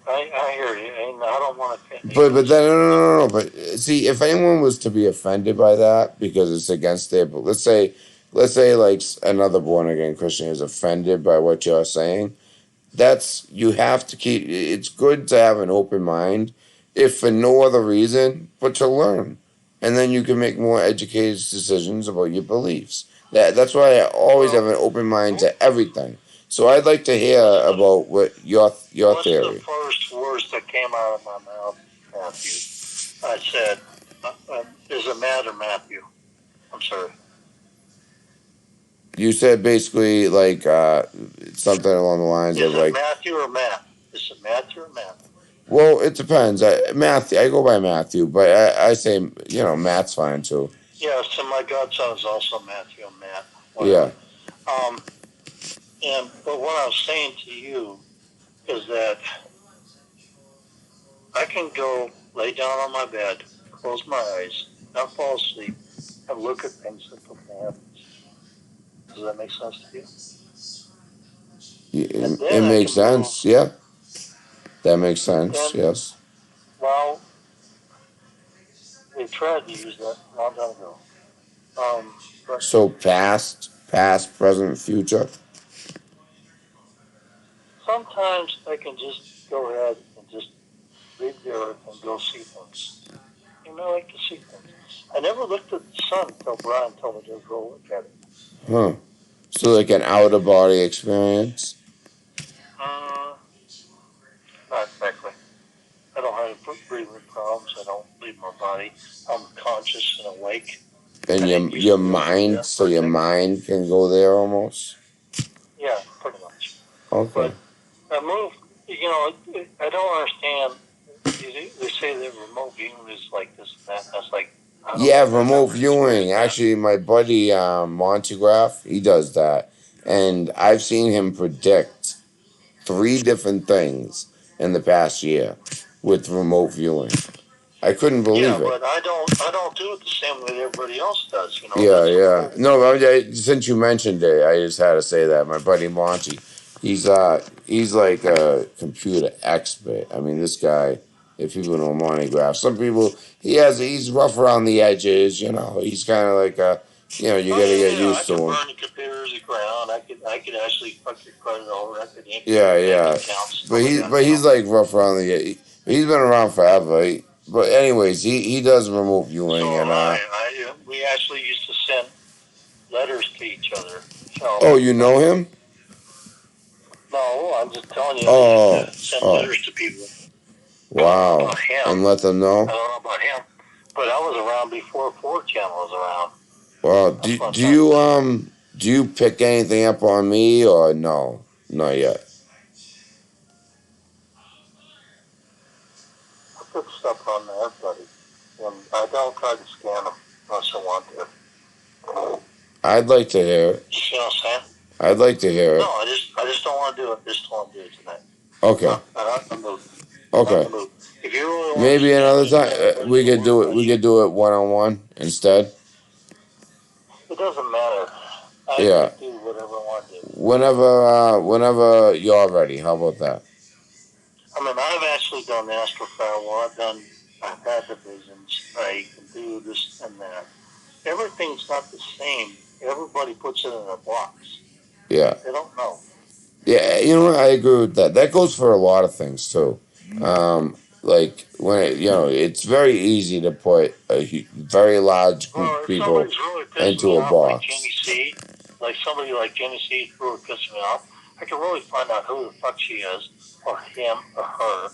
I hear you, and I don't want to... But then, no. But see, if anyone was to be offended by that because it's against their... Let's say like another born-again Christian is offended by what you're saying, you have to keep... It's good to have an open mind, if for no other reason, but to learn. And then you can make more educated decisions about your beliefs. That's why I always have an open mind to everything. So I'd like to hear about what your theory. What's the first words that that came out of my mouth, Matthew. I said, is it Matt or Matthew? I'm sorry. You said basically like something along the lines Is of it like, Matthew or Matt? Is it Matthew or Matt? well, it depends. Matthew, I go by Matthew, but I say Matt's fine too. Yeah, so my godson is also Matthew and Matt. Yeah. Whatever. But what I was saying to you is that I can go lay down on my bed, close my eyes, not fall asleep, and look at things that don't happen. Does that make sense to you? It makes sense. Yeah. That makes sense. Yes. Well, they tried to use that a long time ago. But So past, present, future. sometimes I can just go ahead and just leave the earth and go see things. I like to see things. I never looked at the sun until Brian told me to go look at it. Huh. So like an out of body experience. Not exactly. I don't have breathing problems. I don't leave my body. I'm conscious and awake. And your mind, so your mind can go there almost. Yeah, pretty much. Okay. But I move. I don't understand. They say that remote viewing is like this and that. That's like. Yeah, remote viewing. Actually, my buddy Montegraph, he does that, and I've seen him predict 3 different things in the past year with remote viewing. I couldn't believe it. Yeah, but I don't do it the same way everybody else does. Yeah. No, since you mentioned it, I just had to say that my buddy Monty, he's like a computer expert. I mean, this guy. If people know Montegraph, some people he's rough around the edges. He's kind of like you gotta get used to him. I could burn the computers to the ground. I could actually fuck your credit over. I could Yeah. But he's like rough around the edges. He's been around forever. But anyways, he does remote viewing and we actually used to send letters to each other. Oh, you know him? No, I'm just telling you. Send letters to people. Wow. And let them know? I don't know about him, but I was around before 4chan was around. Well, do you pick anything up on me or no? Not yet. I put stuff on there, buddy. And I don't try to scam them unless I want to. I'd like to hear it. You know what I'm saying? I'd like to hear it. No, I just don't want to do it. Just don't want to do it tonight. Okay. Okay. If you really want maybe another time we could do it. We could do it 1-on-1 instead. It doesn't matter. I Yeah. can do whatever I want to do. Whenever you're ready. How about that? I mean, I've actually done astral firewall. I've had the visions. I can do this and that. Everything's not the same. Everybody puts it in a box. Yeah. They don't know. Yeah, I agree with that. That goes for a lot of things too. Like when it's very easy to put a very large group of people into a box. Like somebody like Jenny C really pissed me off. I can really find out who the fuck she is, or him, or her,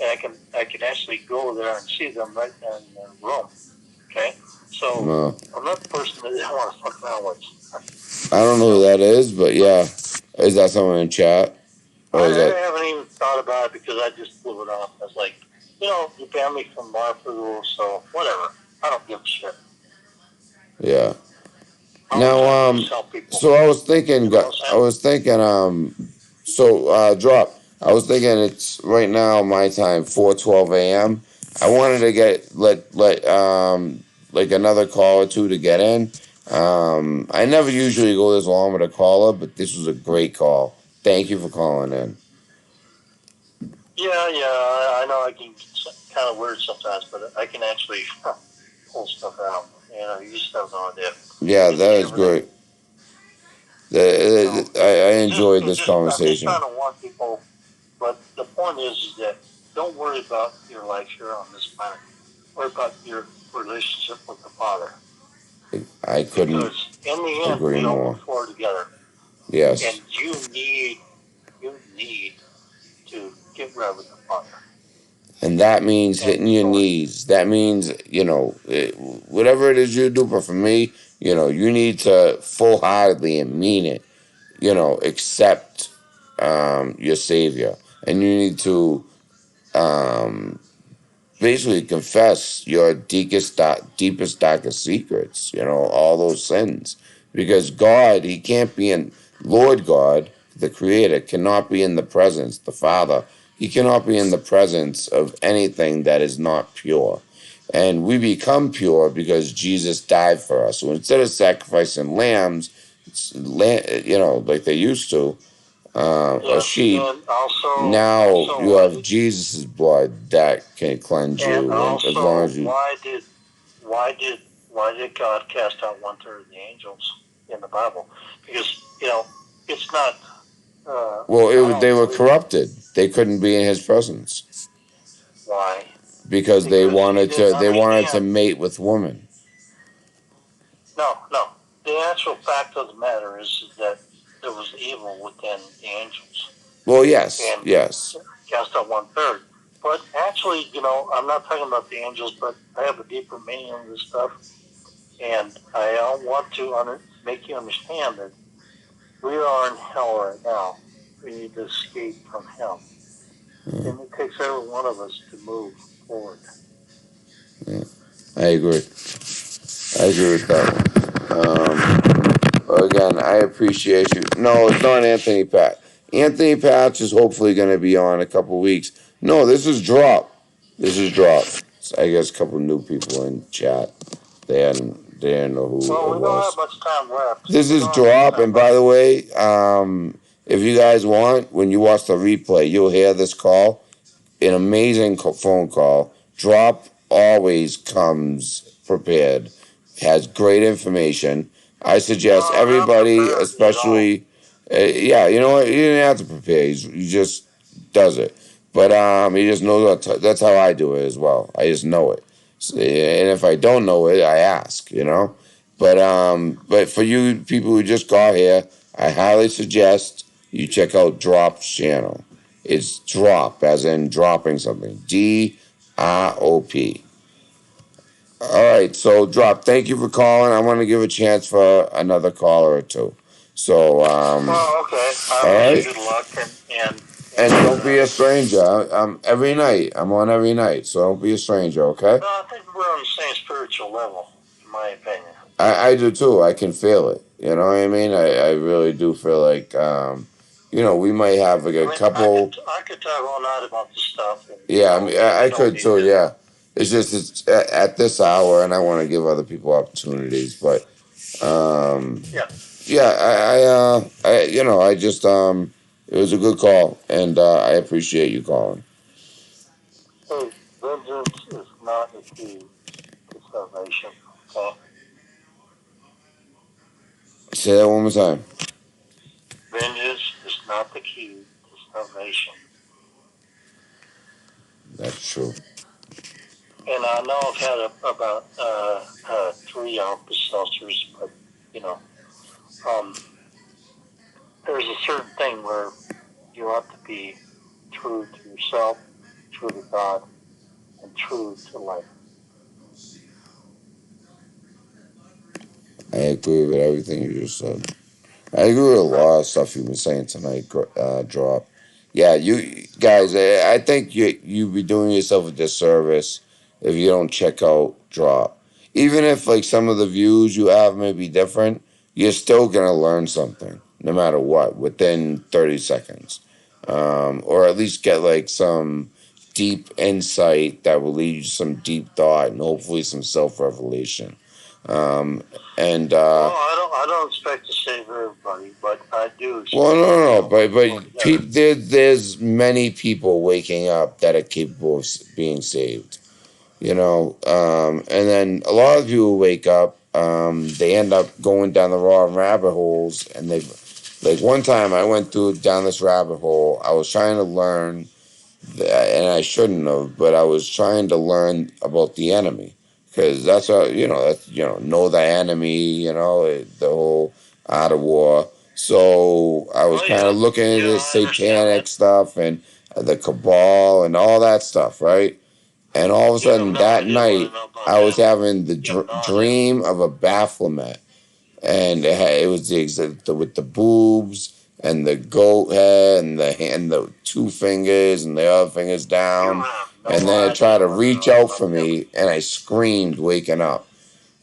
and I can actually go there and see them right there in their room. Okay, so I'm not the person that I want to fuck around with. I don't know who that is, but yeah, is that someone in chat? I haven't even thought about it because I just blew it off. I was like, you banned me from Marfa rules, so whatever. I don't give a shit. Yeah. Now, so I was thinking, Drop. I was thinking it's right now my time, 4:12 a.m. I wanted to like another call or two to get in. I never usually go this long with a caller, but this was a great call. Thank you for calling in. Yeah, I know I can get kind of weird sometimes, but I can actually pull stuff out. You just have no idea. Yeah, that is great. I enjoyed this conversation. I'm just trying to warn people, but the point is that don't worry about your life here on this planet. Worry about your relationship with the Father. I couldn't because in the end, agree we all more. move forward together. Yes. And you need to get right with the Father. and that means hitting your knees. That means, whatever it is you do. But for me, you need to full heartedly and mean it. Accept your Savior, and you need to um, basically confess your deepest, darkest secrets. All those sins, because God, He can't be in Lord God, the Creator, cannot be in the presence. The Father, He cannot be in the presence of anything that is not pure. And we become pure because Jesus died for us. So instead of sacrificing lambs, like they used to, or sheep, and also, now you why have did, Jesus' blood that can cleanse and you, and as long also, as you. why did God cast out 1/3 of the angels in the Bible? Because it's not. Well, I don't they were believe corrupted. They couldn't be in His presence why. because they Because he wanted didn't to. They wanted to understand. mate with women. No, no. The actual fact of the matter is that there was evil within the angels, Well, yes, and yes. cast out 1/3. But actually, I'm not talking about the angels, but I have a deeper meaning of this stuff, and I want to make you understand that we are in hell right now. We need to escape from hell, and it takes every one of us to move forward. I agree. I agree with that one. Again, I appreciate you. No, it's not Anthony Pat. Anthony Patch is hopefully going to be on a couple weeks. No, this is Drop. This is Drop. I guess a couple new people in chat. They didn't know who Well, it we don't have was. much time left. This We is don't have much Drop, time and by left. the way, if you guys want, when you watch the replay, you'll hear this call. An amazing phone call. Drop always comes prepared, has great information. I suggest No, not everybody, prepared at all. especially, yeah, you know what? You didn't have to prepare. He just does it. But he just knows that's how I do it as well. I just know it, and if I don't know it, I ask. But for you people who just got here, I highly suggest you check out Drop's channel. It's Drop, as in dropping something. DROP. All right, so Drop. Thank you for calling. I want to give a chance for another caller or two. So, Oh, okay. all I wish right, you good luck, and don't be a stranger. Every night. I'm on every night, so don't be a stranger. Okay. no, I think we're on the same spiritual level, in my opinion. I do too. I can feel it. You know what I mean? I really do feel like we might have like a couple. I could talk all night about this stuff, and Yeah, I mean, I we don't could need too. to. Yeah, it's at this hour, and I want to give other people opportunities. But Yeah. yeah, I just it was a good call, and I appreciate you calling. Hey, vengeance is not the key to salvation. Okay. Say that one more time. Vengeance is not the key to salvation. That's true. And I know I've had about 3 Alka-Seltzers, but there's a certain thing where you have to be true to yourself, true to God, and true to life. I agree with everything you just said. I agree with a lot of stuff you've been saying tonight, Drop. Yeah, you guys, I think you be doing yourself a disservice if you don't check out Drop. Even if like some of the views you have may be different, you're still gonna learn something, no matter what, within 30 seconds, or at least get like some deep insight that will lead you to some deep thought and hopefully some self revelation. Um, and Well, I don't expect to save everybody, but I do. Well, no, but Together. there's many people waking up that are capable of being saved, and then a lot of people wake up, they end up going down the wrong rabbit holes, and they, like one time I went down this rabbit hole. I was trying to learn, and I shouldn't have, but I was trying to learn about the enemy because that's know the enemy, the whole art of war. So I was Oh kind yeah, of looking into yeah, this I understand satanic that. stuff, and the cabal, and all that stuff, right? And all of a You have sudden no that idea what I night, know about I was that. having the You have no idea. dream of a Baphomet, and it was with the boobs and the goat head and the two fingers and the other fingers You down, have no and then it idea tried to what I reach know out about for that. me, and I screamed waking up,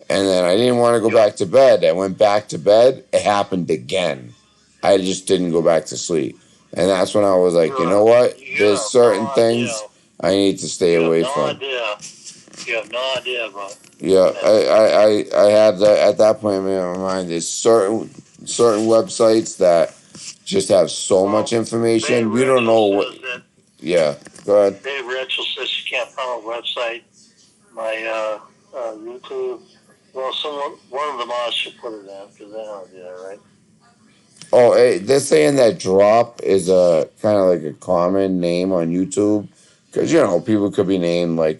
and then I didn't want to go Yeah. back to bed. I went back to bed. It happened again. I just didn't go back to sleep, and that's when I was like, you know what? You There's have certain no idea. things I need to stay You have away no from. idea. You have no idea about. Yeah, that. I had that at that point in my mind. There's certain websites that just have so Well, much information. Dave We don't know Rachel what. says that. Yeah, go ahead. Dave Rachel says she can't find my website, my YouTube. Well, one of the mods should put it in because they don't do that, right? Oh, hey, they're saying that drop is a kind of like a common name on YouTube because people could be named like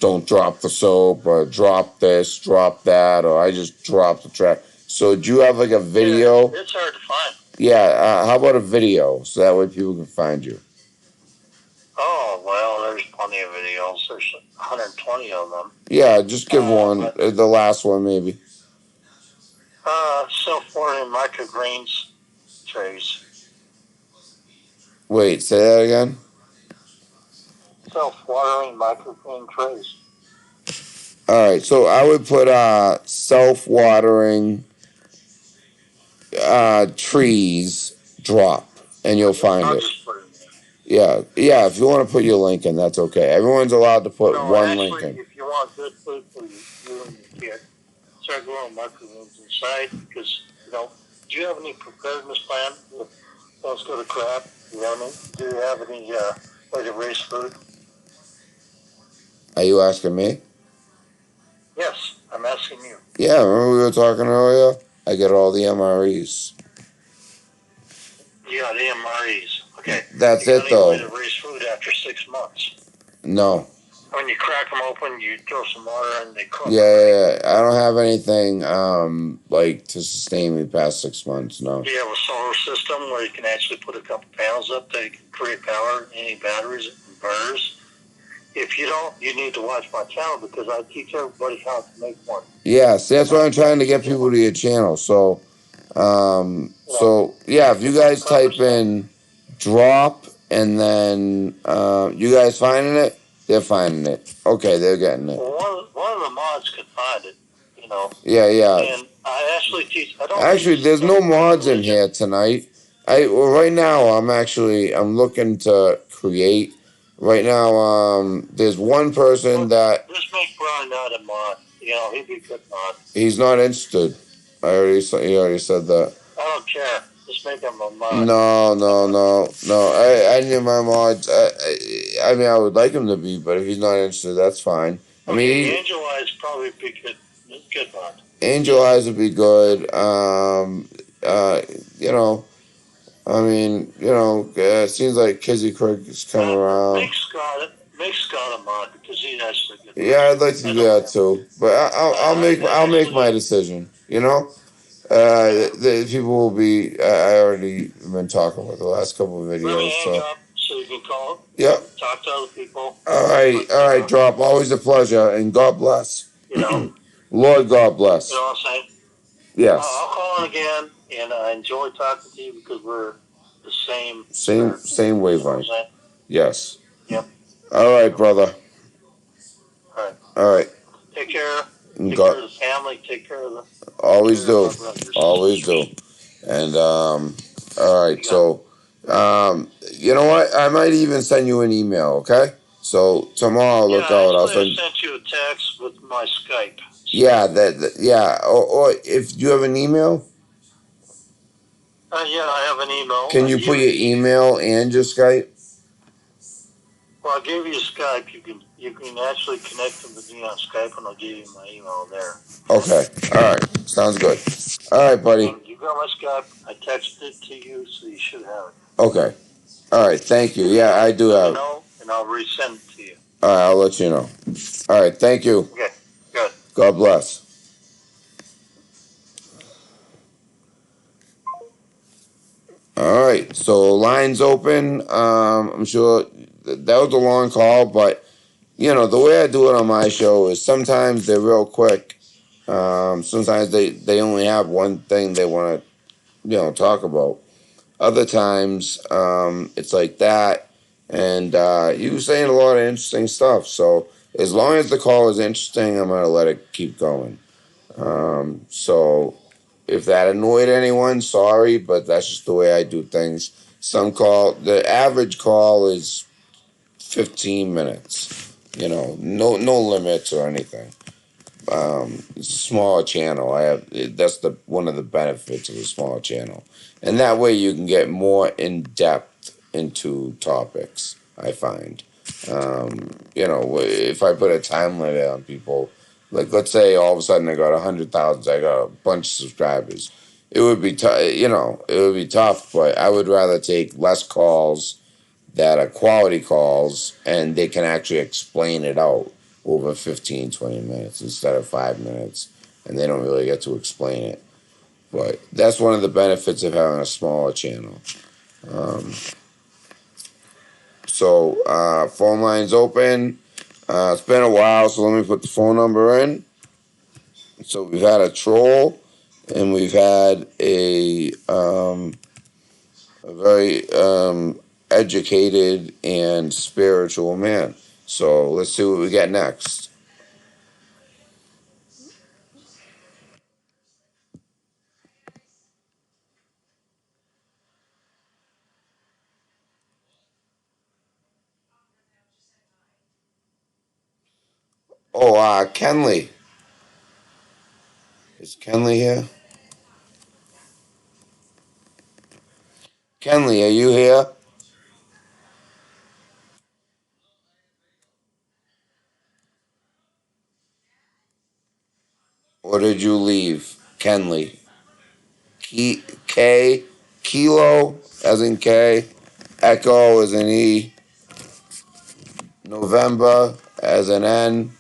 don't drop the soap or drop this, drop that, or I just dropped the track. So do you have like a video? Yeah, it's hard to find. Yeah, how about a video so that way people can find you? Oh, well, there's plenty of videos. There's 120 of them. Yeah, just give one, the last one maybe. Self-watering microgreens trays. Wait, say that again? Self-watering microgreen trays. All right, so I would put self-watering trees drop, and you'll find I'll it. just put it in there. Yeah. If you want to put your link in, that's okay. Everyone's allowed to put one link in. If you want good food for you and your kid, start growing microgreens inside because, do you have any preparedness plan if things go to crap? You know what I mean? Do you have any way to raise food? Are you asking me? Yes, I'm asking you. Yeah, remember we were talking earlier? I get all the MREs. Yeah, the MREs. Okay. That's you it, though. Any way to raise food after 6 months? No. When you crack them open, you throw some water and they cook. Yeah. I don't have anything like to sustain me past 6 months. No. Do you have a solar system where you can actually put a couple panels up that can create power, any batteries, inverters? If you don't, you need to watch my channel because I teach everybody how to make one. Yes, that's why I'm trying to get people to your channel. So, if you guys type in drop and then you guys finding it, they're finding it. Okay, they're getting it. Well, one of the mods could find it, Yeah. And I actually teach. Actually, there's no mods in here tonight. Right now I'm looking to create. Right now, there's one person that just make Brian not a mod. He'd be a good mod. he's not interested. He already said that. I don't care. Just make him a mod. No. I need my mods. I mean, I would like him to be, but if he's not interested, that's fine. I mean, Angel Eyes probably be good mod. Angel Eyes would be good. It seems like Kizzy Craig is coming around. Make Scott a mod because he actually good. Yeah, I'd like to do that too, but I'll make my decision. The people will be. I already been talking with the last couple of videos. So you can call. Yep. Talk to other people. All right, drop. Always a pleasure, and God bless. Lord God bless. You know what I'm saying? Yes. I'll call in again, and I enjoy talking to you because we're the same. Same wavelength. Yes. Yep. All right, brother. All right. Take care. Take care of the family. Take care of the. Always do. And all right. So, you know what? I might even send you an email. Okay. So tomorrow, look out. I'll send. I sent you a text with my Skype. Yeah. Yeah. Or if you have an email. Yeah, I have an email. Can you put your email and your Skype? Well, I gave you Skype. You can actually connect them to me on Skype, and I'll give you my email there. Okay. All right. Sounds good. All right, buddy. You got my Skype. I texted it to you, so you should have it. Okay. All right. Thank you. Yeah, I do have it. And I'll resend it to you. All right. I'll let you know. All right. Thank you. Okay. Good. God bless. All right, so lines open. I'm sure that was a long call, but the way I do it on my show is sometimes they're real quick. Sometimes they only have one thing they want to talk about. Other times it's like that, and you were saying a lot of interesting stuff. So as long as the call is interesting, I'm gonna let it keep going. So if that annoyed anyone, sorry, but that's just the way I do things. The average call is 15 minutes. No limits or anything. It's a smaller channel. That's the one of the benefits of a small channel, and that way you can get more in depth into topics. I find, if I put a time limit on people, like let's say all of a sudden I got 100,000, I got a bunch of subscribers. It would be tough. It would be tough, but I would rather take less calls that are quality calls and they can actually explain it out over 15, 20 minutes instead of 5 minutes, and they don't really get to explain it. But that's one of the benefits of having a smaller channel. Um, phone lines open. It's been a while, so let me put the phone number in. So we've had a troll, and we've had a very educated and spiritual man. So let's see what we get next. Oh, Kenley. Is Kenley here? Kenley, are you here? Or did you leave? Kenley. K, Kilo, as in K. Echo, as in E. November, as in N.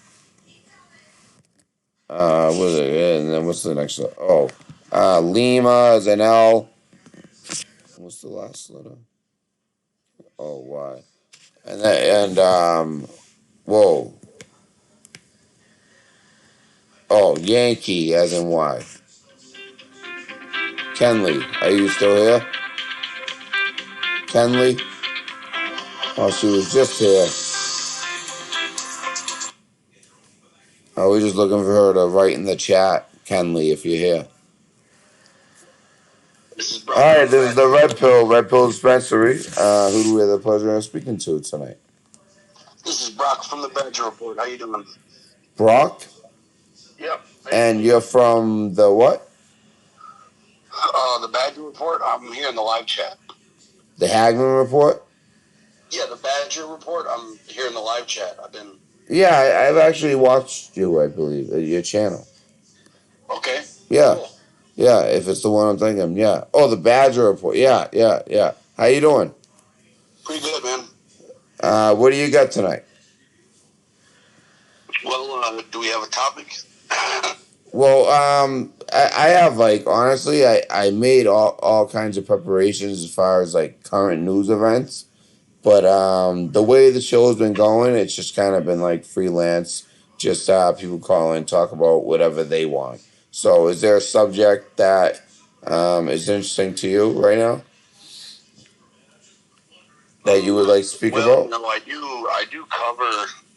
What is it? And then what's the next one? Oh, Lima, as in L. What's the last letter? Oh, Y. Whoa. Oh, Yankee, as in Y. Kenley, are you still here? Kenley? Oh, she was just here. Oh, we're just looking for her to write in the chat, Kenley, if you're here. All right, this is the Red Pill Dispensary. Who do we have the pleasure of speaking to tonight? This is Brock from the Badger Report. How you doing? Brock? Yep. And you're from the what? The Badger Report. I'm here in the live chat. The Hagman Report? Yeah, the Badger Report. I'm here in the live chat. Yeah, I've actually watched you, I believe, your channel. Okay. Yeah. Cool. Yeah, if it's the one I'm thinking, yeah. Oh, the Badger Report. Yeah. How you doing? Pretty good, man. What do you got tonight? Well, do we have a topic? Well, I have honestly, I made all kinds of preparations as far as current news events, but the way the show's been going, it's just kind of been freelance, just people call in, talk about whatever they want. So, is there a subject that is interesting to you right now that you would like to speak about? No, I do cover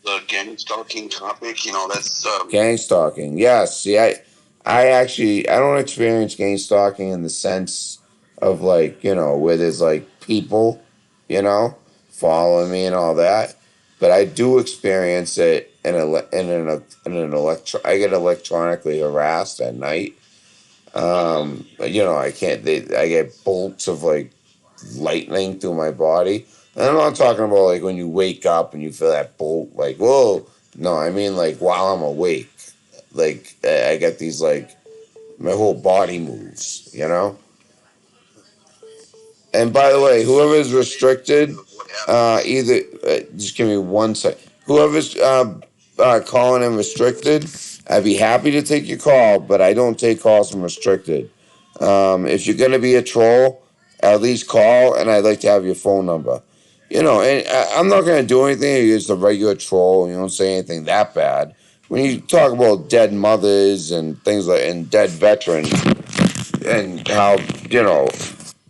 the gang stalking topic. That's Gang stalking, yes. See, I don't experience gang stalking in the sense of where there's people, following me and all that. But I do experience it I get electronically harassed at night. But I can't. I get bolts of lightning through my body. And I'm not talking about when you wake up and you feel that bolt, whoa. No, I mean while I'm awake. I get these my whole body moves. And by the way, whoever's restricted, either just give me 1 sec. Whoever's calling in restricted, I'd be happy to take your call, but I don't take calls from restricted. If you're gonna be a troll, at least call, and I'd like to have your phone number. You know, and I'm not going to do anything. You're just a regular troll. You don't say anything that bad. When you talk about dead mothers and things like, and dead veterans, and how, you know,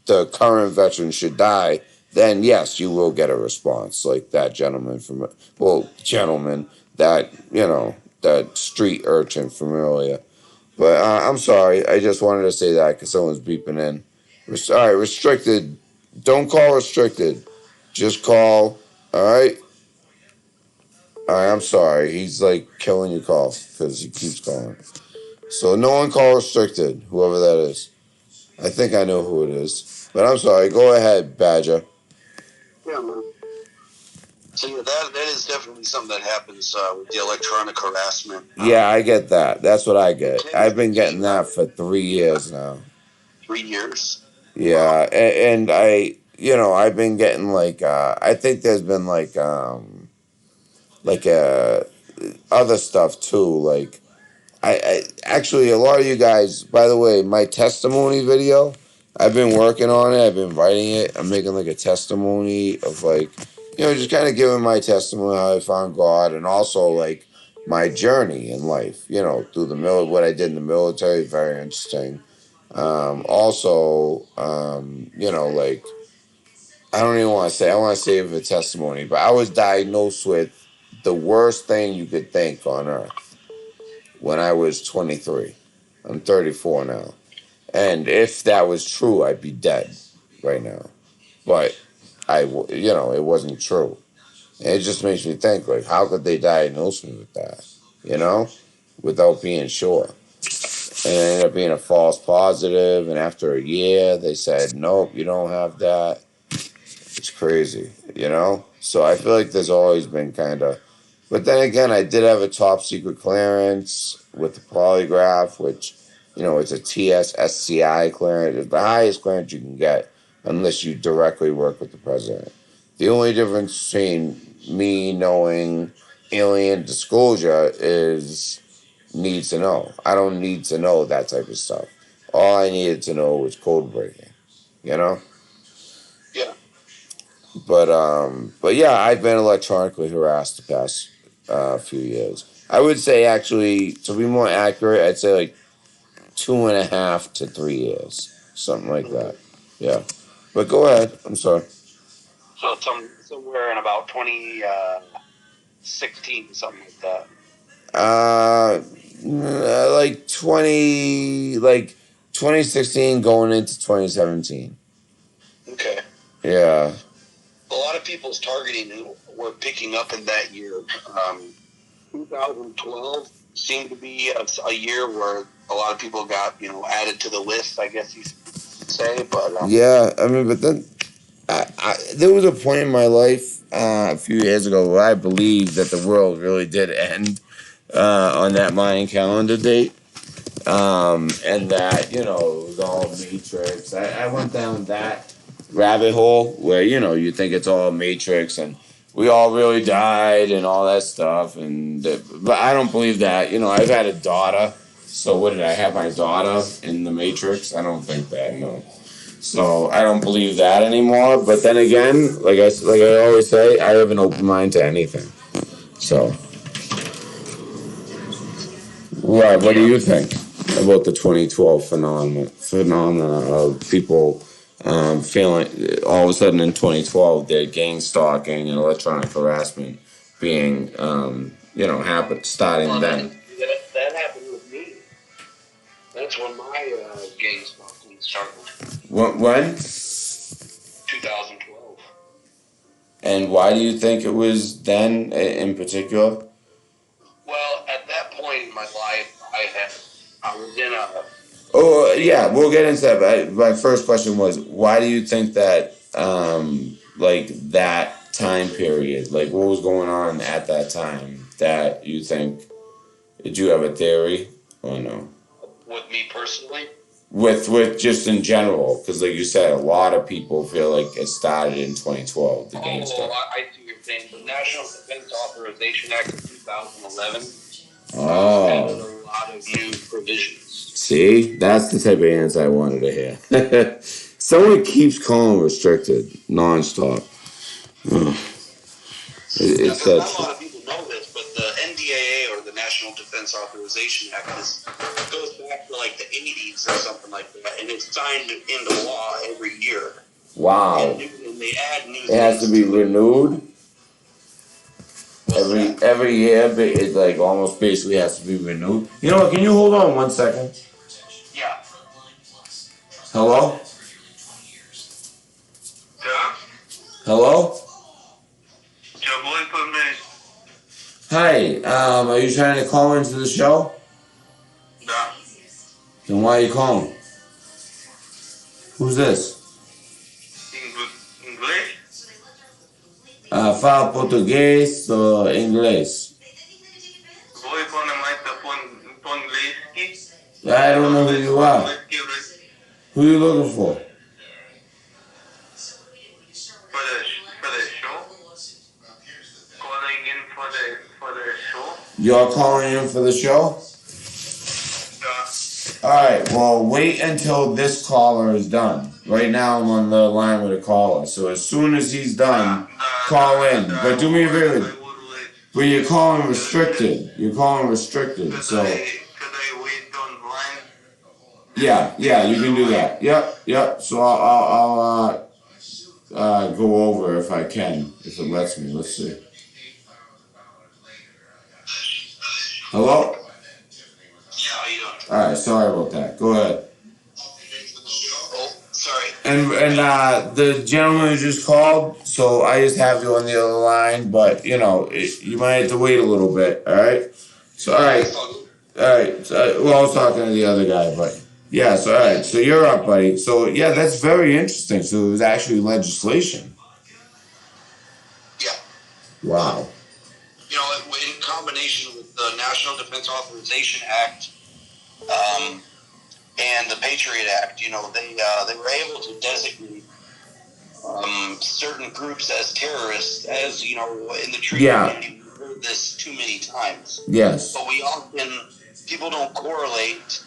the current veterans should die, then yes, you will get a response like that gentleman from, well, gentleman, that, you know, that street urchin from earlier. But I'm sorry, I just wanted to say that because someone's beeping in. All right, restricted. Don't call restricted. Just call. All right. All right. I'm sorry. He's like killing your call because he keeps calling. So no one call restricted. Whoever that is. I think I know who it is. But I'm sorry. Go ahead, Badger. Yeah, man. So yeah, that is definitely something that happens with the electronic harassment. Yeah, I get that. That's what I get. I've been getting that for 3 years now. 3 years. Yeah, and I, you know, I've been getting like, I think there's been like other stuff too. Like, I actually, a lot of you guys, by the way, my testimony video, I've been working on it. I've been writing it. I'm making like a testimony of like, you know, just kind of giving my testimony how I found God, and also like my journey in life, you know, through the what I did in the military. Very interesting. You know, like, I don't even want to say, I want to save a testimony, but I was diagnosed with the worst thing you could think on earth when I was 23. I'm 34 now. And if that was true, I'd be dead right now. But you know, it wasn't true. And it just makes me think, like, how could they diagnose me with that? You know, without being sure. And it ended up being a false positive. And after a year, they said, nope, you don't have that. It's crazy, you know? So I feel like there's always been kind of. But then again, I did have a top secret clearance with the polygraph, which, you know, it's a TSSCI clearance. It's the highest clearance you can get unless you directly work with the president. The only difference between me knowing alien disclosure is needs to know. I don't need to know that type of stuff. All I needed to know was code breaking, you know? Yeah. But yeah, I've been electronically harassed the past few years. I would say, actually, to be more accurate, I'd say like 2.5 to 3 years, something like that. Yeah, but go ahead. I'm sorry. So it's somewhere in about 2016, something like that. Like 2016 going into 2017. Okay. Yeah. A lot of people's targeting were picking up in that year. 2012 seemed to be a year where a lot of people got, you know, added to the list, I guess you say. But yeah, I mean, but then there was a point in my life a few years ago where I believed that the world really did end on that Mayan calendar date. And that, you know, it was all Matrix. I went down that rabbit hole where, you know, you think it's all Matrix and we all really died and all that stuff. But I don't believe that. You know, I've had a daughter. So what did I have my daughter in the Matrix? I don't think that, no. So I don't believe that anymore. But then again, like I always say, I have an open mind to anything. So, what do you think about the 2012 phenomena of people feeling all of a sudden in 2012 their gang stalking and electronic harassment being starting then? that happened with me. That's when my gang stalking started. When? 2012. And why do you think it was then in particular? Well, at that point in my life, I was in a. Oh, yeah, we'll get into that. But my first question was, why do you think that, that time period, like what was going on at that time that you think, did you have a theory or no? With me personally? With just in general, because like you said, a lot of people feel like it started in 2012, the gang stuff. I see what you're saying. The National Defense Authorization Act of 2011 added a lot of new provisions. See, that's the type of answer I wanted to hear. Someone keeps calling restricted nonstop. Ugh. It's Not a that. lot of people know this, but the NDAA, or the National Defense Authorization Act, goes back to like the 80s or something like that, and it's signed into law every year. Wow. And they add new It has to be renewed every year, but it like almost basically has to be renewed. You know what? Can you hold on 1 second? Yeah. Hello? Yeah? Hello? Your boy put me. Hi. Are you trying to call into the show? Yeah. Then why are you calling? Who's this? English? Fala português ou inglês? Voy a poner más pon inglés. I don't know who you are. Who you looking for? For the show? Calling in for the show? You're calling in for the show? Yeah. Alright, well, wait until this caller is done. Right now I'm on the line with a caller, so as soon as he's done, call in. But do me a favor. But you're calling restricted. You're calling restricted, so... Could I wait online? Yeah, you can do that. Yep. So I'll go over if I can, if it lets me. Let's see. Hello? Yeah, how you doing? Alright, sorry about that. Go ahead. Oh, sorry. And the gentleman who just called, so I just have you on the other line, but you know, you might have to wait a little bit, alright? So alright. So, well, I was talking to the other guy, but yeah, so alright, so you're up, buddy. So yeah, that's very interesting. So it was actually legislation. Yeah. Wow. You know, in combination with the National Defense Authorization Act and the Patriot Act, you know, they were able to designate certain groups as terrorists, as, you know, in the treaty. Yeah. We've heard this too many times. Yes. But people don't correlate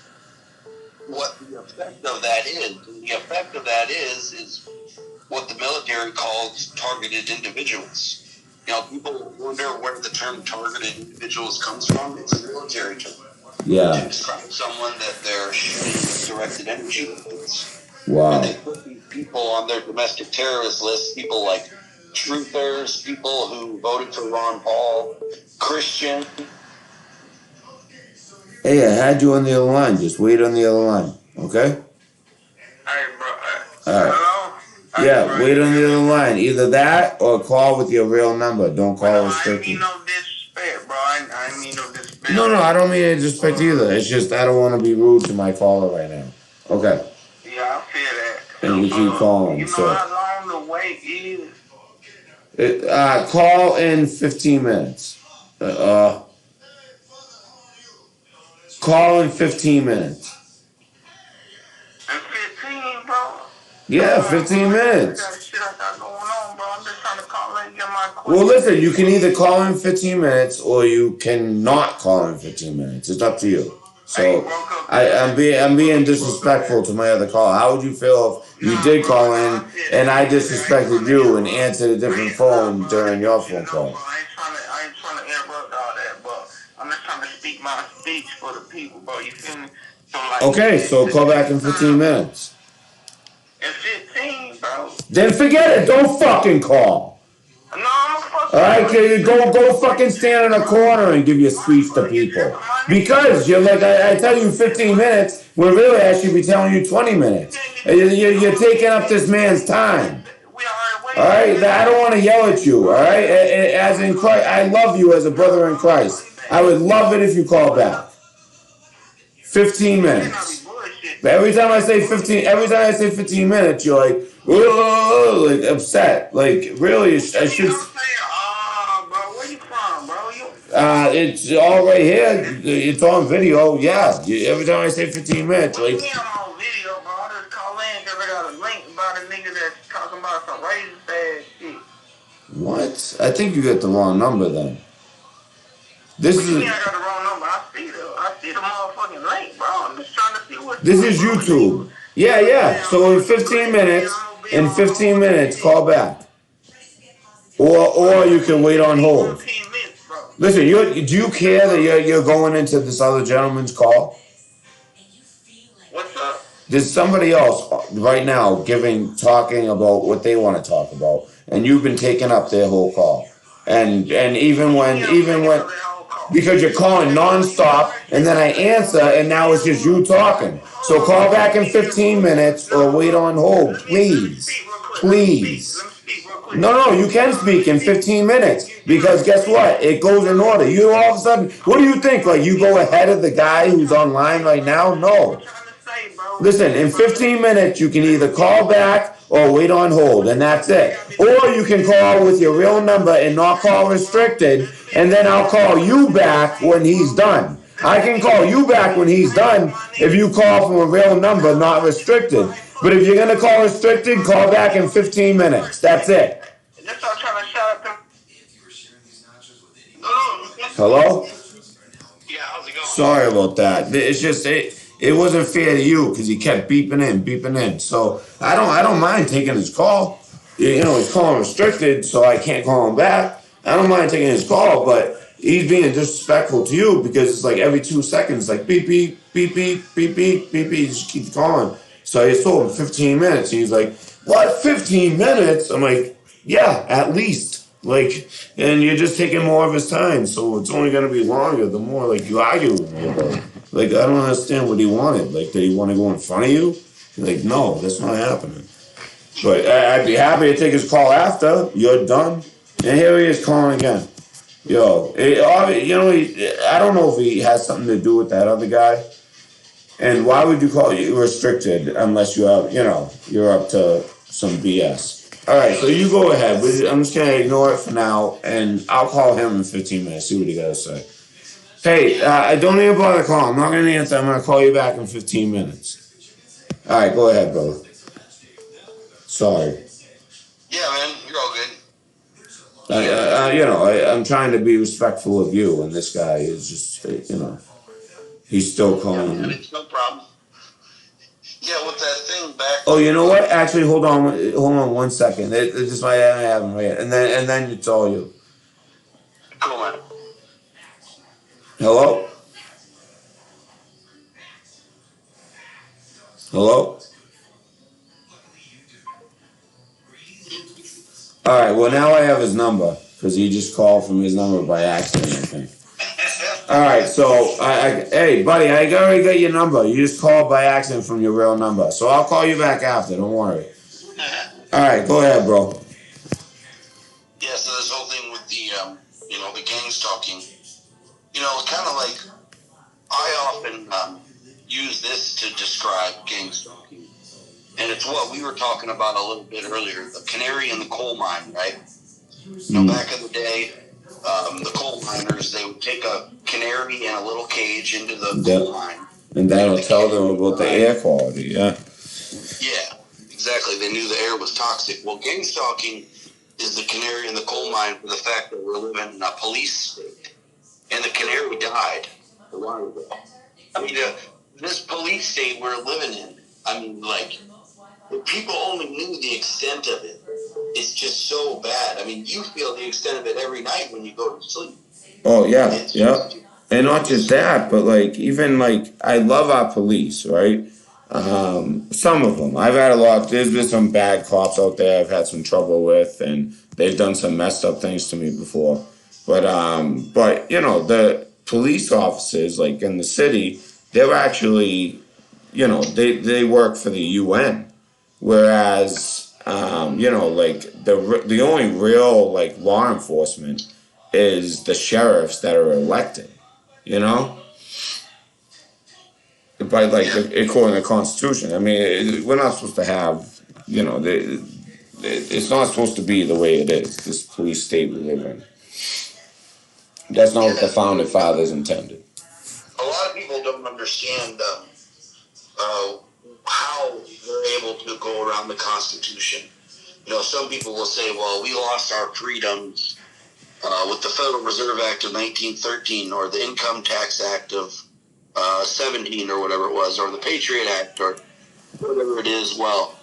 what the effect of that is. And the effect of that is what the military calls targeted individuals. You know, people wonder where the term targeted individuals comes from. It's a military term. Yeah. To describe someone that they're shooting directed energy weapons. Wow. And they put these people on their domestic terrorist list, people like truthers, people who voted for Ron Paul, Christian. Hey, I had you on the other line. Just wait on the other line, okay? Hey, bro. Alright. Hello? Yeah, wait on the other line. Either that or call with your real number. Don't call I restricted. mean no disrespect, bro. I mean no disrespect. No, I don't mean to disrespect either. It's just I don't want to be rude to my caller right now. Okay. Yeah, I feel that. And you keep calling, You know so. how long the wait is? Call in 15 minutes. Call in 15 minutes. And 15, bro? Yeah, 15 minutes. Got shit I got going on, bro. I'm just trying to call in and get my question. Well, listen, you can either call in 15 minutes or you can not call in 15 minutes. It's up to you. So I'm being disrespectful to my other caller. How would you feel if you did call in and I disrespected you and answered a different phone during your phone call? I ain't trying to interrupt all that, but I'm just trying to speak my speech for the people, bro. You feel me? So like, Okay, so call back in 15 minutes. In 15, bro. Then forget it. Don't fucking call. No, I'm a fucking. Alright, go fucking stand in a corner and give your speech to people. Because you're like, I tell you 15 minutes, when really I should be telling you 20 minutes. You're taking up this man's time. Alright, I don't want to yell at you, alright? As in Christ, I love you as a brother in Christ. I would love it if you call back. 15 minutes. Every time I say 15 minutes, you're like, whoa, like upset. Like, really, I should. Bro, where you from, bro? It's all right here. It's on video. Yeah. Every time I say 15 minutes, like. I'm on video, bro. I just call in because I got a link about a nigga that's talking about some racist ass shit. What? I think you got the wrong number then. This is. I got the wrong number. I see the motherfucking link, bro. I'm just trying to see what. This is YouTube. Yeah. So in 15 minutes, call back. Or you can wait on hold. Listen, do you care that you're going into this other gentleman's call? What's up? There's somebody else right now talking about what they want to talk about, and you've been taking up their whole call. And even when because you're calling nonstop, and then I answer, and now it's just you talking. So call back in 15 minutes or wait on hold, please. Please. No, you can speak in 15 minutes because guess what? It goes in order. You all of a sudden, what do you think? Like you go ahead of the guy who's online right now? No. Listen, in 15 minutes, you can either call back or wait on hold, and that's it. Or you can call with your real number and not call restricted, and then I'll call you back when he's done. I can call you back when he's done if you call from a real number, not restricted. But if you're going to call restricted, call back in 15 minutes. That's it. Hello? Yeah, how's it going? Sorry about that. It's just it wasn't fair to you because he kept beeping in. So I don't mind taking his call. You know, he's calling restricted, so I can't call him back. I don't mind taking his call, but he's being disrespectful to you because it's like every 2 seconds, like beep beep beep beep beep beep beep beep. He just keeps calling. So I told him 15 minutes. He's like, what? 15 minutes? I'm like, yeah, at least. Like, and you're just taking more of his time, so it's only gonna be longer the more like you argue with me about it. Like, I don't understand what he wanted. Like, did he want to go in front of you? Like, no, that's not happening. But I'd be happy to take his call after you're done. And here he is calling again. Yo, I don't know if he has something to do with that other guy. And why would you call you restricted unless you have, you're up to some BS? All right, so you go ahead. I'm just gonna ignore it for now, and I'll call him in 15 minutes. See what he got to say. Hey, I don't even bother calling. I'm not gonna answer. I'm gonna call you back in 15 minutes. All right, go ahead, brother. Sorry. Yeah, man, you're all good. I'm trying to be respectful of you, and this guy is just, he's still calling. Yeah, man, it's no problem. Yeah, with that thing back. Oh, you know what? Actually, hold on 1 second. It just might have him right, and then it's all you. Cool, man. Hello. Hello. All right. Well, now I have his number because he just called from his number by accident, I think. All right, so hey, buddy, I already got your number. You just called by accident from your real number, so I'll call you back after. Don't worry. All right, go ahead, bro. Yeah, so this whole thing with the the gang stalking, it's kind of like I often use this to describe gang stalking, and it's what we were talking about a little bit earlier, the canary in the coal mine, right? Back in the day. The coal miners, they would take a canary in a little cage into the coal mine. And that'll tell them about the air quality, yeah. Yeah, exactly. They knew the air was toxic. Well, gang stalking is the canary in the coal mine for the fact that we're living in a police state. And the canary died a while ago. I mean, this police state we're living in, if people only knew the extent of it, it's just so bad. I mean, you feel the extent of it every night when you go to sleep. Oh, yeah, yeah. And not just that, but even I love our police, right? Some of them. I've had a lot. There's been some bad cops out there I've had some trouble with, and they've done some messed up things to me before. But the police officers, in the city, they're actually, they work for the UN. Whereas, the only real, law enforcement is the sheriffs that are elected, By, according to the Constitution. I mean, we're not supposed to have, it's not supposed to be the way it is, this police state we live in. That's not what the founding fathers intended. A lot of people don't understand how they're able to go around the Constitution. Some people will say, well, we lost our freedoms with the Federal Reserve Act of 1913 or the Income Tax Act of 17 or whatever it was, or the Patriot Act, or whatever it is, well,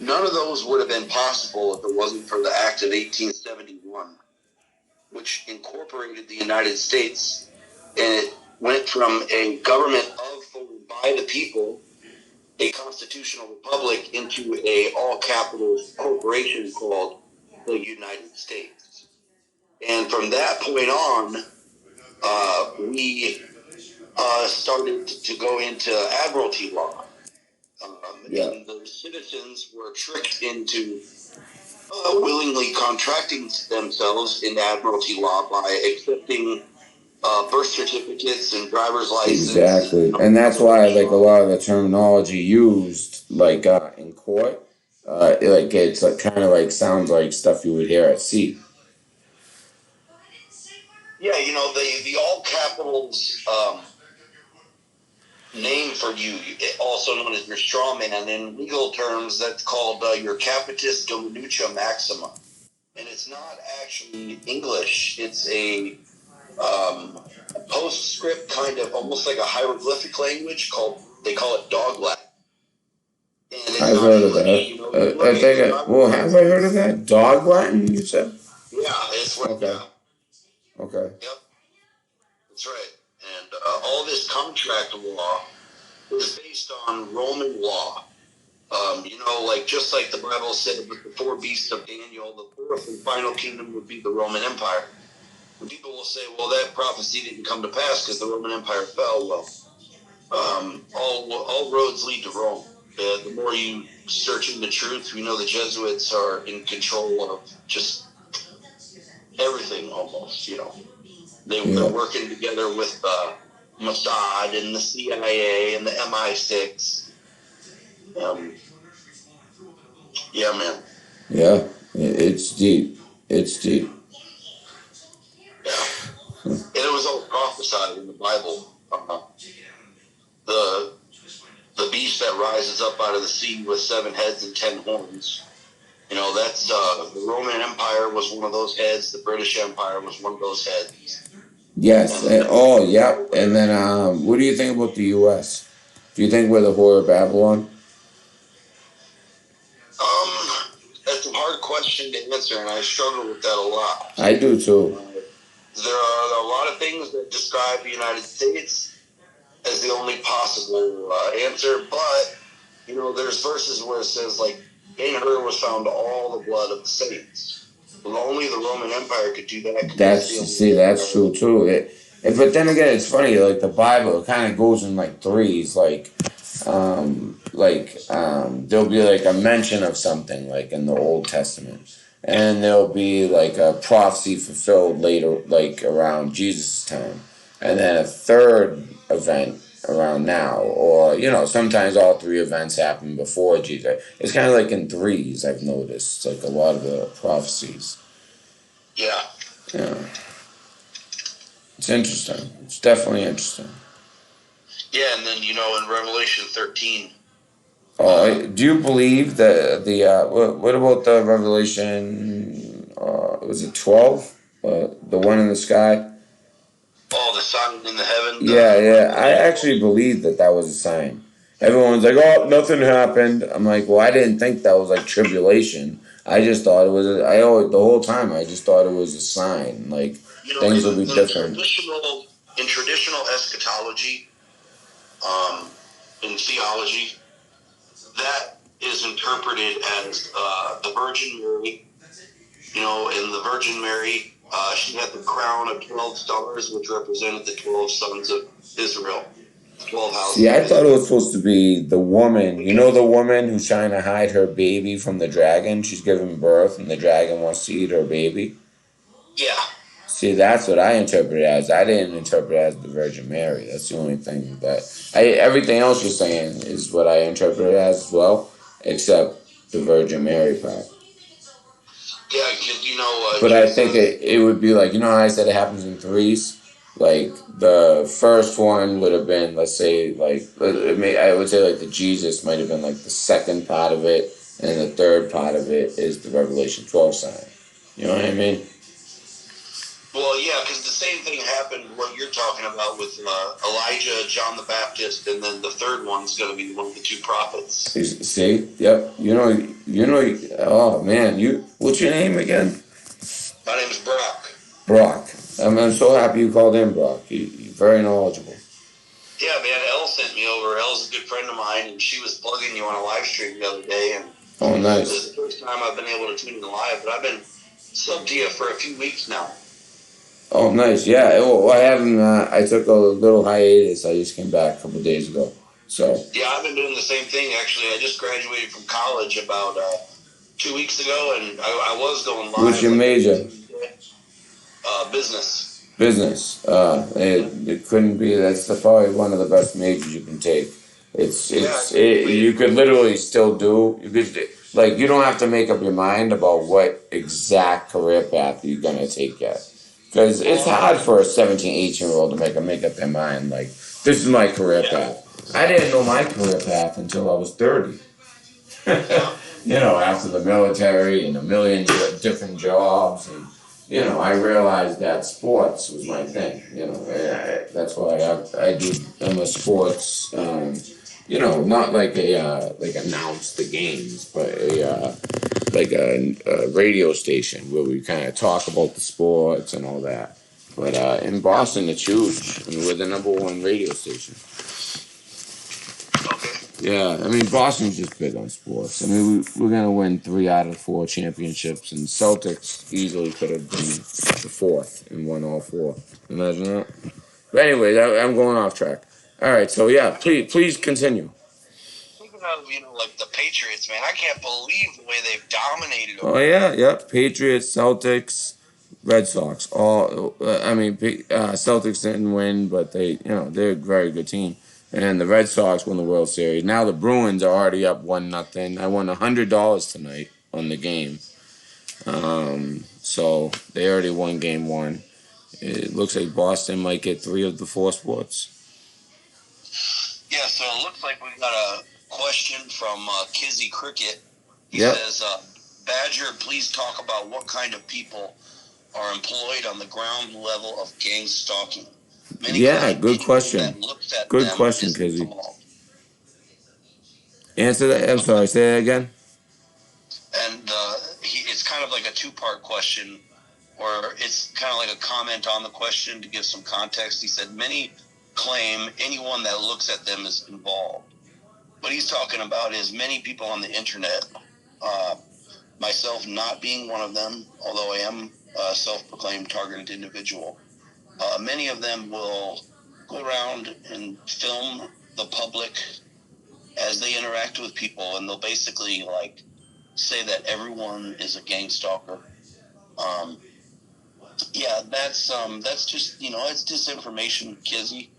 none of those would have been possible if it wasn't for the Act of 1871, which incorporated the United States, and it went from a government of, for, by the people, a constitutional republic, into a all-capital corporation called the United States. And from that point on, we started to go into admiralty law. And the citizens were tricked into willingly contracting themselves in admiralty law by accepting birth certificates and driver's licenses. Exactly, and that's why like a lot of the terminology used, like in court, like it's like, kind of like sounds like stuff you would hear at sea. Yeah, the all capitals name for you, also known as your straw man, and in legal terms, that's called your capitis dominutia maxima. And it's not actually English. It's a postscript, kind of almost like a hieroglyphic language they call it Dog Latin. And it's I've not heard of English, that. I think. Have I heard of that? Dog Latin, you said? Yeah, it's what. Okay. Yeah. Okay. Yep. That's right. And all this contract law is based on Roman law. Just like the Bible said with the four beasts of Daniel, the fourth and final kingdom would be the Roman Empire. And people will say, well, that prophecy didn't come to pass because the Roman Empire fell. Well, all roads lead to Rome. The more you search into the truth, we know the Jesuits are in control of just everything almost, They're working together with Mossad and the CIA and the MI6. Yeah, man. Yeah, it's deep. It's deep. Yeah. And it was all prophesied in the Bible. The beast that rises up out of the sea with 7 heads and 10 horns. That's the Roman Empire was one of those heads. The British Empire was one of those heads. Yes. And then, what do you think about the U.S.? Do you think we're the whore of Babylon? That's a hard question to answer, and I struggle with that a lot. I do too. There are a lot of things that describe the United States as the only possible answer, but there's verses where it says, like, in her was found all the blood of the saints. But only the Roman Empire could do that. That's true too. But then again, it's funny. Like the Bible, it kind of goes in like threes. There'll be like a mention of something like in the Old Testament, and there'll be like a prophecy fulfilled later, like around Jesus' time, and then a third event around now, or sometimes all 3 events happen before Jesus. It's kind of like in threes. I've noticed like a lot of the prophecies. Yeah. It's interesting. It's definitely interesting. Yeah, and then in Revelation 13. Do you believe that what about the Revelation? Was it 12? The one in the sky. Oh, the sign in the heaven? Yeah. I actually believe that was a sign. Everyone's like, oh, nothing happened. I'm like, well, I didn't think that was like tribulation. I just thought it was, the whole time, I just thought it was a sign. Like, things will be different. In traditional eschatology, in theology, that is interpreted as the Virgin Mary, and the Virgin Mary, she had the crown of 12 stars, which represented the 12 sons of Israel. 12 houses. See, I thought it was supposed to be the woman. The woman who's trying to hide her baby from the dragon? She's giving birth, and the dragon wants to eat her baby? Yeah. See, that's what I interpreted as. I didn't interpret it as the Virgin Mary. That's the only thing that... everything else you're saying is what I interpreted as well, except the Virgin Mary part. Yeah, because, but I think it would be like, how I said it happens in threes? Like, the first one would have been, let's say, like... I would say, like, the Jesus might have been, like, the second part of it, and the third part of it is the Revelation 12 sign. You know what I mean? Well, yeah, because the same thing happened, what you're talking about with Elijah, John the Baptist, and then the third one's going to be one of the two prophets. See, yep. Oh man, what's your name again? My name's Brock. Brock. I'm so happy you called in, Brock. You're very knowledgeable. Yeah, man, Elle sent me over. Elle's a good friend of mine, and she was plugging you on a live stream the other day, and oh, nice. This is the first time I've been able to tune in live, but I've been subbed to you for a few weeks now. Oh, nice. Yeah. Well, I haven't. I took a little hiatus. I just came back a couple of days ago. So. Yeah, I've been doing the same thing. Actually, I just graduated from college about 2 weeks ago, and I was going live. What's your major? Business. Business. It couldn't be. That's probably one of the best majors you can take. You could literally still do. You don't have to make up your mind about what exact career path you're gonna take yet. Because it's hard for a 17, 18-year-old to make up their mind. Like, this is my career path. I didn't know my career path until I was 30. After the military and a million different jobs. And, I realized that sports was my thing. That's why I'm a sports, not like announce the games, but a radio station where we kind of talk about the sports and all that. But in Boston, it's huge. I mean, we're the #1 radio station. Yeah, I mean, Boston's just big on sports. I mean, we're going to win 3 out of 4 championships, and Celtics easily could have been the 4th and won all 4. Imagine that. But anyways, I'm going off track. All right, so yeah, please continue. Like the Patriots, man. I can't believe the way they've dominated them. Oh, yeah. Patriots, Celtics, Red Sox. Celtics didn't win, but they're a very good team. And the Red Sox won the World Series. Now the Bruins are already up 1-0. I won $100 tonight on the game. So they already won game 1. It looks like Boston might get 3 of the 4 sports. Yeah, so it looks like we got a question from Kizzy Cricket. He says, Badger, please talk about what kind of people are employed on the ground level of gang stalking. Good question. Good question, Kizzy. Answer that. I'm sorry, say that again. And it's kind of like a 2-part question, or it's kind of like a comment on the question to give some context. He said, many claim anyone that looks at them is involved. What he's talking about is many people on the internet, myself not being one of them, although I am a self-proclaimed targeted individual. Many of them will go around and film the public as they interact with people, and they'll basically say that everyone is a gang stalker. That's just it's disinformation, Kizzy.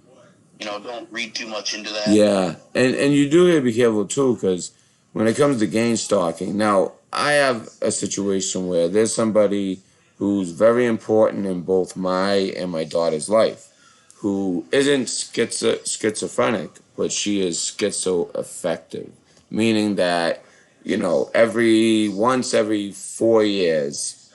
Don't read too much into that. Yeah, and you do have to be careful too, because when it comes to gang stalking, now I have a situation where there's somebody who's very important in both my and my daughter's life, who isn't schizophrenic, but she is schizoaffective, meaning that, every 4 years,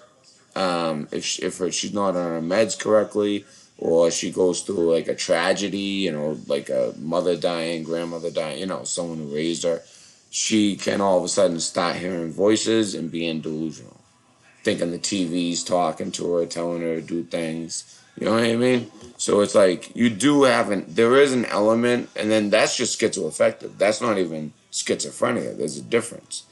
if she's not on her meds correctly, or she goes through a tragedy, like a mother dying, grandmother dying, someone who raised her, she can all of a sudden start hearing voices and being delusional. Thinking the TV's talking to her, telling her to do things. You know what I mean? So it's there is an element, and then that's just schizoaffective. That's not even schizophrenia. There's a difference.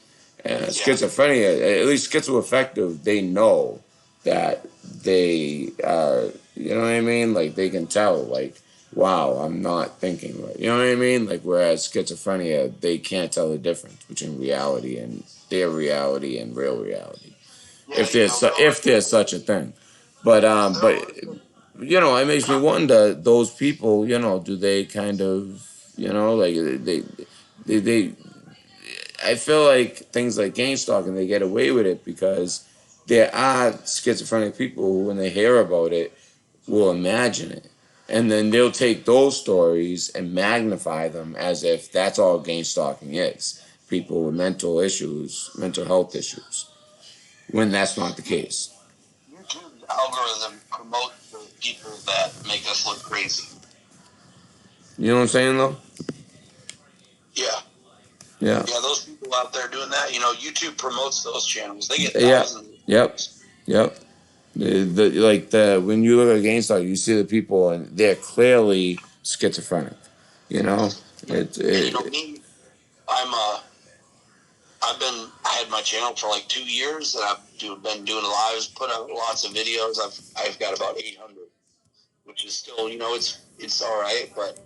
And schizophrenia, at least schizoaffective, they know that they are, you know what I mean? They can tell, wow, I'm not thinking right. You know what I mean? Whereas schizophrenia, they can't tell the difference between reality and their reality and real reality. If there's such a thing, but it makes me wonder. Those people, do they kind of, they I feel like things like gang stalking, they get away with it because there are schizophrenic people who, when they hear about it, will imagine it, and then they'll take those stories and magnify them as if that's all gang stalking is. People with mental health issues. When that's not the case. YouTube's algorithm promote the people that make us look crazy. You know what I'm saying, though? Yeah. Yeah. Yeah, those people out there doing that, YouTube promotes those channels. They get Yeah. thousands. Yep. Yep. When you look at GameStop, you see the people and they're clearly schizophrenic. You know, Me, I had my channel for like 2 years, and been doing lives, put out lots of videos. I've got about 800, which is still, it's all right. But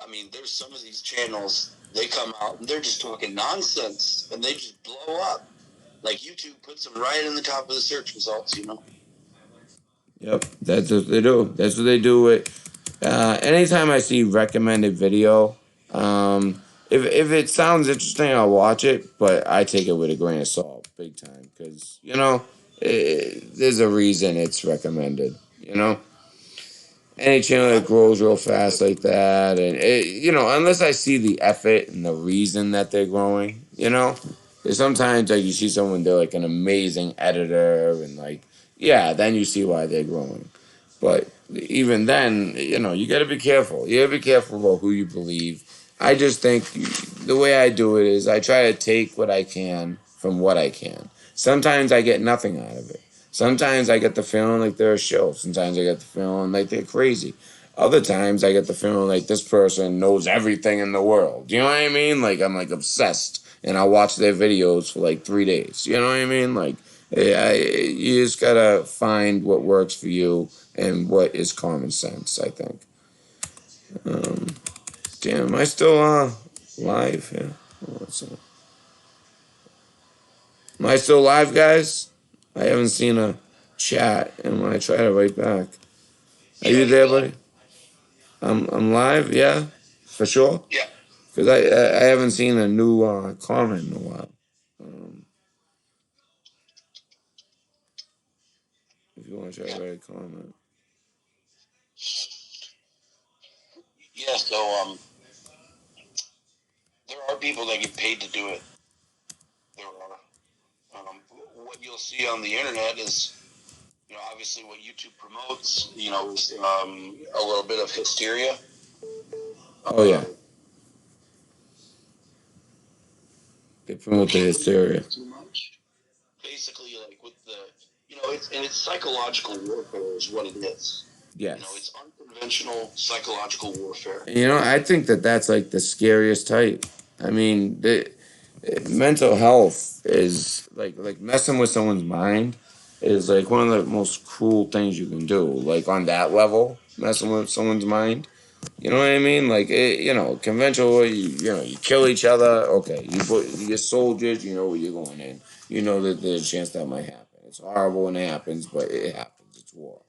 I mean, there's some of these channels, they come out and they're just talking nonsense, and they just blow up. Like YouTube puts them right in the top of the search results. Yep, that's what they do. That's what they do with. Anytime I see recommended video, if it sounds interesting, I'll watch it. But I take it with a grain of salt, big time, because there's a reason it's recommended. Any channel that grows real fast like that, and unless I see the effort and the reason that they're growing, there's sometimes like you see someone they're like an amazing editor and like then you see why they're growing. But even then, you got to be careful. You got to be careful about who you believe. I just think the way I do it is I try to take what I can from what I can. Sometimes I get nothing out of it. Sometimes I get the feeling like they're a show. Sometimes I get the feeling like they're crazy. Other times I get the feeling like this person knows everything in the world. You know what I mean? Like I'm like obsessed and I watch their videos for like 3 days. You know what I mean? Like you just gotta find what works for you and what is common sense, I think. Damn, am I still live? Yeah. Am I still live, guys? I haven't seen a chat, and when I try to write back, are you there, buddy? I'm live. Yeah, for sure. Yeah. Because I haven't seen a new comment in a while. If you want to try to write a comment. Yeah. So there are people that get paid to do it. There are. What you'll see on the internet is, obviously what YouTube promotes, is a little bit of hysteria. Oh yeah. They promote the hysteria. Too much. Basically, like with it's psychological warfare is what it is. Yes. It's unconventional psychological warfare. I think that's like the scariest type. I mean, mental health is like messing with someone's mind is like one of the most cruel things you can do. Like on that level, messing with someone's mind. You know what I mean? Like conventional. You kill each other. Okay, you're soldiers. You know where you're going in. You know that there's a chance that might happen. It's horrible when it happens, but it happens. It's war.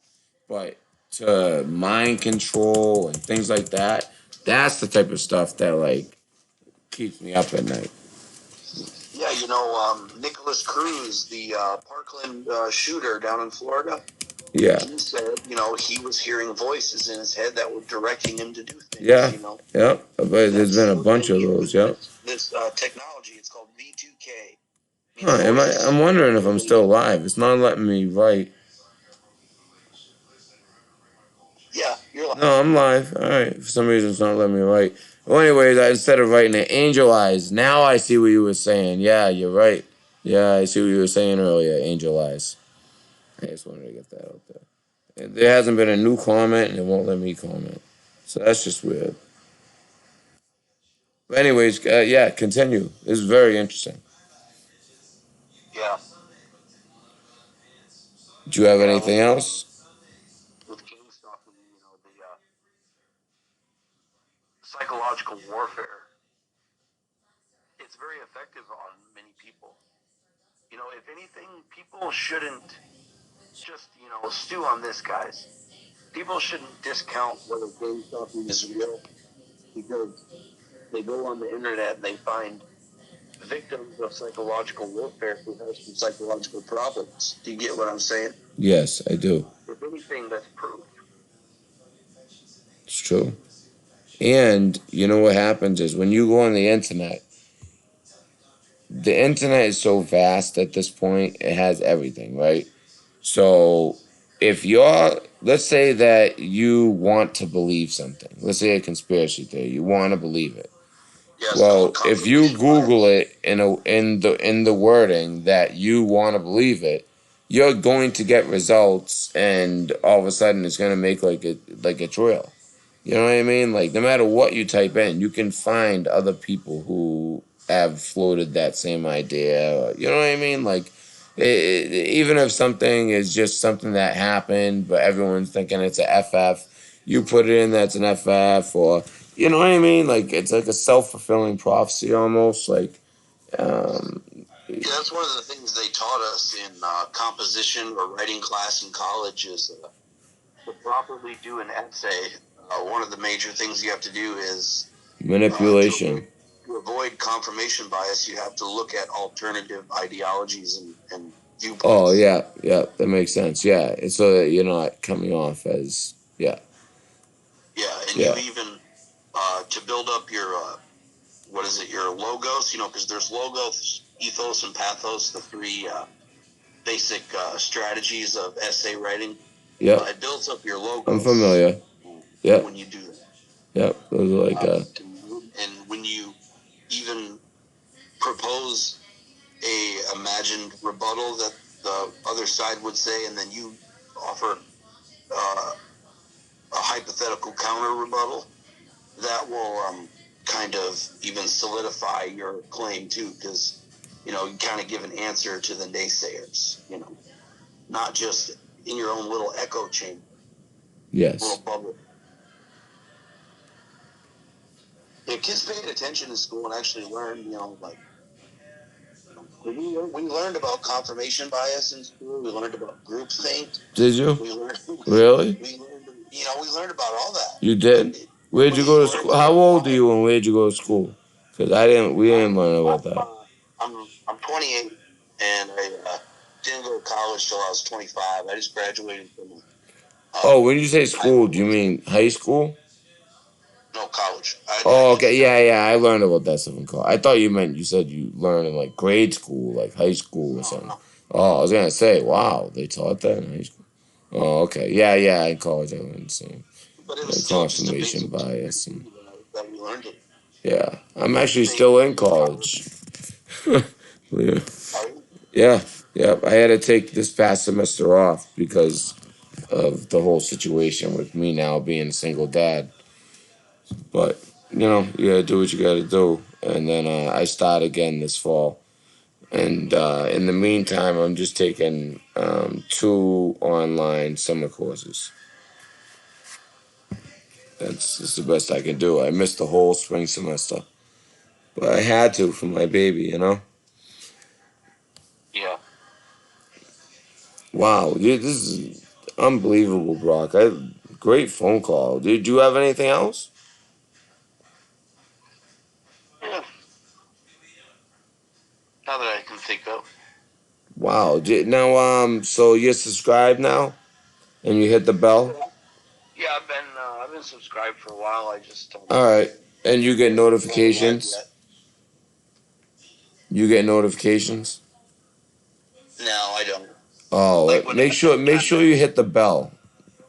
But to mind control and things like that, that's the type of stuff that like keeps me up at night. Yeah, Nicholas Cruz, the Parkland shooter down in Florida. Yeah. He said, he was hearing voices in his head that were directing him to do things. Yeah. Yeah. But there's been a bunch of those. Yep. This technology, it's called V2K. I'm wondering if I'm still live. It's not letting me write. Yeah, you're live. No, I'm live. All right. For some reason, it's not letting me write. Well, anyways, instead of writing it, angel eyes. Now I see what you were saying. Yeah, you're right. Yeah, I see what you were saying earlier. Angel eyes. I just wanted to get that out there. There hasn't been a new comment, and it won't let me comment. So that's just weird. But anyways, continue. This is very interesting. Yeah. Do you have anything else? With GameStop, the psychological warfare, it's very effective on many people. If anything, people shouldn't just, stew on this, guys. People shouldn't discount whether GameStop is real because they go on the internet and they find victims of psychological warfare who have some psychological problems. Do you get what I'm saying? Yes, I do. If anything, that's proof. It's true. And you know what happens is when you go on the internet is so vast at this point, it has everything, right? So if you're let's say that you want to believe something. Let's say a conspiracy theory. You want to believe it. Yeah, it's Well, called if you confirmation Google bias. it in the wording that you want to believe it, you're going to get results, and all of a sudden it's going to make like it's real. You know what I mean? Like no matter what you type in, you can find other people who have floated that same idea. You know what I mean? Like even if something is just something that happened, but everyone's thinking it's a FF, you put it in that's an FF, or you know what I mean? Like it's like a self fulfilling prophecy almost. Like um, Yeah, that's one of the things they taught us in composition or writing class in college is to properly do an essay. One of the major things you have to do is manipulation. to avoid confirmation bias. You have to look at alternative ideologies and Oh viewpoints. yeah, yeah, that makes sense. Yeah, it's so that you're not coming off as Yeah, and you yeah. even to build up your what is it? Your logos. You know, because there's logos, ethos, and pathos, the three basic strategies of essay writing. Yep, It builds up your I'm logos familiar. Yep, when you do that. yep. Those are like And when you even propose a imagined rebuttal that the other side would say, and then you offer a hypothetical counter rebuttal, that will kind of even solidify your claim too, because you know you kind of give an answer to the naysayers. You know, not just in your own little echo chamber, little yes. bubble. If kids paid attention in school and actually learned, you know, like we learned about confirmation bias in school. We learned about groupthink. Did you We learned, really? we learned, you know, we learned about all that. You But did? Where'd you nobody go to learns school? How about old are bias. you and where'd you go to school? Because I didn't. We didn't learn about that. I'm 28, and I didn't go to college till I was 25. I just graduated from Oh, when you say Iowa school, do you Wesleyan. mean high school? No, college. I Oh, did okay. that. Yeah, yeah. I learned about that stuff in college. I thought you meant you said you learned in like grade school, like high school or No, something. no. Oh, I was gonna say, wow, they taught that in high school. Oh, okay. Yeah, yeah. In college, I learned the same. But it was still just a Confirmation basic bias and that we learned it. yeah. I'm actually Same still in with college. Yeah. power. Yeah. Yeah. I had to take this past semester off because of the whole situation with me now being a single dad. But you gotta do what you gotta do, and then I start again this fall. And in the meantime, I'm just taking two online summer courses. That's the best I can do. I missed the whole spring semester, but I had to for my baby. Yeah. Wow, dude, this is unbelievable, Brock. Great phone call. Did you have anything else? Yeah. Now that I can think of. Wow. Now, so you're subscribed now, and you hit the bell. Yeah, I've been subscribed for a while. I just All right, and you get haven't gone live notifications. yet. You get notifications. No, I don't. Oh, Like when make sure you hit the bell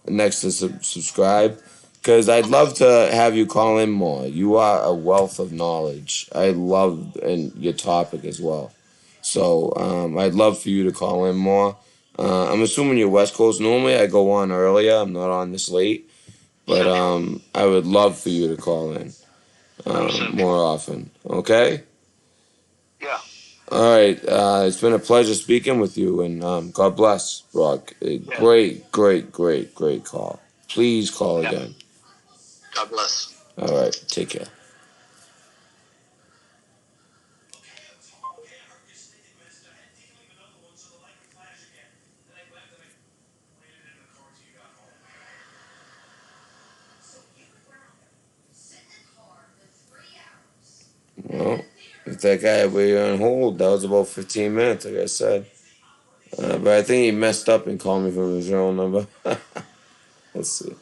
next to subscribe, because I'd okay. love to have you call in more. You are a wealth of knowledge. I love and your topic as well. So I'd love for you to call in more. I'm assuming you're West Coast. Normally I go on earlier. I'm not on this late, but Central. I would love for you to call in I'm Central. more often. Okay. Yeah. All right. It's been a pleasure speaking with you, and God bless, Brock. Yeah. Great, great, great, great call. Please call Yeah. again. God bless. All right. Take care. Well, if that guy were on hold, that was about 15 minutes, like I said. But I think he messed up and called me from his real number. Let's see.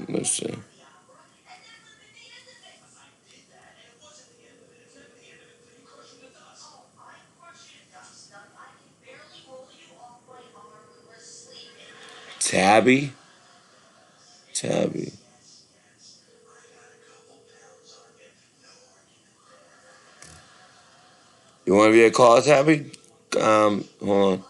Let's see. Tabby? Tabby. You want to be a caller, Tabby? Hold on.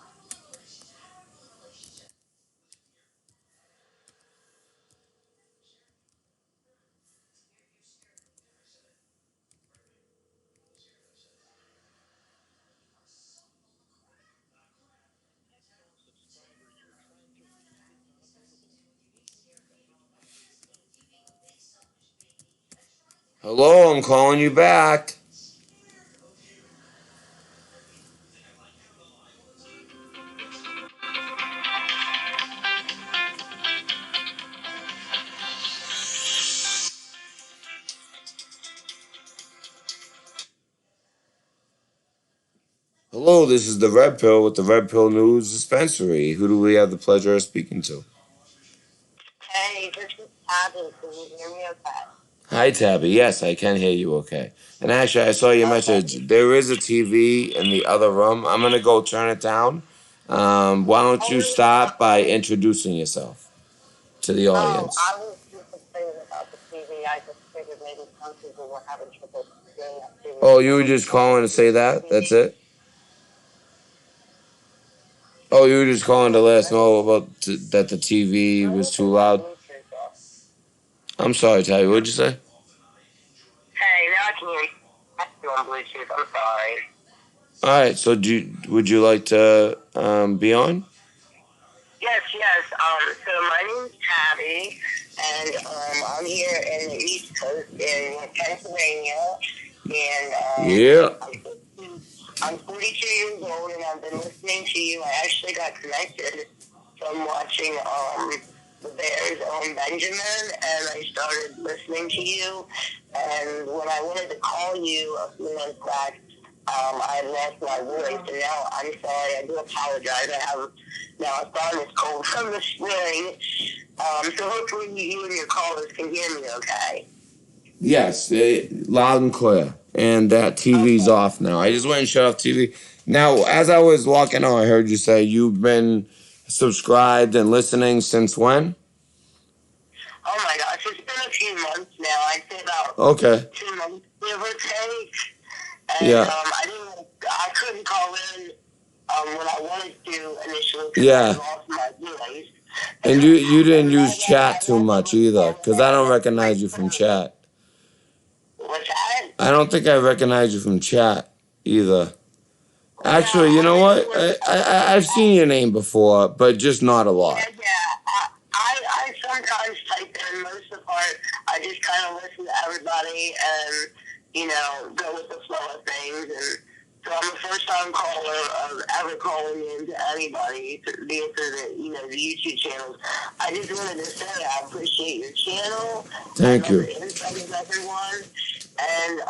Hello, I'm calling you back. Hello, this is the Red Pill with the Red Pill News Dispensary. Who do we have the pleasure of speaking to? Hey, this is Tabby. Can you hear me okay? Hi, Tabby. Yes, I can hear you okay. And actually, I saw your message. There is a TV in the other room. I'm going to go turn it down. Why don't you start by introducing yourself to the Oh, audience? I was just complaining about the TV. I just figured maybe some people were having trouble seeing that TV. Oh, you were just calling to say that? That's it? Oh, you were just calling to let us know about that the TV was too loud? I'm sorry, Tabby. What'd you say? Hey, now I can hear you. I'm still on Bluetooth. I'm sorry. All right. So, would you like to be on? Yes, yes. So my name's Tabby, and I'm here in the East Coast in Pennsylvania, and Yeah. I'm 42 years old, and I've been listening to you. I actually got connected from watching the Bears on Benjamin, and I started listening to you. And when I wanted to call you a few months back, I lost my voice, and now I'm sorry. I do apologize. I have now a sinus cold from the spring. So hopefully you and your callers can hear me okay. Yes, loud and clear. And that TV's off now. I just went and shut off TV. Now, as I was walking out, I heard you say you've been subscribed and listening since when? Oh my gosh, it's been a few months now. I'd say about Okay. 2 months, give or take. And Yeah. I couldn't call in when I wanted to initially because Yeah. I lost my voice. And you didn't use chat too much either, because I don't recognize you from chat. What's that? I don't think I recognize you from chat either. Actually, you know what? I've seen your name before, but just not a lot. Yeah. I sometimes type in. Most of the part, I just kind of listen to everybody and, go with the flow of things. And so I'm a first-time caller of ever calling in to anybody through the YouTube channels. I just wanted to say I appreciate your channel. Thank I love you. the insight of everyone. And,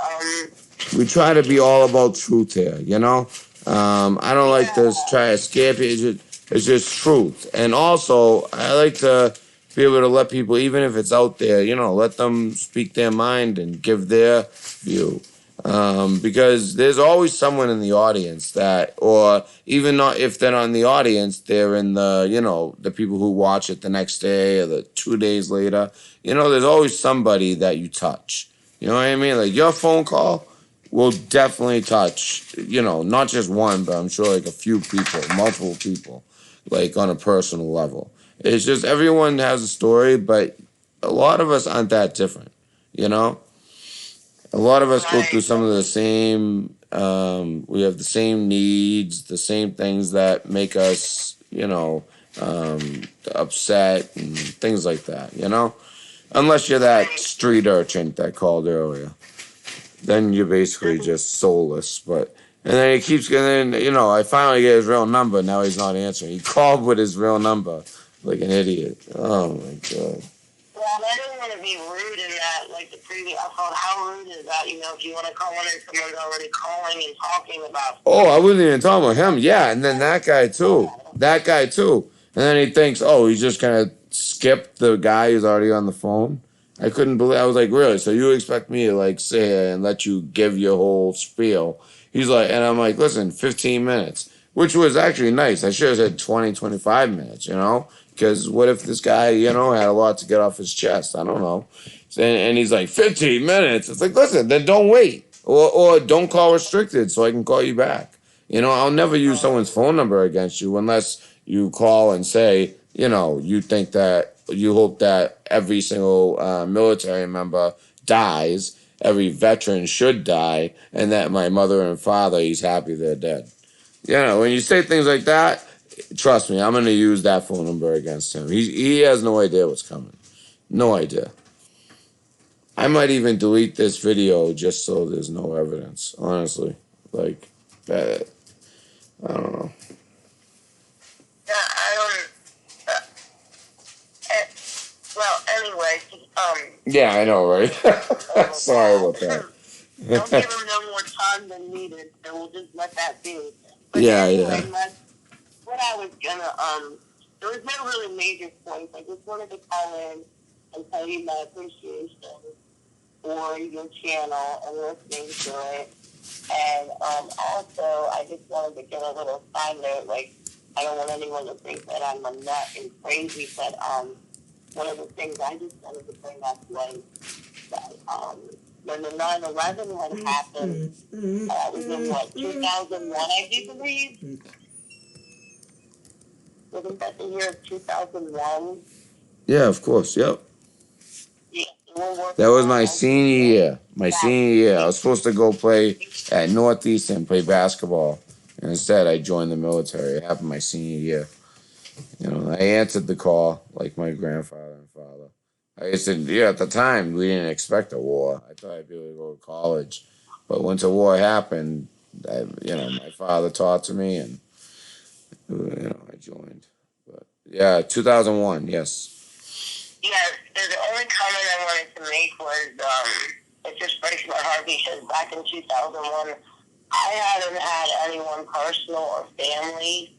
We try to be all about truth here, you know? I don't like to try to scare people. It's just truth. And also, I like to be able to let people, even if it's out there, let them speak their mind and give their view. Because there's always someone in the audience that, or even not if they're not in the audience, they're in the people who watch it the next day or the 2 days later. There's always somebody that you touch. You know what I mean? Like your phone call will definitely touch, not just one, but I'm sure like a few people, multiple people, like on a personal level. It's just everyone has a story, but a lot of us aren't that different, you know? A lot of us go through some of the same, we have the same needs, the same things that make us, upset and things like that, Unless you're that street urchin that called earlier. Then you're basically just soulless. And then he keeps getting, I finally get his real number. Now he's not answering. He called with his real number like an idiot. Oh my God. well, I didn't want to be rude in that, like the previous. I thought, how rude is that? If you want to call in and someone's already calling and talking about. Oh, I wasn't even talking about him. Yeah, and then that guy too. That guy too. And then he thinks, oh, he's just gonna skip the guy who's already on the phone. I couldn't believe. I was like, really? So you expect me to like sit here and let you give your whole spiel? He's like, and I'm like, listen, 15 minutes, which was actually nice. I should have said 20, 25 minutes. Because what if this guy, had a lot to get off his chest? I don't know. And he's like, 15 minutes. It's like, listen, then don't wait. Or don't call restricted so I can call you back. I'll never use someone's phone number against you unless you call and say, you think that you hope that every single military member dies, every veteran should die, and that my mother and father, he's happy they're dead. When you say things like that, trust me, I'm going to use that phone number against him. He has no idea what's coming. No idea. I might even delete this video just so there's no evidence, honestly. Like, that, I don't know. Yeah, I don't. Well, anyway, Yeah, I know, right? Sorry about that. Don't give him no more time than needed, so we'll just let that be. But Yeah, anyway, yeah. what I was gonna, there was no really major points. I just wanted to call in and tell you my appreciation for your channel and listening to it. And also, I just wanted to get a little side note, like, I don't want anyone to think that I'm a nut and crazy, but one of the things I just wanted to bring up was that when the 9/11 had happened, was in 2001, I do believe? Wasn't that the year of 2001? Yeah, of course, yep. Yeah, That was my senior year. My senior year. I was supposed to go play at Northeastern, play basketball. And instead, I joined the military. It happened my senior year. I answered the call like my grandfather and father. I said, at the time, we didn't expect a war. I thought I'd be able to go to college. But once a war happened, my father taught to me, and, I joined. But, yeah, 2001, yes. Yeah, so the only comment I wanted to make was, it just breaks my heart because back in 2001, I hadn't had anyone personal or family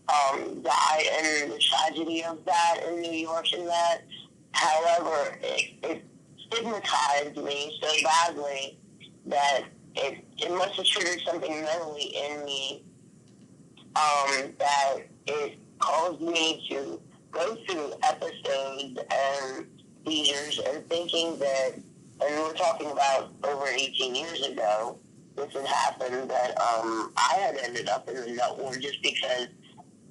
die in the tragedy of that in New York and that. However, it stigmatized me so badly that it must have triggered something mentally in me that it caused me to go through episodes and seizures and thinking that, and we're talking about over 18 years ago, this had happened, that I had ended up in the nut ward just because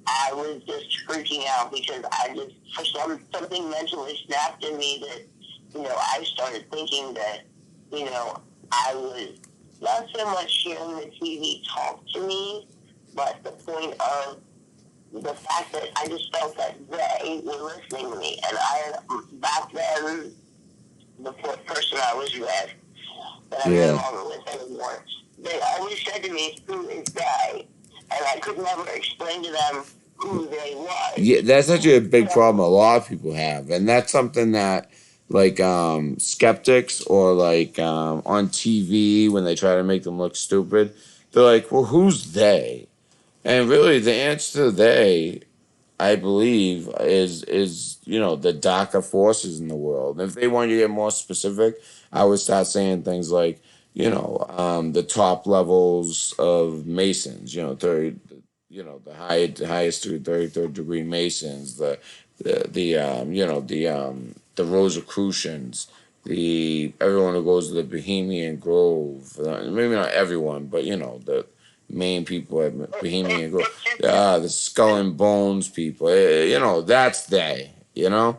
I was just freaking out because I just, for something mentally snapped in me that, I started thinking that, I was not so much hearing the TV talk to me, but the point of the fact that I just felt that they were listening to me. And back then, the person I was with, that I'm no longer with anymore, they always said to me, who is they? And I could never explain to them who they was. Yeah, that's actually a big problem a lot of people have. And that's something that, like, skeptics or, like, on TV when they try to make them look stupid, they're like, well, who's they? And really, the answer to they, I believe, is the darker forces in the world. And if they want you to get more specific, I would start saying things like, the top levels of Masons, the highest through 33rd degree Masons, the Rosicrucians, everyone who goes to the Bohemian Grove, maybe not everyone, but the main people at Bohemian Grove, the Skull and Bones people, that's they, Yeah.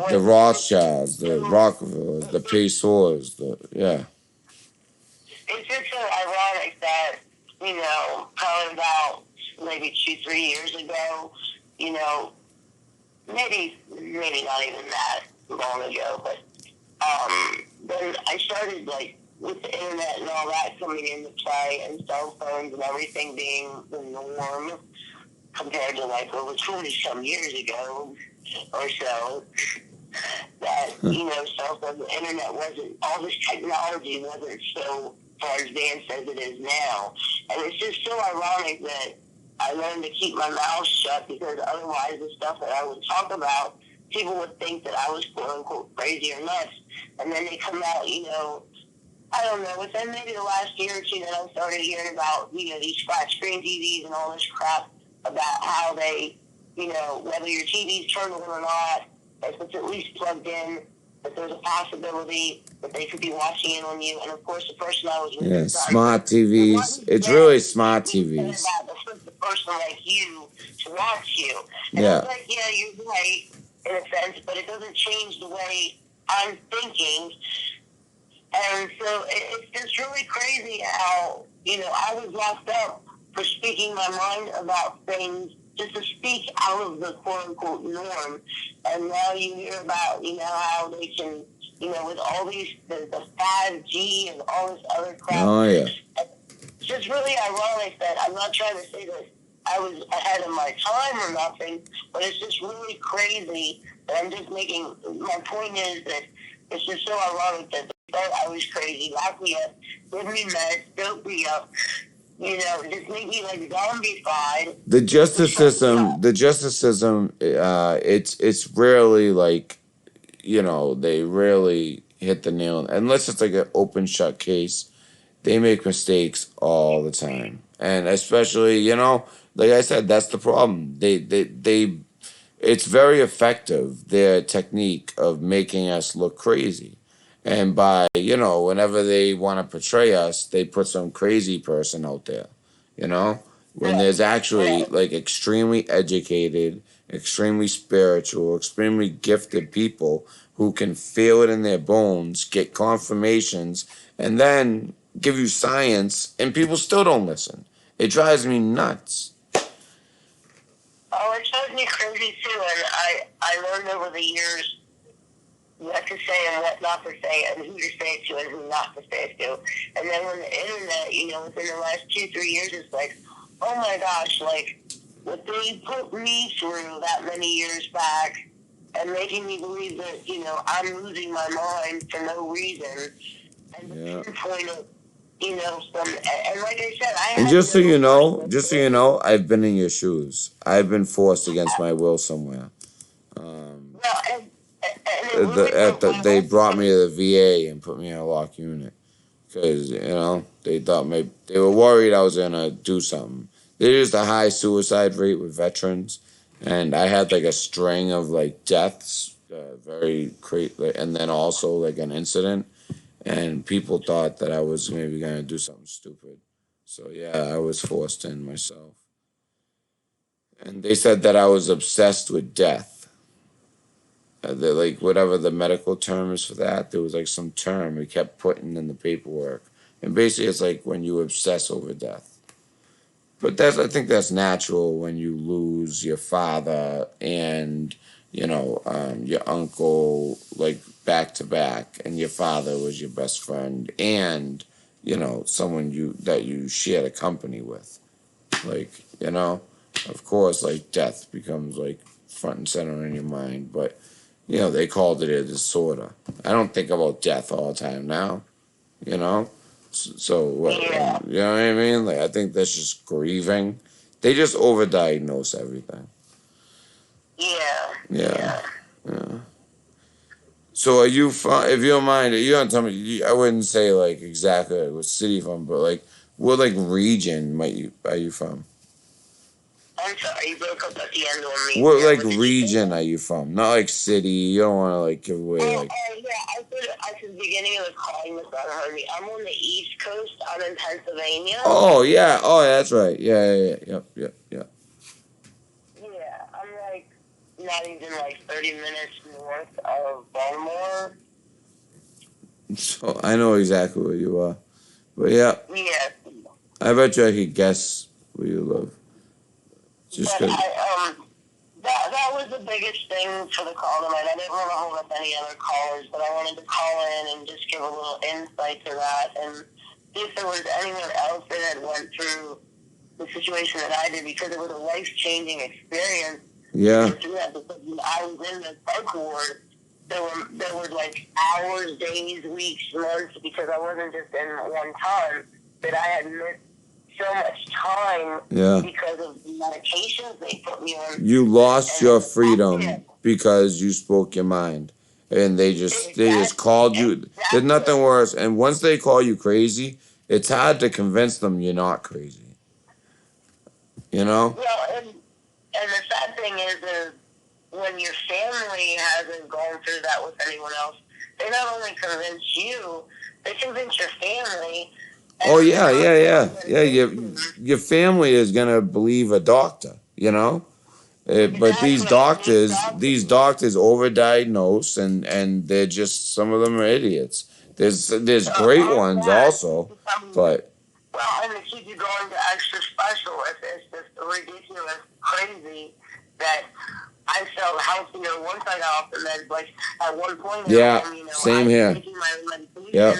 the Rothschilds, the Rockefellers, the Pacers, yeah. It's just so ironic that, probably about maybe 2-3 years ago, maybe not even that long ago, but then I started, like, with the internet and all that coming into play and cell phones and everything being the norm compared to, like, over 20-some years ago or so, that, cell phones, the internet wasn't, all this technology wasn't so far advanced as it is now. And it's just so ironic that I learned to keep my mouth shut because otherwise the stuff that I would talk about, people would think that I was quote-unquote crazy or nuts. And then they come out, I don't know, within maybe the last year or two that I started hearing about, these flat screen TVs and all this crap about how they, whether your TV's turned on or not, if it's at least plugged in, that there's a possibility that they could be watching in on you. And of course, the person I was with, Yeah, smart TVs. It's really smart TVs. The person like you to watch you. And I Yeah. was like, yeah, you're right in a sense, but it doesn't change the way I'm thinking. And so it's just really crazy how, I was locked up for speaking my mind about things, just to speak out of the quote-unquote norm. And now you hear about, how they can, with all these, the 5G and all this other crap. Oh, yeah. It's just really ironic that I'm not trying to say that I was ahead of my time or nothing, but it's just really crazy that I'm just making, my point is that it's just so ironic that they thought I was crazy, lock me up, give me meds, dope me up, just make me like zombified. The justice system, it's rarely like, they rarely hit the nail, unless it's like an open shut case. They make mistakes all the time, and especially, like I said, that's the problem. They it's very effective, their technique of making us look crazy. And by, whenever they want to portray us, they put some crazy person out there, when there's actually like extremely educated, extremely spiritual, extremely gifted people who can feel it in their bones, get confirmations, and then give you science, and people still don't listen. It drives me nuts. Oh, it drives me crazy too, and I learned over the years what to say and what not to say, and who to say it to and who not to say it to. And then when the internet, within the last 2-3 years, it's like, oh my gosh, like what they put me through that many years back, and making me believe that I'm losing my mind for no reason, and the pinpoint of some, and like I said, And just so you know, I've been in your shoes. I've been forced against my will somewhere. Well, and it really They brought me to the VA and put me in a lock unit because they thought they were worried I was gonna do something. There's a high suicide rate with veterans, and I had like a string of like deaths, very crazy, and then also like an incident. And people thought that I was maybe going to do something stupid. So, yeah, I was forced in myself. And they said that I was obsessed with death. Like, whatever the medical term is for that, there was like some term we kept putting in the paperwork. And basically, it's like when you obsess over death. But I think that's natural when you lose your father and, your uncle, like, back to back, and your father was your best friend, and, someone that you shared a company with. Like, of course, like, death becomes, like, front and center in your mind. But, they called it a disorder. I don't think about death all the time now, So what? Yeah. You know what I mean? Like, I think that's just grieving. They just overdiagnose everything. Yeah. So are you from? If you don't mind, you don't tell me. I wouldn't say like exactly like what city you're from, but like what like region are you from? I'm sorry, you broke up at the end on me. What like region are you from? Not like city. You don't want to like give away like. Yeah, I said the beginning of the call, you must not have heard me. I'm on the East Coast. I'm in Pennsylvania. Oh yeah. Oh, that's right. Yeah. Yep. Yeah, I'm like not even like 30 minutes north of Baltimore. So I know exactly where you are, but yeah. Yeah. I bet you I could guess where you live. Just but cause. that was the biggest thing for the call tonight. I didn't want to hold up any other callers, but I wanted to call in and just give a little insight to that and see if there was anyone else that had went through the situation that I did, because it was a life-changing experience. Yeah. I was in the psych ward. There were like hours, days, weeks, months, because I wasn't just in one time, that I had missed so much time because of the medications they put me on. You lost your freedom because you spoke your mind. And they just called you. Exactly. There's nothing worse. And once they call you crazy, it's hard to convince them you're not crazy. You know? Well, and the sad thing is when your family hasn't gone through that with anyone else, they not only convince you, they convince your family. Oh yeah, yeah, yeah, yeah. Your family is gonna believe a doctor, you know. But these doctors overdiagnose, and they're just, some of them are idiots. There's great ones also, but Well, and to keep you going to extra specialists, it's just ridiculous, crazy that I felt healthier once I got off the meds. Like at one point, yeah, I same was here. taking my medications, Yep.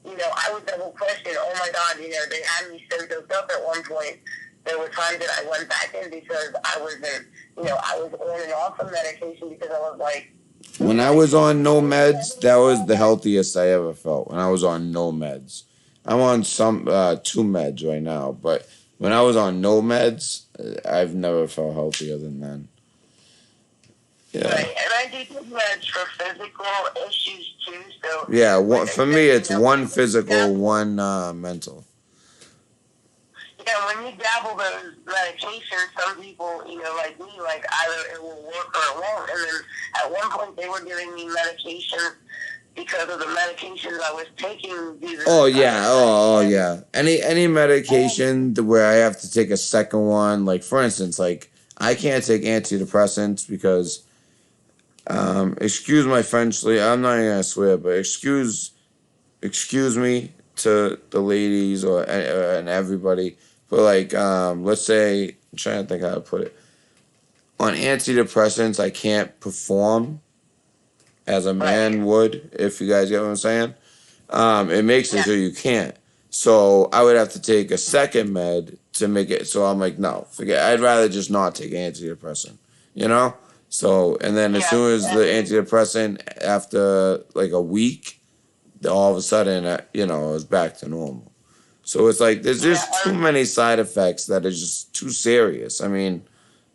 and I was double question. Oh my God, they had me so doped up at one point. There were times that I went back in because I wasn't, I was on and off of medication because I was like. When I was on no meds, that was the healthiest I ever felt. When I was on no meds, I'm on some 2 meds right now, but when I was on no meds, I've never felt healthier than then. Yeah. Right, and I do take meds for physical issues too. So Yeah, for me, it's one physical, one mental. Yeah, when you dabble those medications, some people, like me, like either it will work or it won't. And then at one point they were giving me medications because of the medications I was taking. Oh yeah, oh yeah. Any medication where I have to take a second one, like for instance, like I can't take antidepressants because, excuse my French, I'm not even gonna swear, but excuse me to the ladies or and everybody. But like, let's say, I'm trying to think how to put it. On antidepressants, I can't perform as a man would, if you guys get what I'm saying. It makes it so you can't. So I would have to take a second med to make it. So I'm like, no, forget. I'd rather just not take antidepressant, you know? So, and then as soon as the antidepressant, after like a week, all of a sudden, it was back to normal. So it's like there's just too many side effects that are just too serious. I mean,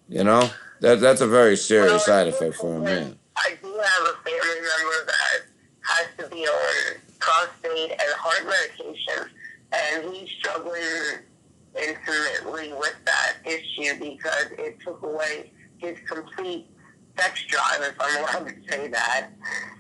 that's a very serious side effect for a man. I do have a family member that has to be on prostate and heart medication, and he's struggling intimately with that issue because it took away his complete sex drive, if I'm allowed to say that.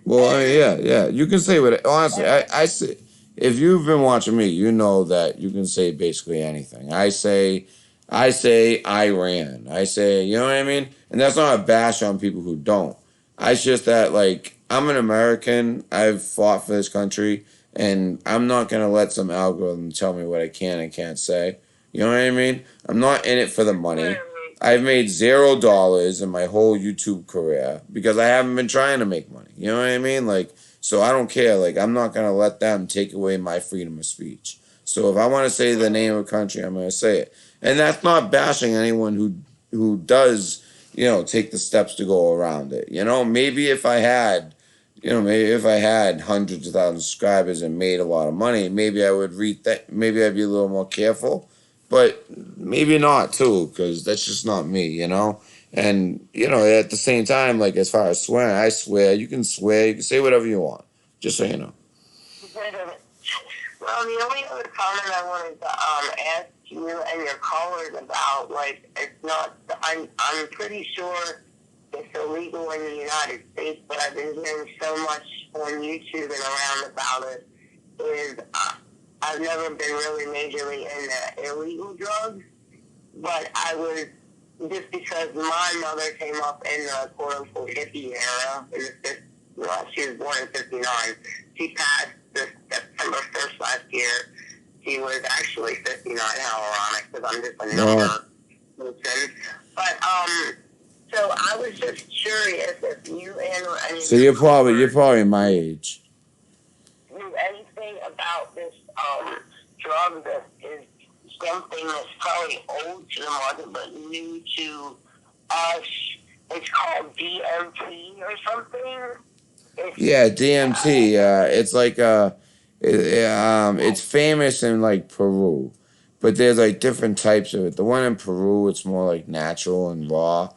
Well, I mean, yeah. You can say what. Honestly, I say, if you've been watching me, you know that you can say basically anything. I say Iran. I say, you know what I mean? And that's not a bash on people who don't. It's just that, like, I'm an American. I've fought for this country, and I'm not gonna let some algorithm tell me what I can and can't say. You know what I mean? I'm not in it for the money. I've made $0 in my whole YouTube career because I haven't been trying to make money. You know what I mean? Like, so I don't care. Like, I'm not gonna let them take away my freedom of speech. So if I want to say the name of a country, I'm gonna say it. And that's not bashing anyone who does, take the steps to go around it. Maybe if I had, hundreds of thousands of subscribers and made a lot of money, maybe I would maybe I'd be a little more careful. But maybe not too, because that's just not me, And at the same time, like as far as swearing, I swear. You can swear, you can say whatever you want, just so you know. Well, the only other comment I wanted to ask you and your callers about, like, it's not. I'm pretty sure it's illegal in the United States, but I've been hearing so much on YouTube and around about it. Is I've never been really majorly into illegal drugs, but I was, just because my mother came up in the quote-unquote hippie era, she was born in 59. She passed this September 1st last year. She was actually 59, how ironic, because I'm just a number person. But, so I was just curious if you and any. So you're probably my age. Knew anything about this drug that is something that's probably old to the market but new to us. It's called DMT or something. Yeah, DMT. It's like it's famous in like Peru, but there's like different types of it. The one in Peru, it's more like natural and raw,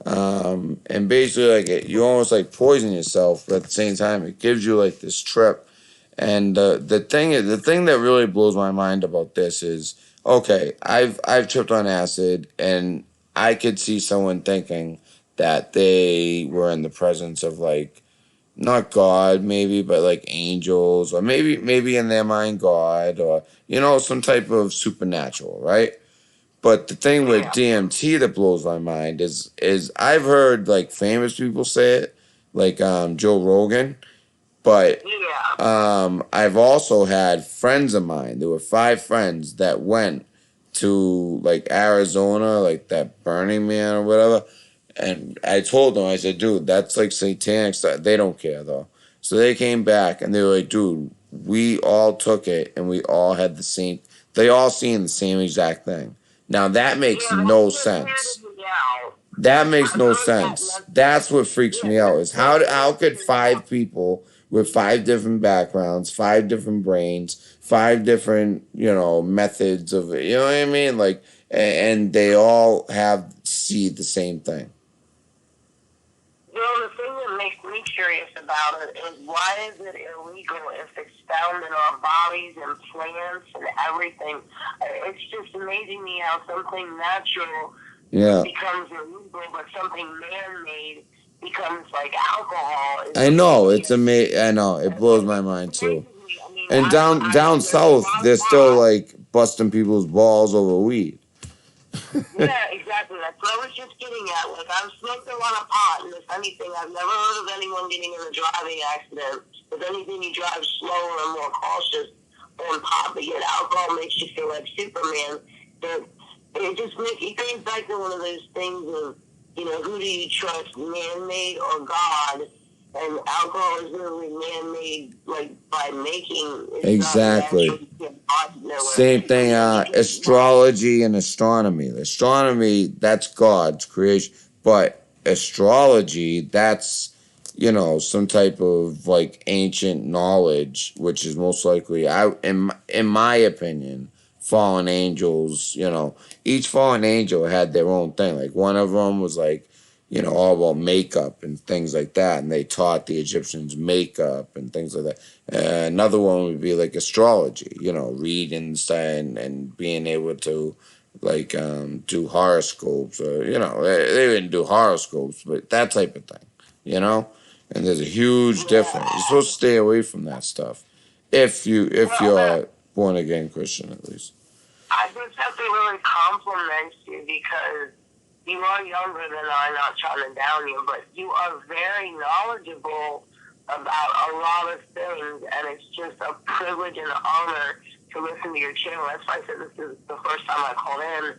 and basically like you almost like poison yourself, but at the same time it gives you like this trip. And the thing that really blows my mind about this is, okay, I've tripped on acid, and I could see someone thinking that they were in the presence of, like, not God maybe, but like angels, or maybe in their mind God, or some type of supernatural, right? But the thing with Yeah. DMT that blows my mind is I've heard like famous people say it, like Joe Rogan, but Yeah. I've also had friends of mine. There were 5 friends that went to like Arizona, like that Burning Man or whatever. And I told them, I said, dude, that's like satanic stuff. They don't care though. So they came back and they were like, dude, we all took it and we all had the same. They all seen the same exact thing. Now that makes Yeah, that's no what sense. weirded me out. That makes I've no heard that, and sense. That's what freaks me out. Is how could that's 5 people with 5 different backgrounds, 5 different brains, 5 different methods of it. You know what I mean? Like, and they all see the same thing. the thing that makes me curious about it is why is it illegal if it's found in our bodies and plants and everything? It's just amazing me how something natural Yeah, becomes illegal, but something man-made becomes like alcohol. I know it's amazing. I know it blows my mind too. And down south, they're still like busting people's balls over weed. Yeah, exactly. That's what I was just getting at. Like, I've smoked a lot of pot, and if anything, I've never heard of anyone getting in a driving accident. If anything, you drive slower and more cautious on pot, but yet alcohol makes you feel like Superman. But it just makes you think back to one of those things of, who do you trust, man-made or God? And alcohol is literally man-made, like, by making. It's Exactly. not naturally Same thing. Astrology and astronomy. Astronomy, that's God's creation, but astrology, that's some type of like ancient knowledge, which is most likely, in my opinion, fallen angels. Each fallen angel had their own thing. Like one of them was like, all about makeup and things like that, and they taught the Egyptians makeup and things like that. Another one would be like astrology, reading and being able to like do horoscopes, or they didn't do horoscopes, but that type of thing, And there's a huge difference. You're supposed to stay away from that stuff if you're born again Christian, at least. I just have to really compliment you because you are younger than I, not trying to down you, but you are very knowledgeable about a lot of things, and it's just a privilege and an honor to listen to your channel. That's why I said this is the first time I called in,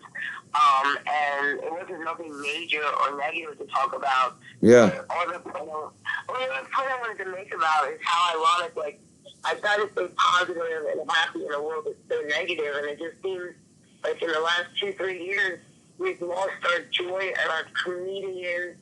and it wasn't nothing major or negative to talk about. Yeah. All the point I wanted to make about it is how ironic, like, I try to stay positive and happy in a world that's so negative, and it just seems like in the last 2-3 years, we've lost our joy and our comedians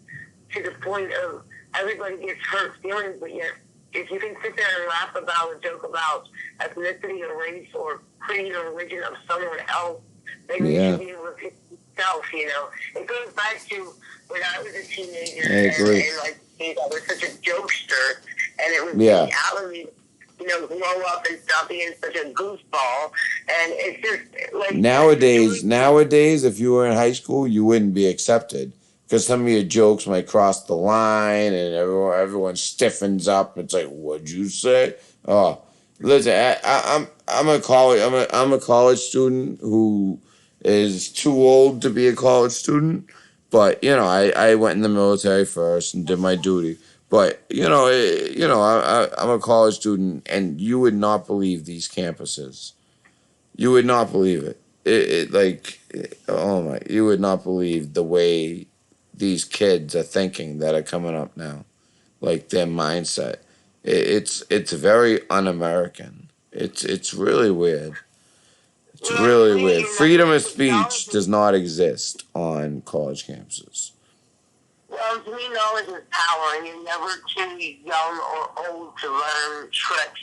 to the point of everybody gets hurt feelings, but yet if you can sit there and laugh about or joke about ethnicity or race or creed or religion of someone else, then you should be able to pick yourself, It goes back to when I was a teenager and like, I was such a jokester, and it was out of me, grow up and stop being such a goofball, and it's just like nowadays, if you were in high school, you wouldn't be accepted because some of your jokes might cross the line, and everyone stiffens up. It's like, what'd you say? Oh, listen, I'm a college student who is too old to be a college student, but I went in the military first and did my duty. But I'm a college student, and you would not believe these campuses. You would not believe it. You would not believe the way these kids are thinking that are coming up now, like their mindset. It's very un-American. It's really weird. It's really weird. Freedom of speech does not exist on college campuses. Well, to me, knowledge is power, and you're never too young or old to learn tricks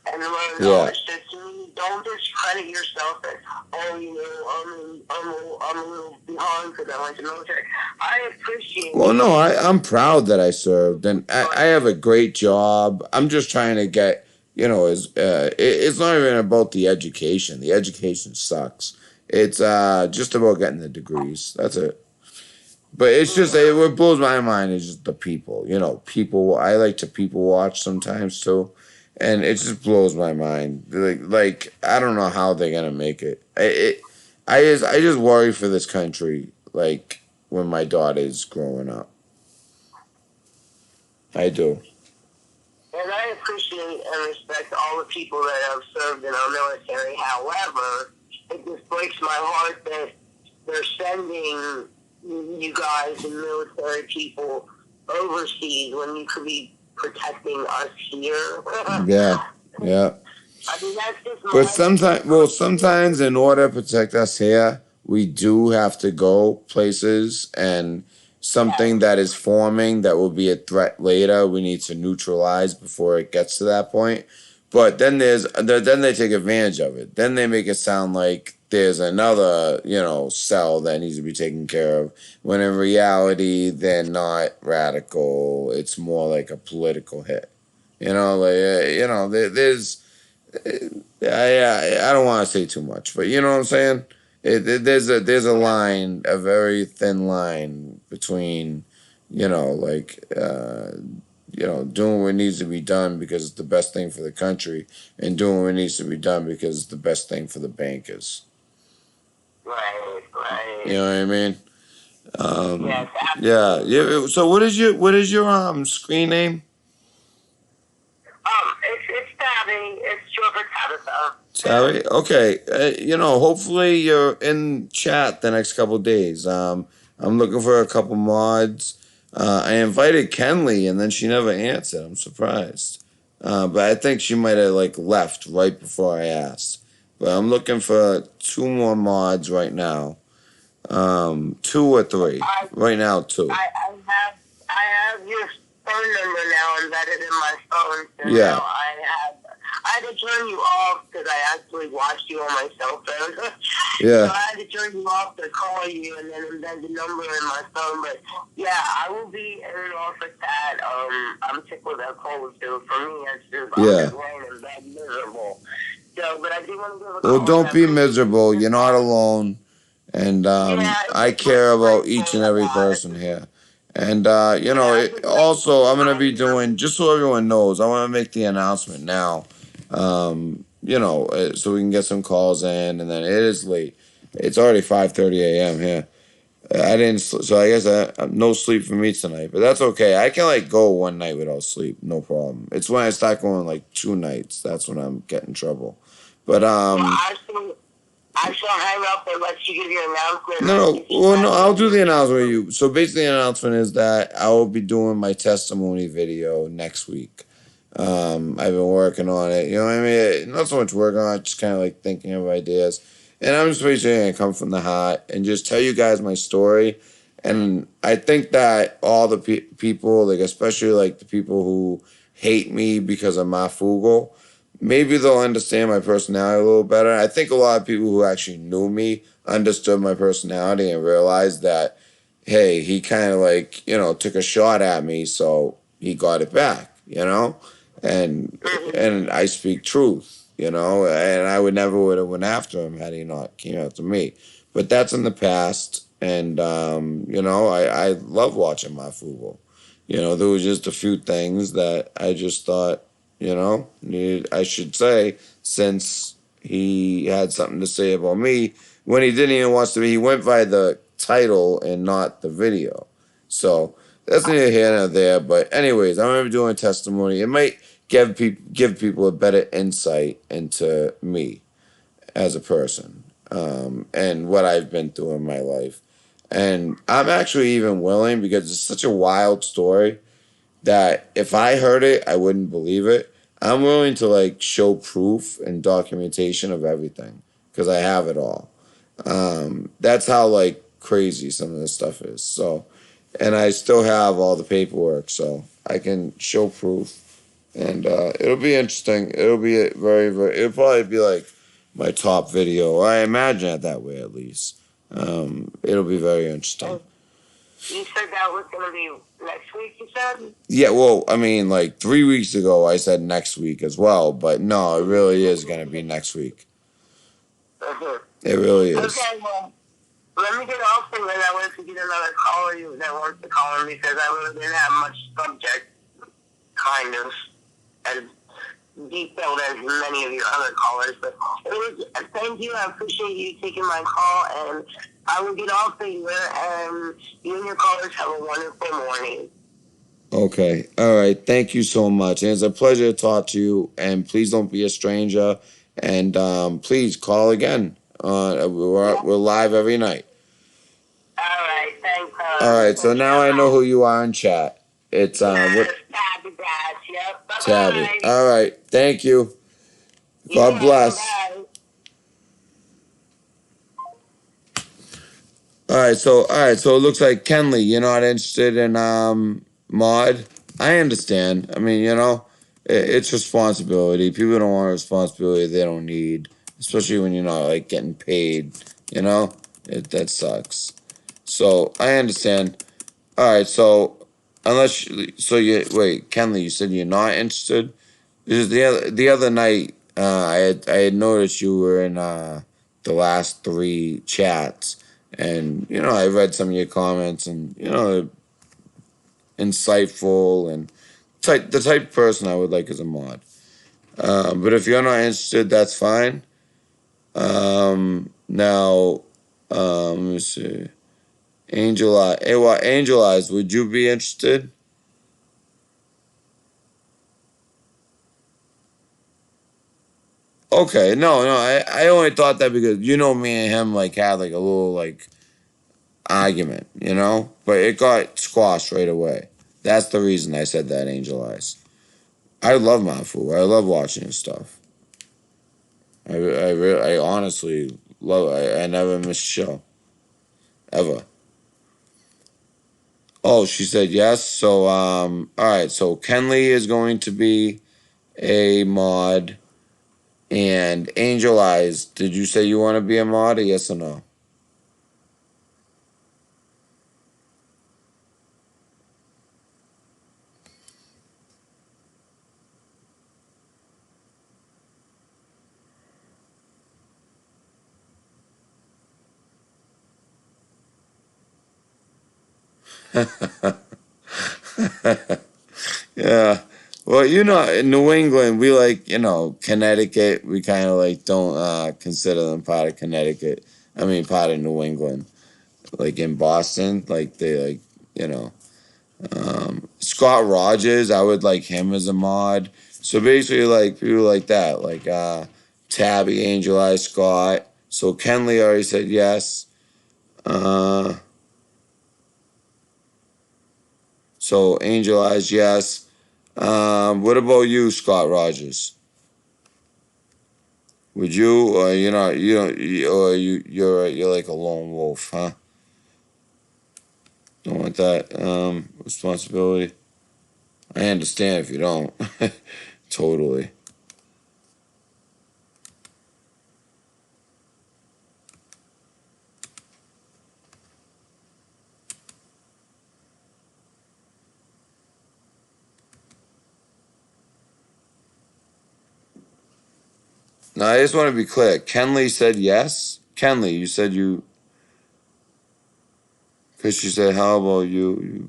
and learn knowledge. So to me, don't discredit yourself as, I'm a little behind because I went to the military. I appreciate Well, no, I'm proud that I served, and I have a great job. I'm just trying to get it's not even about the education. The education sucks. It's just about getting the degrees. That's it. But it's just what blows my mind is just the people. People. I like to people watch sometimes too, and it just blows my mind. Like I don't know how they're gonna make it. I just worry for this country. Like when my daughter's growing up, I do. And I appreciate and respect all the people that have served in our military. However, it just breaks my heart that they're sending you guys and military people overseas when you could be protecting us here. Yeah, yeah. I mean, that's just But my sometimes in order to protect us here, we do have to go places and something that is forming that will be a threat later, we need to neutralize before it gets to that point. But then they take advantage of it. Then they make it sound like there's another, cell that needs to be taken care of. When in reality, they're not radical. It's more like a political hit. There's I don't want to say too much, but you know what I'm saying. There's a line, a very thin line between, like doing what needs to be done because it's the best thing for the country, and doing what needs to be done because it's the best thing for the bankers. right. You know what I mean? Yes, Yeah. Yeah. So what is your screen name? it's Tabby. It's short for Tabitha. Sorry. Okay. Hopefully you're in chat the next couple days. I'm looking for a couple mods. I invited Kenley and then she never answered. I'm surprised. But I think she might have left right before I asked. But I'm looking for 2 more mods right now. 2 or 3. Right now, 2. I have your phone number now embedded in my phone. So Yeah. now I had to turn you off because I actually watched you on my cell phone. Yeah. So I had to turn you off to call you and then embed the number in my phone. But yeah, I will be in an office that I'm sick with that cold. So for me, it's just I'm Yeah. just laying in bed miserable. So, but I do want to give a Well, call. don't be miserable. You're not alone. And I care about each and every person here. And also I'm gonna be doing, just so everyone knows, I want to make the announcement now. So we can get some calls in, and then it is late. It's already 5:30 a.m. here. I didn't, so I guess no sleep for me tonight, but that's okay. I can go one night without sleep, no problem. It's when I start going 2 nights that's when I'm getting trouble. But I shall hang up and let you give your announcement. no, well, no, I'll do the announcement with you. So basically, the announcement is that I will be doing my testimony video next week. I've been working on it. You know what I mean? Not so much working on it, just kind of thinking of ideas. And I'm just basically going to come from the heart and just tell you guys my story. And I think that all the people, especially the people who hate me because of my Fugal, maybe they'll understand my personality a little better. I think a lot of people who actually knew me understood my personality and realized that, hey, he kind of took a shot at me, so he got it back, and I speak truth, and I would have went after him had he not came after me. But that's in the past, and I love watching my Fugal. There was just a few things that I just thought, I should say, since he had something to say about me when he didn't even watch he went by the title and not the video. So that's neither here nor there. But anyways, I'm gonna be doing a testimony. It might give people a better insight into me as a person, and what I've been through in my life. And I'm actually even willing, because it's such a wild story that if I heard it, I wouldn't believe it. I'm willing to show proof and documentation of everything because I have it all. That's how crazy some of this stuff is. So, and I still have all the paperwork, so I can show proof, and it'll be interesting. It'll be it'll probably be my top video. I imagine it that way at least. It'll be very interesting. You said that was going to be next week, you said? Yeah, well, I mean, like 3 weeks ago, I said next week as well, but no, it really is going to be next week. It really is. Okay, well, let me get off and then I went to get another caller that wants to call him because I really didn't have much subject, kind of, as detailed as many of your other callers. But it was, thank you. I appreciate you taking my call, and I will get off of here, and you and your callers have a wonderful morning. Okay. All right. Thank you so much. And it's a pleasure to talk to you. And please don't be a stranger. And please call again. We're live every night. All right. Thanks. All right. So now I know who you are in chat. It's Tabby Dad. Yep. Bye-bye. Tabby. All right. Thank you. God bless. Bye. All right. So it looks like Kenley, you're not interested in mod. I understand. I mean, it's responsibility. People don't want responsibility they don't need, especially when you're not like getting paid. That sucks. So I understand. All right. So Kenley, you said you're not interested. Because the other night, I had noticed you were in the last 3 chats, and I read some of your comments, and insightful and the type of person I would like as a mod. But if you're not interested, that's fine. Now, let me see. Angel Eyes, would you be interested? Okay, no, I only thought that because me and him had like a little argument, but it got squashed right away. That's the reason I said that, Angel Eyes. I love Mafu. I love watching his stuff. I honestly love it. I never miss a show. Ever. Oh, she said yes. So, all right. So Kenley is going to be a mod. And Angel Eyes, did you say you want to be a mod, or yes or no? Yeah. Well, in New England, we Connecticut. We kind of don't consider them part of Connecticut. I mean, part of New England. Like in Boston, they Scott Rogers. I would like him as a mod. So basically, people like that, Tabby, Angel Eyes, Scott. So Kenley already said yes. So Angel Eyes, yes. What about you, Scott Rogers? Would you, or you're not, you're like a lone wolf, huh? Don't want that responsibility. I understand if you don't. Totally. Now, I just want to be clear. Kenley said yes. Kenley, you said you... Because she said, how about you?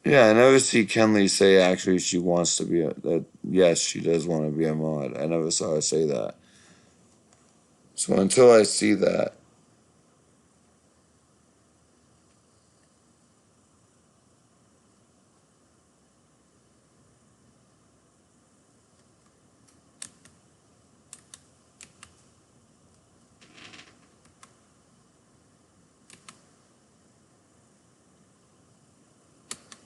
Yeah, I never see Kenley say actually she wants to be that. Yes, she does want to be a mod. I never saw her say that. So until I see that...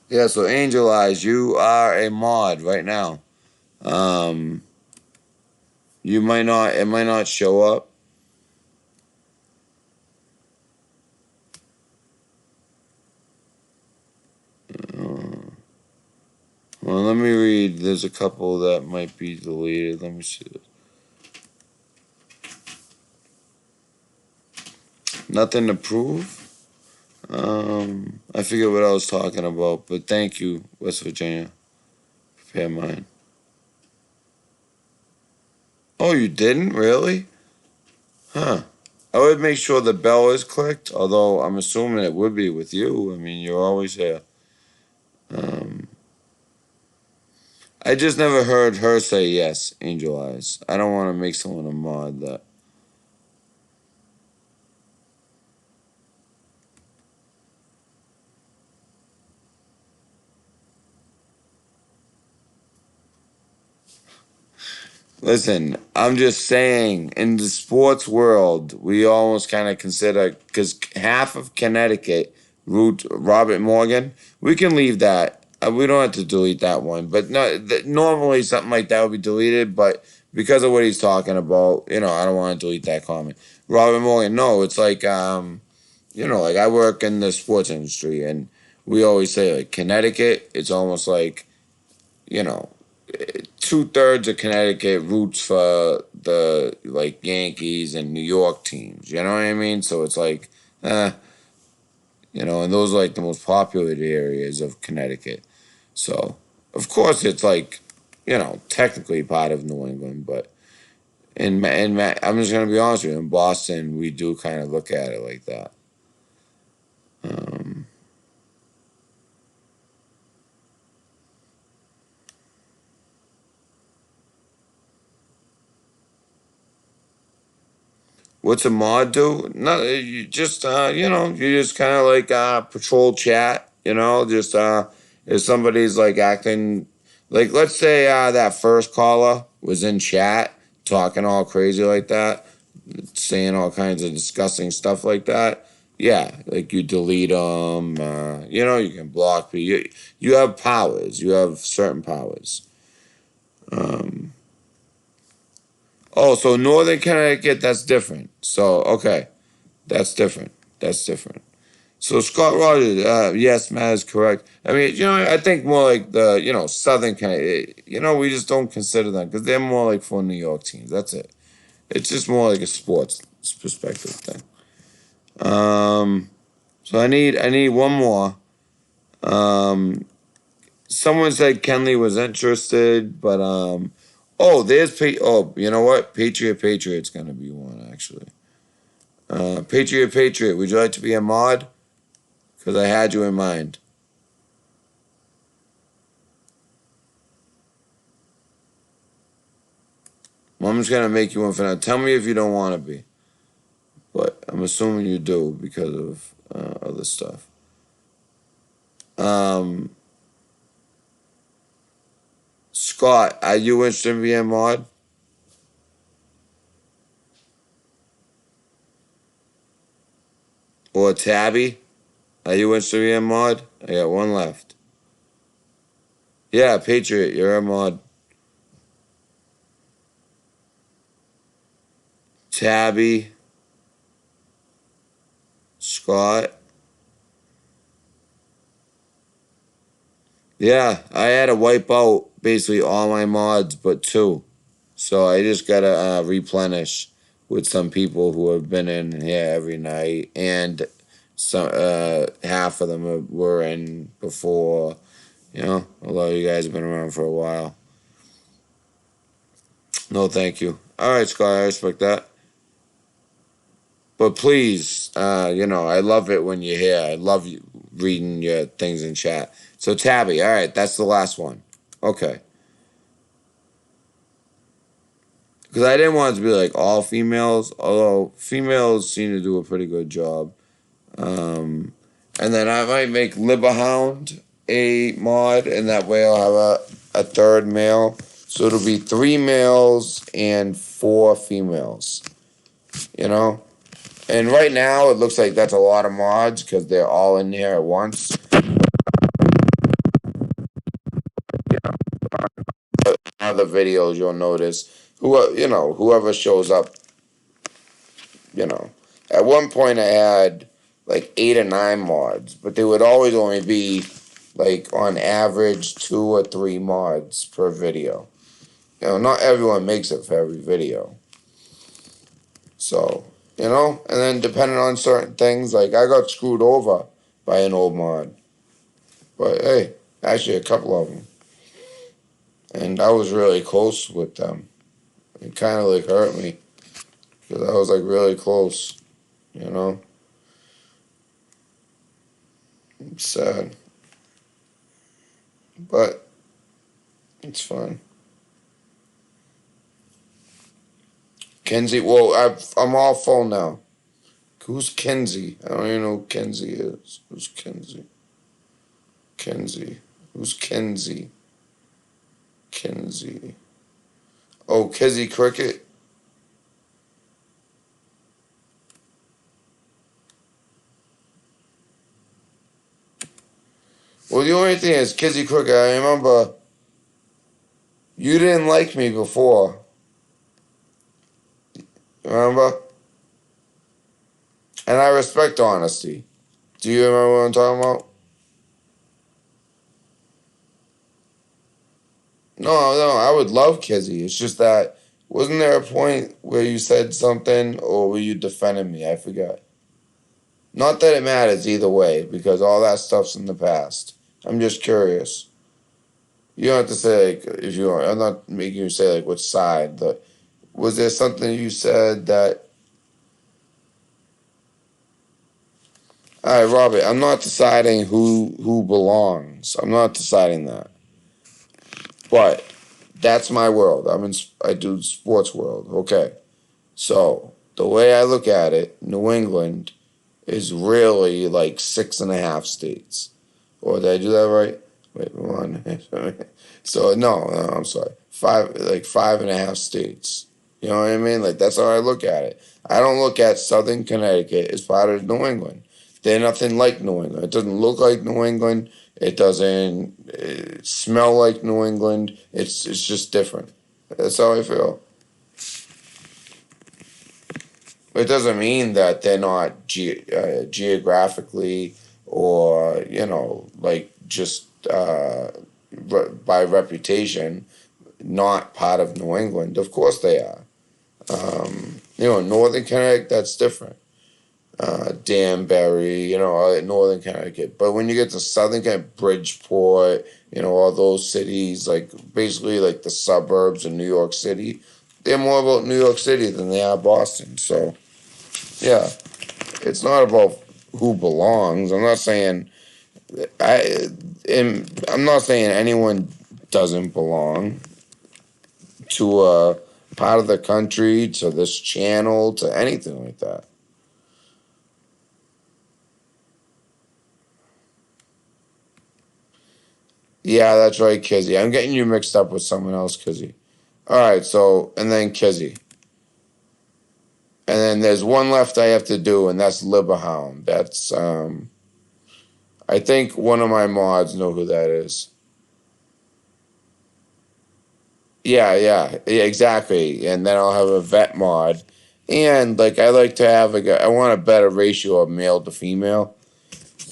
Yeah, so Angel Eyes, you are a mod right now. It might not show up. Well, let me read. There's a couple that might be deleted. Let me see. Nothing to prove? I forget what I was talking about, but thank you, West Virginia. Prepare mine. Oh, you didn't? Really? Huh. I would make sure the bell is clicked, although I'm assuming it would be with you. I mean, you're always here. Um, I just never heard her say yes, Angel Eyes. I don't want to make someone a mod that. Listen, I'm just saying, in the sports world, we almost kind of consider, because half of Connecticut, root Robert Morgan, we can leave that. We don't have to delete that one. But no, normally something like that would be deleted, but because of what he's talking about, I don't want to delete that comment. Robert Morgan, no, it's like, like I work in the sports industry, and we always say, like, Connecticut, it's almost like, you know, 2/3 of Connecticut roots for the like Yankees and New York teams. You know what I mean? So it's like, and those are like the most populated areas of Connecticut. So of course it's like, technically part of New England, but I'm just gonna be honest with you. In Boston, we do kind of look at it like that. Um, What's a mod do? No, you just you just kind of like patrol chat. Just if somebody's like acting like, let's say that first caller was in chat talking all crazy like that, saying all kinds of disgusting stuff like that. Yeah, like you delete them. You can block people. You have powers. You have certain powers. Um, oh, so Northern Connecticut, that's different. So okay. That's different. That's different. So Scott Rogers, yes, Matt is correct. I mean, I think more like the, Southern Connecticut. We just don't consider them because they're more like for New York teams. That's it. It's just more like a sports perspective thing. So I need one more. Someone said Kenley was interested, but there's you know what? Patriot's gonna be one actually. Patriot, would you like to be a mod? Because I had you in mind. Well, I'm just gonna make you one for now. Tell me if you don't want to be, but I'm assuming you do because of other stuff. Um, Scott, are you interested in being mod? Or Tabby, are you interested in being mod? I got one left. Yeah, Patriot, you're a mod. Tabby, Scott. Yeah, I had to wipe out basically all my mods but two. So I just gotta replenish with some people who have been in here every night, and some half of them were in before. A lot of you guys have been around for a while. No, thank you. All right, Scott, I respect that. But please, I love it when you're here. I love reading your things in chat. So Tabby, all right, that's the last one. Okay. Because I didn't want it to be like all females, although females seem to do a pretty good job. And then I might make Liberhound a mod, and that way I'll have a third male. So it'll be 3 males and 4 females. And right now it looks like that's a lot of mods because they're all in there at once. Other videos you'll notice whoever shows up. At one point I had like 8 or 9 mods, but they would always only be like on average 2 or 3 mods per video. Not everyone makes it for every video. So, and then depending on certain things, like I got screwed over by an old mod. But hey, actually a couple of them. And I was really close with them. It kind of like hurt me because I was like really close, you know? It's sad. But it's fine. Kenzie, well, I'm all full now. Who's Kenzie? I don't even know who Kenzie is. Who's Kenzie? Kenzie. Who's Kenzie? Kenzie. Oh, Kenzie Cricket. Well, the only thing is, Kenzie Cricket, I remember you didn't like me before. Remember? And I respect honesty. Do you remember what I'm talking about? No, I would love Kizzy. It's just that, wasn't there a point where you said something or were you defending me? I forgot. Not that it matters either way, because all that stuff's in the past. I'm just curious. You don't have to say, like, if you want. I'm not making you say, like, which side. But was there something you said that... All right, Robert, I'm not deciding who belongs. I'm not deciding that. But that's my world. I do sports world. Okay. So the way I look at it, New England is really like 6.5 states. Or did I do that right? Wait, one. So no, I'm sorry. 5.5 states. You know what I mean? Like that's how I look at it. I don't look at Southern Connecticut as part of New England. They're nothing like New England. It doesn't look like New England. It doesn't smell like New England. It's just different. That's how I feel. It doesn't mean that they're not geographically or, like just by reputation not part of New England. Of course they are. Northern Connecticut, that's different. Danbury, Northern Connecticut. But when you get to Southern Connecticut, Bridgeport, all those cities, like basically like the suburbs of New York City, they're more about New York City than they are Boston. So, yeah, it's not about who belongs. I'm not saying I'm not saying anyone doesn't belong to a part of the country, to this channel, to anything like that. Yeah, that's right, Kizzy. I'm getting you mixed up with someone else, Kizzy. All right, so, and then Kizzy. And then there's one left I have to do, and that's Liberhound. That's, I think one of my mods know who that is. Yeah, exactly. And then I'll have a vet mod. And, like, I like to have, I want a better ratio of male to female.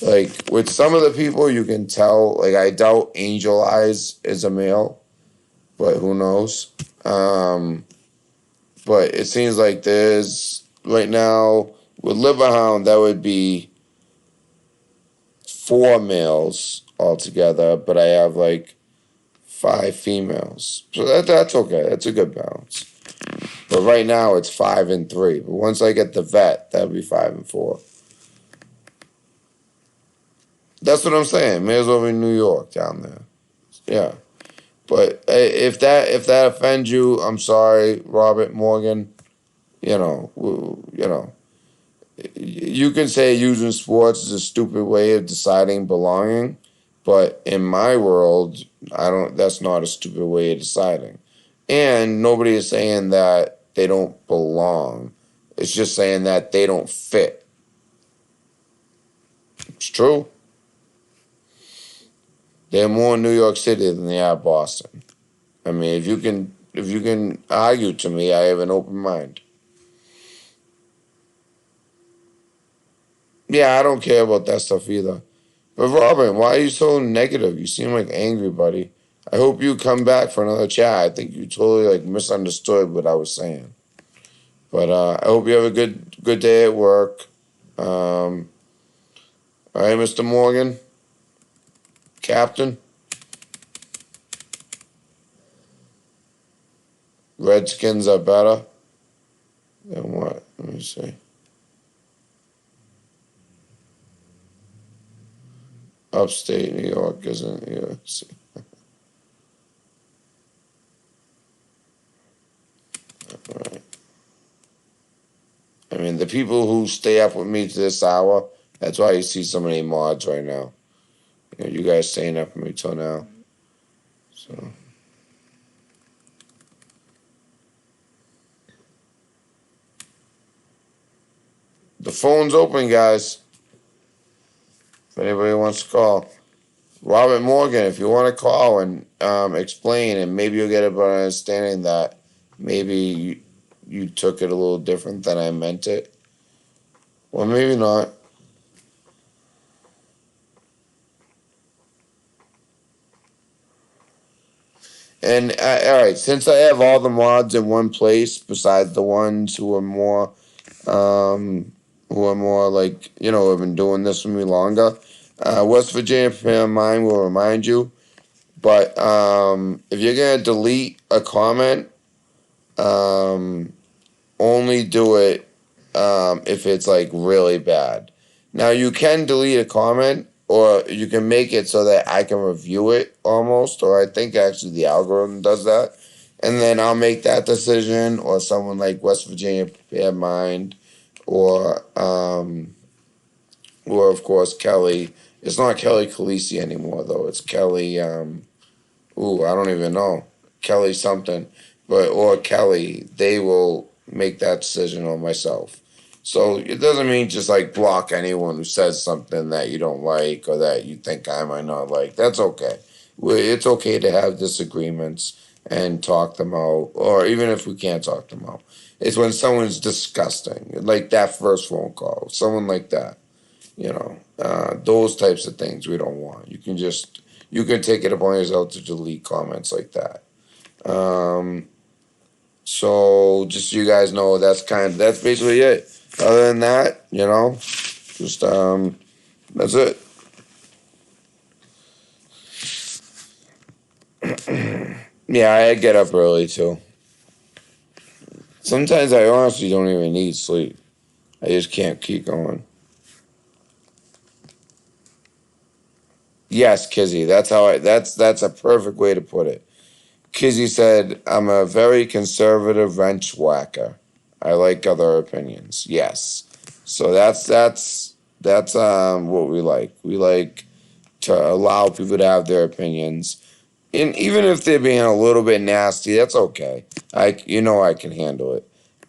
Like, with some of the people, you can tell, like, I doubt Angel Eyes is a male, but who knows? But it seems like there's, right now, with Liberhound, that would be 4 males altogether, but I have, like, 5 females. So that's okay. That's a good balance. But right now, it's 5 and 3. But once I get the vet, that'll be 5 and 4. That's what I'm saying. May as well be New York down there. Yeah. But if that offends you, I'm sorry, Robert Morgan. You can say using sports is a stupid way of deciding belonging, but in my world, that's not a stupid way of deciding. And nobody is saying that they don't belong. It's just saying that they don't fit. It's true. They're more New York City than they are Boston. I mean, if you can argue to me, I have an open mind. Yeah, I don't care about that stuff either. But Robin, why are you so negative? You seem like angry, buddy. I hope you come back for another chat. I think you totally misunderstood what I was saying. But I hope you have a good day at work. All right, Mr. Morgan, Captain. Redskins are better than what? Let me see. Upstate New York isn't. Yeah. Let's see. All right. I mean, the people who stay up with me to this hour, that's why you see so many mods right now. You know, you guys staying up with me till now. So. The phone's open, guys. If anybody wants to call. Robert Morgan, if you want to call and explain, and maybe you'll get a better understanding that maybe you took it a little different than I meant it. Well, maybe not. And all right, since I have all the mods in one place, besides the ones who are more like, you know, have been doing this with me longer, West Virginia Prepare Mind will remind you. But if you're gonna delete a comment, only do it if it's like really bad. Now you can delete a comment, or you can make it so that I can review it almost, or I think actually the algorithm does that, and then I'll make that decision, or someone like West Virginia Prepare Mind, or of course Kelly. It's not Kelly Khaleesi anymore though. It's Kelly. I don't even know. Kelly something, or Kelly. They will make that decision on myself. So it doesn't mean just like block anyone who says something that you don't like or that you think I might not like. That's okay. It's okay to have disagreements and talk them out, or even if we can't talk them out. It's when someone's disgusting, like that first phone call, someone like that. You know, those types of things we don't want. You can take it upon yourself to delete comments like that. So just so you guys know, that's basically it. Other than that, you know, just that's it. Yeah, I get up early too. Sometimes I honestly don't even need sleep. I just can't keep going. Yes, Kizzy, that's a perfect way to put it. Kizzy said, "I'm a very conservative wrench whacker. I like other opinions." Yes, so that's what we like. We like to allow people to have their opinions, and even if they're being a little bit nasty, that's okay. I can handle it,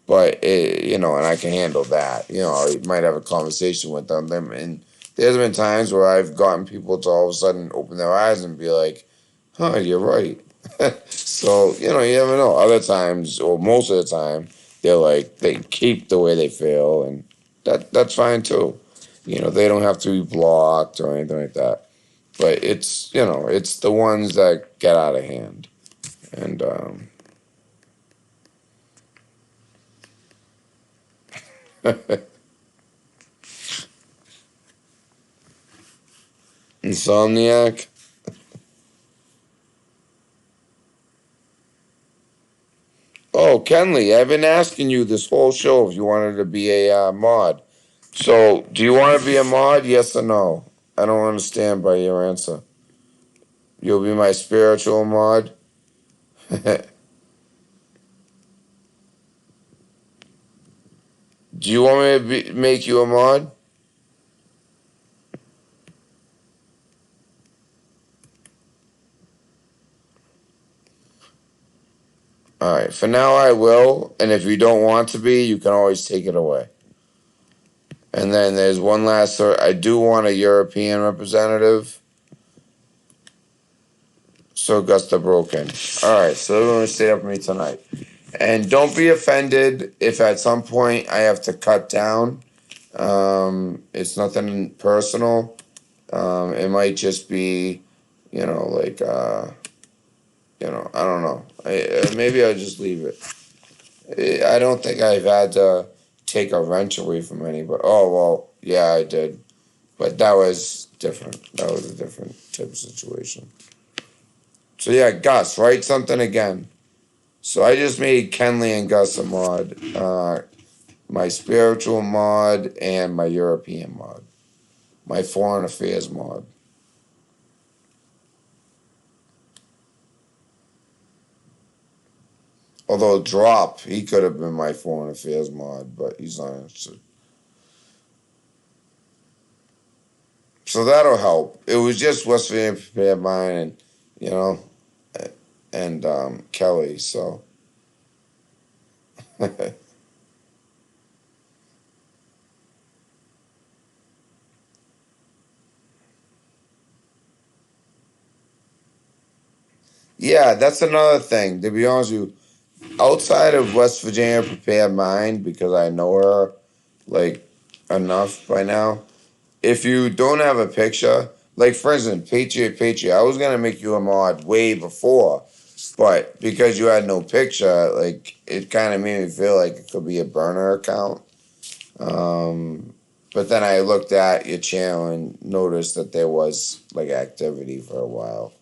but and I can handle that. I might have a conversation with them, and there's been times where I've gotten people to all of a sudden open their eyes and be like, "Huh, you're right." So, you never know. Other times, or most of the time, they keep the way they feel, and that's fine too. They don't have to be blocked or anything like that. But it's the ones that get out of hand. And, Insomniac. Oh, Kenley, I've been asking you this whole show if you wanted to be a mod. So, do you want to be a mod? Yes or no? I don't understand by your answer. You'll be my spiritual mod? Do you want me to make you a mod? Alright, for now I will, and if you don't want to be, you can always take it away. And then there's one last, I do want a European representative. So Augusta Broken. Alright, so everyone stay up with me tonight. And don't be offended if at some point I have to cut down. It's nothing personal. It might just be, I don't know. Maybe I'll just leave it. I don't think I've had to take a wrench away from anybody. Oh, well, yeah, I did. But that was different. That was a different type of situation. So yeah, Gus, write something again. So I just made Kenley and Gus a mod. My spiritual mod and my European mod. My foreign affairs mod. Although Drop, he could have been my foreign affairs mod, but he's not interested. So that'll help. It was just West Virginia Prepared Mind and, you know, and Kelly, so. Yeah, that's another thing. To be honest with you, outside of West Virginia Prepared Mind, because I know her like enough by now, if you don't have a picture, like for instance, Patriot, I was gonna make you a mod way before, but because you had no picture, like it kind of made me feel like it could be a burner account. But then I looked at your channel and noticed that there was like activity for a while.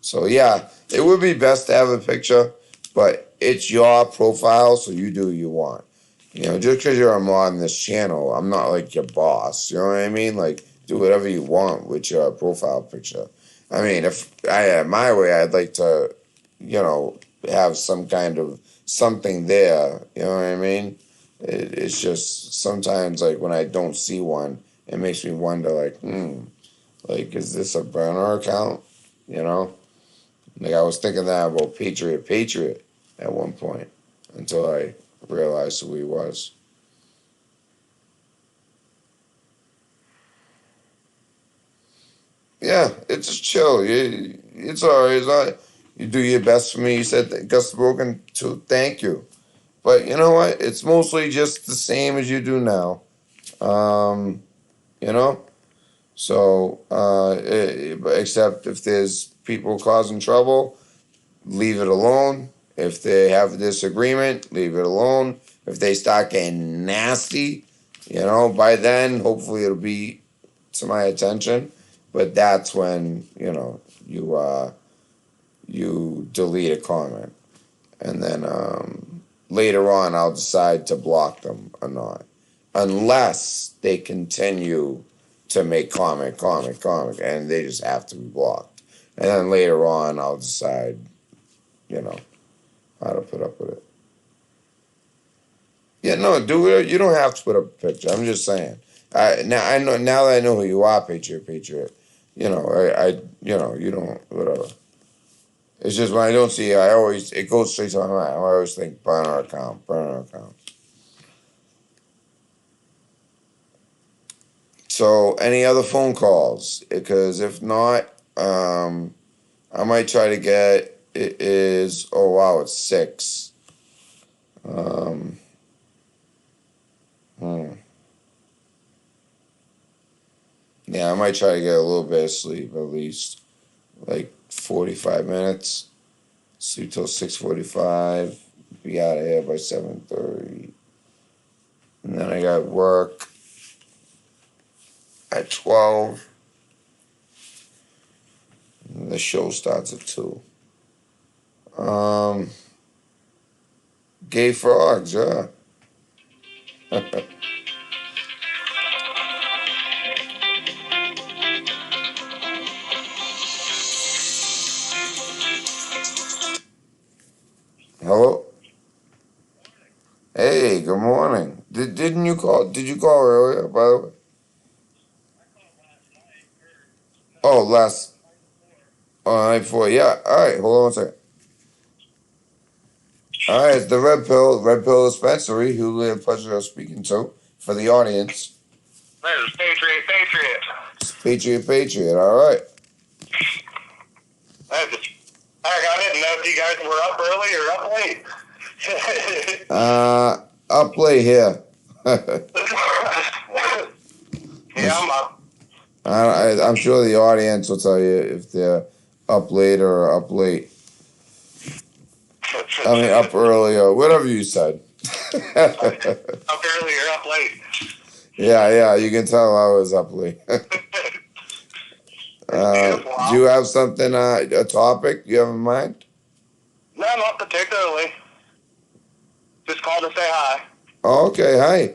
So yeah, it would be best to have a picture, but it's your profile, so you do what you want. You know, just because you're a mod on this channel, I'm not like your boss. You know what I mean? Like, do whatever you want with your profile picture. I mean, if I had my way, I'd like to, you know, have some kind of something there. You know what I mean? It's just sometimes like when I don't see one, it makes me wonder, like, is this a burner account? You know? Like I was thinking that about Patriot at one point until I realized who he was. Yeah, it's just chill. It's all right. It's all right. You do your best for me. You said that Gus Broken to thank you. But you know what? It's mostly just the same as you do now. You know? So, except if there's people causing trouble, leave it alone. If they have a disagreement, leave it alone. If they start getting nasty, you know, by then, hopefully it'll be to my attention. But that's when, you know, you delete a comment. And then later on, I'll decide to block them or not. Unless they continue to make comment, and they just have to be blocked. And then later on, I'll decide, you know, how to put up with it. Yeah, no, do it. You don't have to put up a picture. I'm just saying. Now that I know who you are, Patriot. You know, you know, you don't whatever. It's just when I don't see it, it goes straight to my mind. I always think burner account. So, any other phone calls? Because if not, I might try to get. It is. Oh wow, it's 6. Yeah, I might try to get a little bit of sleep at least, like 45 minutes. Sleep till 6:45. Be out of here by 7:30. And then I got work at 12. And the show starts at 2. Gay frogs, yeah. Hello? Hey, good morning. Didn't you call? Did you call earlier, by the way? Oh, last. Oh, night before. Yeah. All right. Hold on one second. All right. It's the Red Pill Dispensary, who we have the pleasure of speaking to for the audience. This is Patriot. It's Patriot. All right. I didn't know if you guys were up early or up late. Up late here. Yeah, I'm up. I'm sure the audience will tell you if they're up late or up late. I mean, up early or whatever you said. Up early or up late. Yeah, you can tell I was up late. Do you have something, a topic you have in mind? No, not particularly. Just called to say hi. Oh, okay, hi.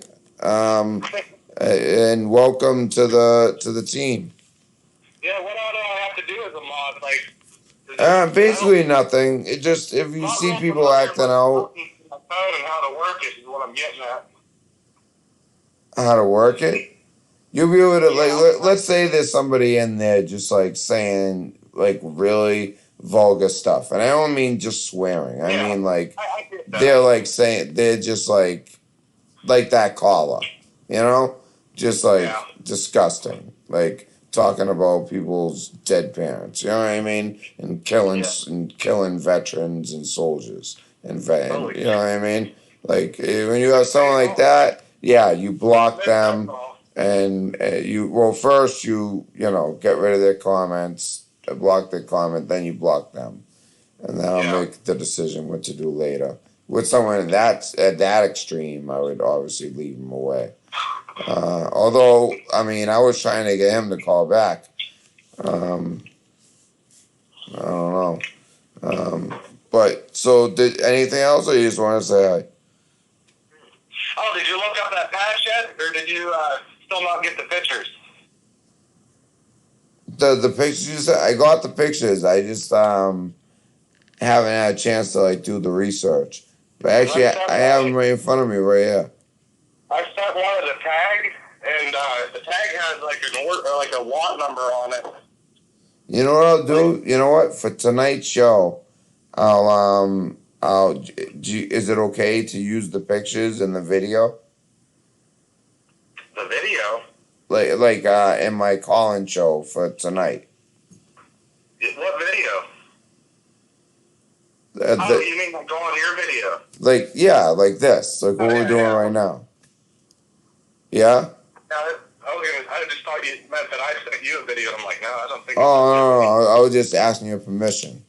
And welcome to the team. Yeah, what do I have to do as a mod? Like, Basically nothing. It just if you see people acting out, my phone and how to work it is what I'm getting at. how to work it. You'll be able to let's say there's somebody in there just like saying like really vulgar stuff, and I don't mean just swearing. I mean like I get that. they're like saying they're just like that caller, you know, just like disgusting, like talking about people's dead parents. You know what I mean? And killing veterans and soldiers and you know what I mean? Like when you have someone like that, yeah, you block them. And first you know get rid of their comments, block their comment, then you block them, and then I'll make the decision what to do later. With someone that's at that extreme, I would obviously leave him away. Although, I mean, I was trying to get him to call back. I don't know. But so did anything else, or you just want to say hi? Oh, did you look up that patch yet, or did you still not get the pictures? The pictures, I got the pictures. I just haven't had a chance to like do the research. But actually, I have them right in front of me right here. I sent one of the tag, and the tag has like a lot number on it. You know what I'll do? You know what? For tonight's show, is it okay to use the pictures in the video? The video? Like in my call-in show for tonight. What video? You mean like go on your video? Like, yeah, like this. Like what we're doing right now. Yeah? I just thought you meant that I sent you a video. I'm like, no, I don't think. Oh, no. I was just asking your permission.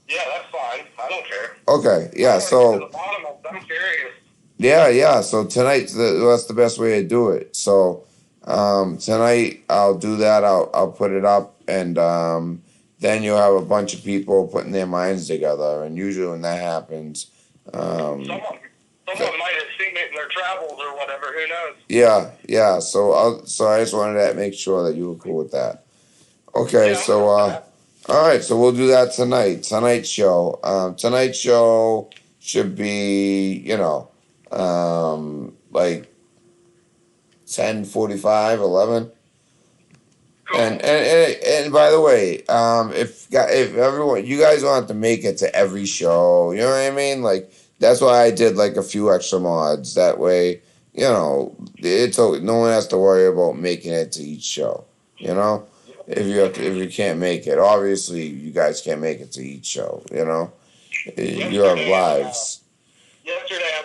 Yeah, that's fine. I don't care. Okay, yeah, so. I'm curious. Yeah, so tonight, that's the best way to do it. So, tonight I'll do that. I'll put it up, and then you'll have a bunch of people putting their minds together. And usually when that happens, someone might have seen it in their travels or whatever. Who knows? Yeah. So I just wanted to make sure that you were cool with that. Okay, so all right, so we'll do that tonight. Tonight's show. Tonight's show should be, like 10:45, 11. Cool. And by the way, if everyone, you guys don't have to make it to every show, you know what I mean? Like that's why I did like a few extra mods. That way, no one has to worry about making it to each show. If you can't make it, obviously you guys can't make it to each show. You have lives. Yesterday I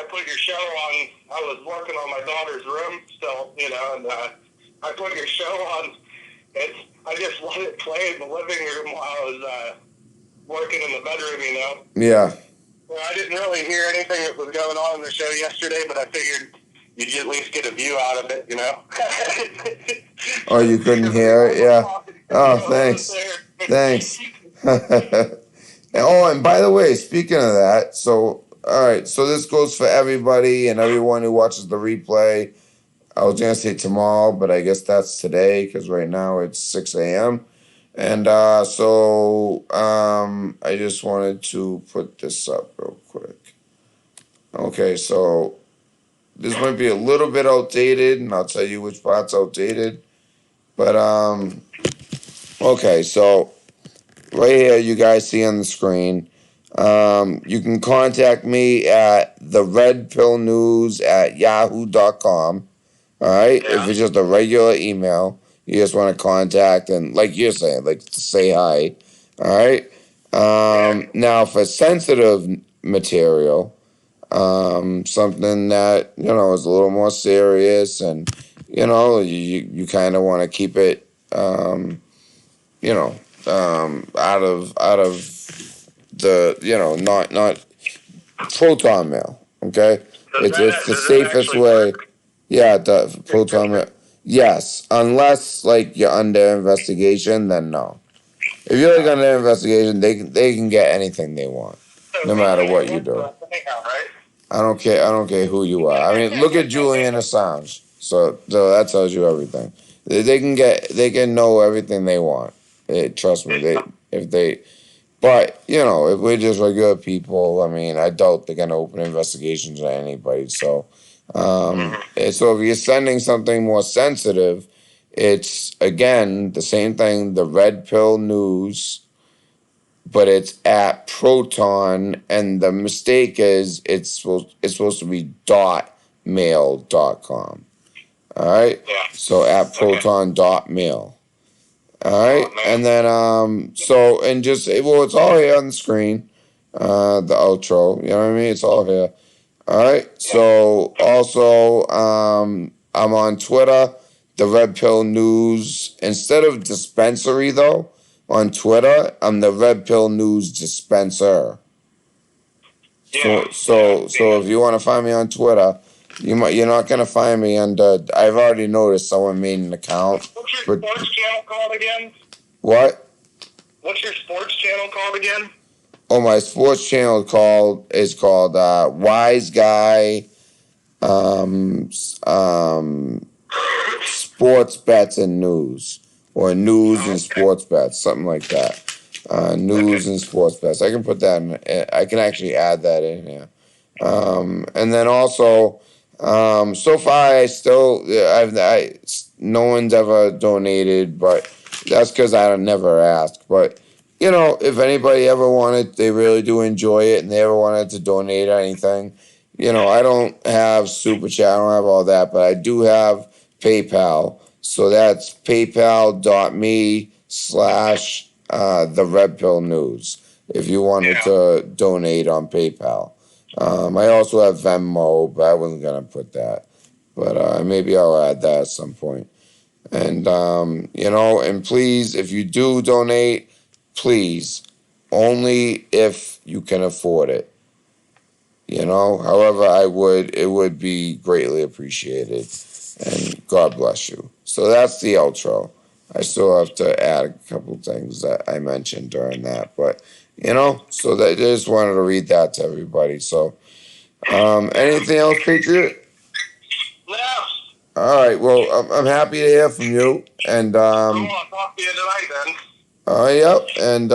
put your show on. I was working on my daughter's room still, and I put your show on. I just let it play in the living room while I was working in the bedroom, Yeah. Well, I didn't really hear anything that was going on in the show yesterday, but I figured you'd at least get a view out of it, Oh, you couldn't hear it? Yeah. Oh, thanks. Thanks. Oh, and by the way, speaking of that, all right, so this goes for everybody and everyone who watches the replay. I was going to say tomorrow, but I guess that's today because right now it's 6 a.m. And I just wanted to put this up real quick. Okay, so this might be a little bit outdated, and I'll tell you which part's outdated. But, okay, so right here you guys see on the screen. You can contact me at theredpillnews@yahoo.com. All right, if it's just a regular email, you just want to contact and like you're saying, like to say hi. All right. Now for sensitive material, something that is a little more serious, and you kind of want to keep it, out of the not proton mail. Okay, it's the safest way. Yeah, the proton. Yes, unless like you're under investigation, then no. If you're like under investigation, they can get anything they want, no matter what you do. Right? I don't care. I don't care who you are. I mean, look at Julian Assange. So that tells you everything. They can know everything they want. Trust me. If they But if we're just regular people, I mean, I doubt they're gonna open investigations on anybody. So if you're sending something more sensitive, it's again the same thing. The Red Pill News, but it's at Proton, and the mistake is it's supposed to be .mail.com. All right, Yeah. so at proton.mail. All right, and then and just it's all here on the screen, the outro. You know what I mean? It's all here. All right. So also, I'm on Twitter, the Red Pill News. Instead of dispensary though, on Twitter, I'm the Red Pill News dispenser. So if you want to find me on Twitter, you're not gonna find me under. I've already noticed someone made an account. What's your sports channel called again? What? What's your sports channel called again? Oh, my sports channel is called Wise Guy Sports Bets and News, or News and Sports Bets, something like that. News and Sports Bets. I can put that in. I can actually add that in here. And then also, so far no one's ever donated, but that's because I never asked. But if anybody ever wanted, they really do enjoy it, and they ever wanted to donate or anything, I don't have Super Chat, I don't have all that, but I do have PayPal. So that's paypal.me/the Red Pill News if you wanted to donate on PayPal. I also have Venmo, but I wasn't gonna put that. But maybe I'll add that at some point. And and please, if you do donate, please, only if you can afford it. However, it would be greatly appreciated. And God bless you. So that's the outro. I still have to add a couple things that I mentioned during that, but so I just wanted to read that to everybody. So, anything else, Patriot? No. All right. Well, I'm happy to hear from you. And I want to talk to you tonight then. yep. And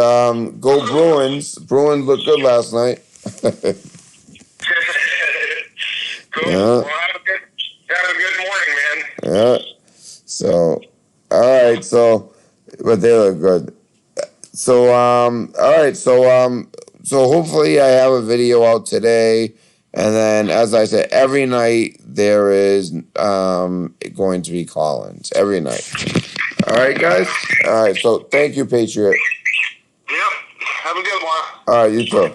go Bruins. Bruins looked good last night. Cool. Yeah. Well, have a good morning, man. Yeah. So, all right. So, but they look good. So, all right. So hopefully I have a video out today. And then, as I said, every night there is going to be call-ins. Every night. All right, guys? All right. So, thank you, Patriot. Yep. Have a good one. All right. You too.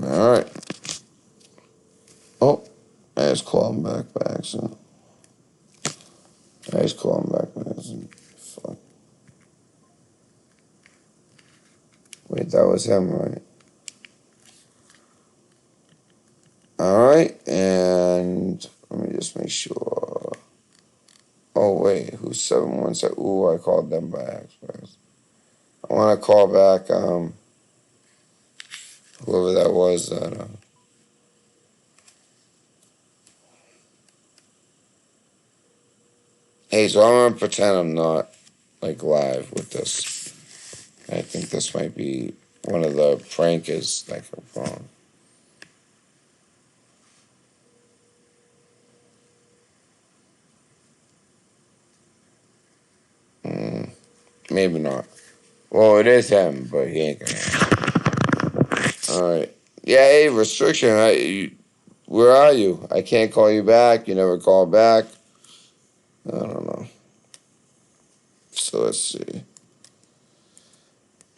All right. Oh, I just called him back by accident. Fuck. Wait, that was him, right? All right, and let me just make sure. Oh wait, who's 717? Ooh, I called them by accident. I want to call back whoever that was. Hey, so I'm gonna pretend I'm not live with this. I think this might be one of the prankers that come from. Maybe not. Well, it is him, but he ain't gonna. All right. Yeah, hey, restriction. Where are you? I can't call you back. You never call back. I don't know. So let's see.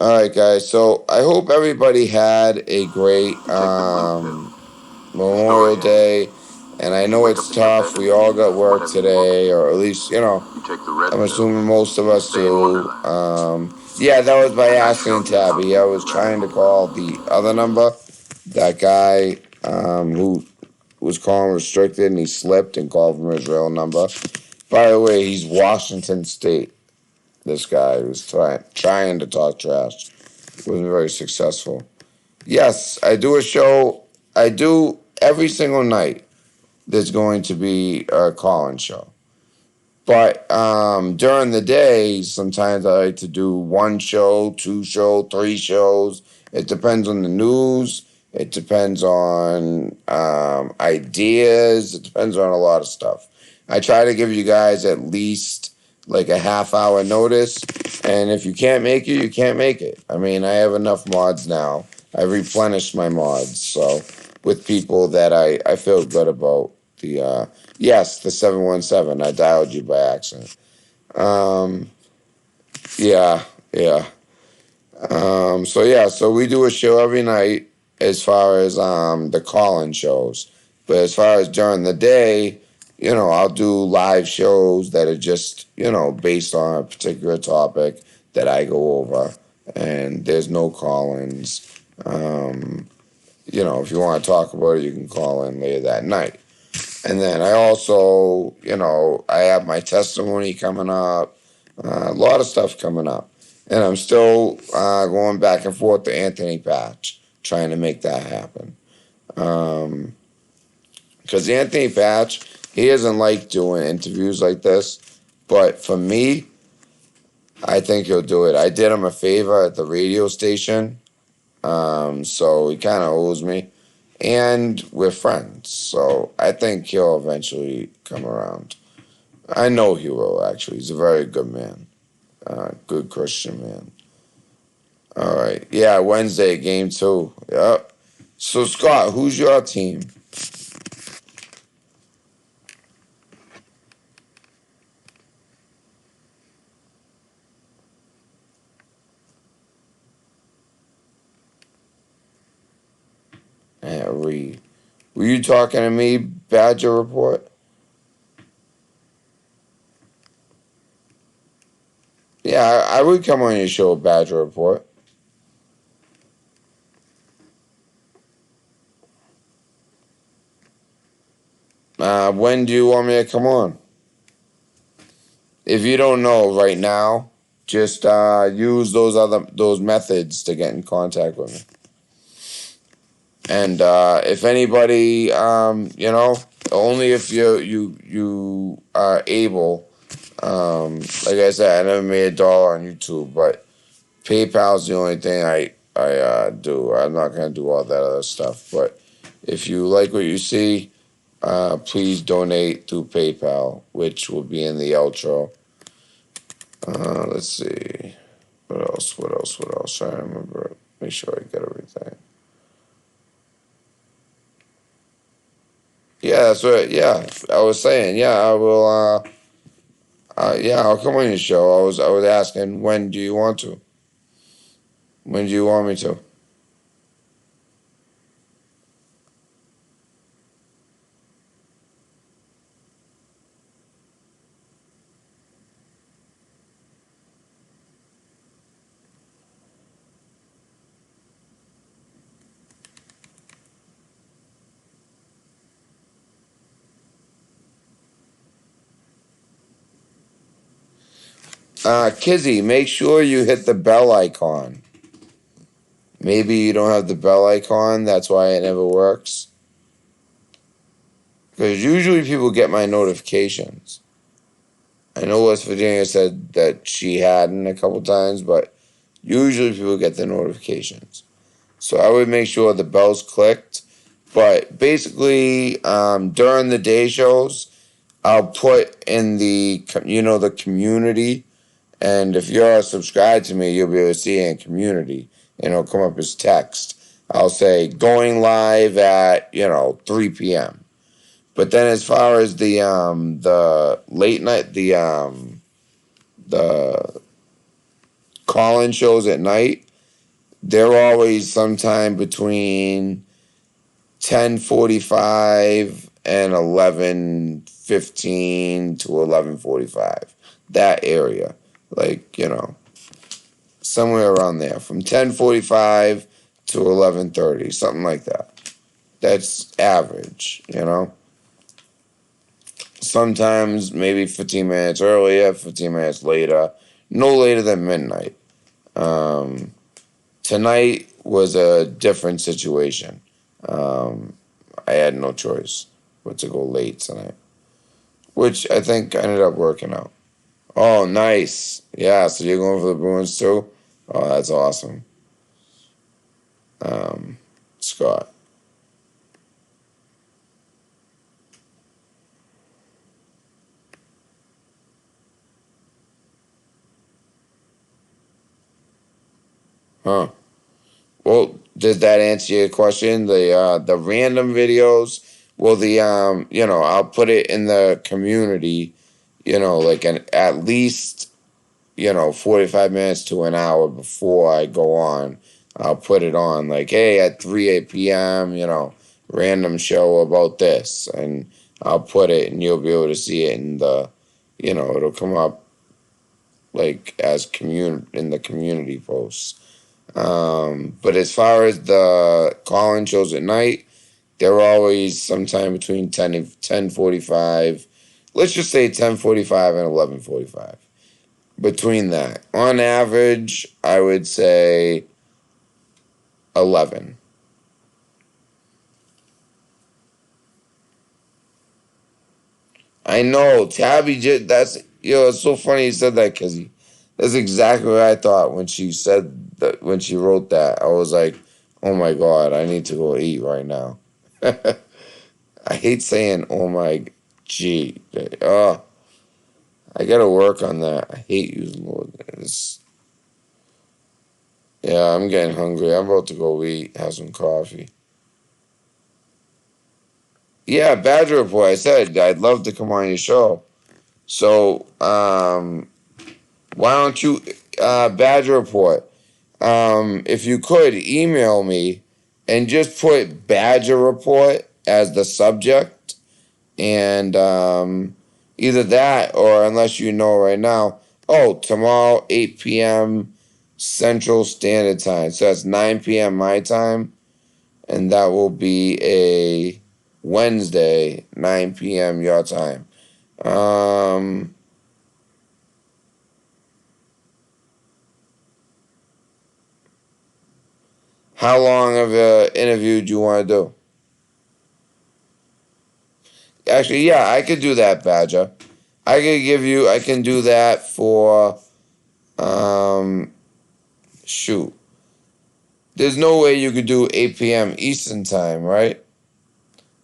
All right, guys. So I hope everybody had a great Memorial Day. And I know it's tough. We all got work today, or at least, I'm assuming most of us do. Yeah, that was by accident, Tabby. I was trying to call the other number. That guy who was calling restricted and he slipped and called from his real number. By the way, he's Washington State. This guy was trying to talk trash. Wasn't very successful. Yes, I do a show. I do every single night. There's going to be a call-in show. But during the day, sometimes I like to do one show, two show, three shows. It depends on the news. It depends on ideas. It depends on a lot of stuff. I try to give you guys at least like a half-hour notice. And if you can't make it, you can't make it. I mean, I have enough mods now. I replenished my mods. So with people that I feel good about the yes, the 717. I dialed you by accident. Um, yeah, yeah. So yeah, so we do a show every night as far as the call-in shows. But as far as during the day, I'll do live shows that are just, based on a particular topic that I go over. And there's no call-ins. If you want to talk about it, you can call in later that night. And then I also, I have my testimony coming up, a lot of stuff coming up. And I'm still going back and forth to Anthony Patch, trying to make that happen. Because Anthony Patch, he doesn't like doing interviews like this. But for me, I think he'll do it. I did him a favor at the radio station. So he kind of owes me. And we're friends, so I think he'll eventually come around. I know he will, actually. He's a very good man. Good Christian man. All right. Yeah, Wednesday, game 2. Yep. So, Scott, who's your team? Were you talking to me, Badger Report? Yeah, I would come on your show, Badger Report. When do you want me to come on? If you don't know right now, just use those methods to get in contact with me. And if anybody, only if you are able. Like I said, I never made $1 on YouTube, but PayPal's the only thing I do. I'm not gonna do all that other stuff. But if you like what you see, please donate through PayPal, which will be in the outro. Let's see. What else? I remember. Make sure I get everything. Yeah, that's what. Yeah, I was saying. Yeah, I will. Yeah, I'll come on your show. I was asking, when do you want to? When do you want me to? Kizzy, make sure you hit the bell icon. Maybe you don't have the bell icon, that's why it never works. Because usually people get my notifications. I know West Virginia said that she hadn't a couple times, but usually people get the notifications. So I would make sure the bell's clicked. But basically, during the day shows, I'll put in the community. And if you're subscribed to me, you'll be able to see it in community. And it'll come up as text. I'll say, going live at, 3 p.m. But then as far as the late night, the call-in shows at night, they're always sometime between 10:45 and 11:15 to 11:45. That area. somewhere around there, from 10:45 to 11:30, something like that. That's average, you know. Sometimes maybe 15 minutes earlier, 15 minutes later, no later than midnight. Tonight was a different situation. I had no choice but to go late tonight, which I think ended up working out. Oh, nice. Yeah, so you're going for the Bruins too? Oh, that's awesome. Scott. Huh. Well, does that answer your question? The random videos, well, I'll put it in the community, like at least 45 minutes to an hour before I go on. I'll put it on like, hey, at 3 p.m., random show about this, and I'll put it, and you'll be able to see it in it'll come up like as in the community posts. But as far as the call-in shows at night, they're always sometime between 10:45. Let's just say 10:45 and 11:45. Between that, on average, I would say 11. I know Tabby. That's It's so funny you said that because that's exactly what I thought when she said that. When she wrote that, I was like, "Oh my god, I need to go eat right now." I hate saying "oh my gee." I gotta work on that. I hate using words. Yeah, I'm getting hungry. I'm about to go eat, have some coffee. Yeah, Badger Report. I said I'd love to come on your show. So, why don't you, Badger Report? If you could email me and just put Badger Report as the subject, and either that or unless you know right now, tomorrow 8 p.m. Central Standard Time. So that's 9 p.m. my time, and that will be a Wednesday, 9 p.m. your time. How long of an interview do you want to do? Actually, yeah, I could do that, Badger. I can do that for, shoot. There's no way you could do 8 p.m. Eastern Time, right?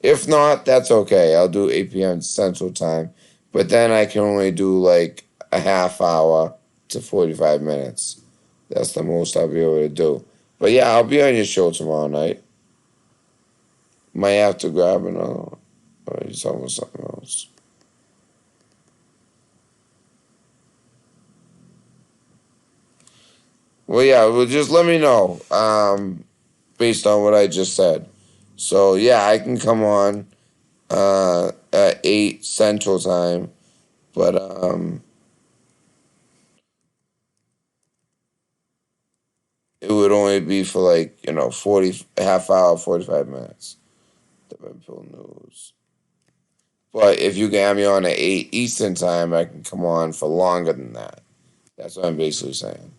If not, that's okay. I'll do 8 p.m. Central Time. But then I can only do like a half hour to 45 minutes. That's the most I'll be able to do. But yeah, I'll be on your show tomorrow night. Might have to grab another one. Or you talking about something else? Well, yeah, well, just let me know based on what I just said. So, yeah, I can come on at 8 Central Time. But it would only be for like, 40, half hour, 45 minutes. The Red Pill News. But if you can have me on at 8 Eastern Time, I can come on for longer than that. That's what I'm basically saying.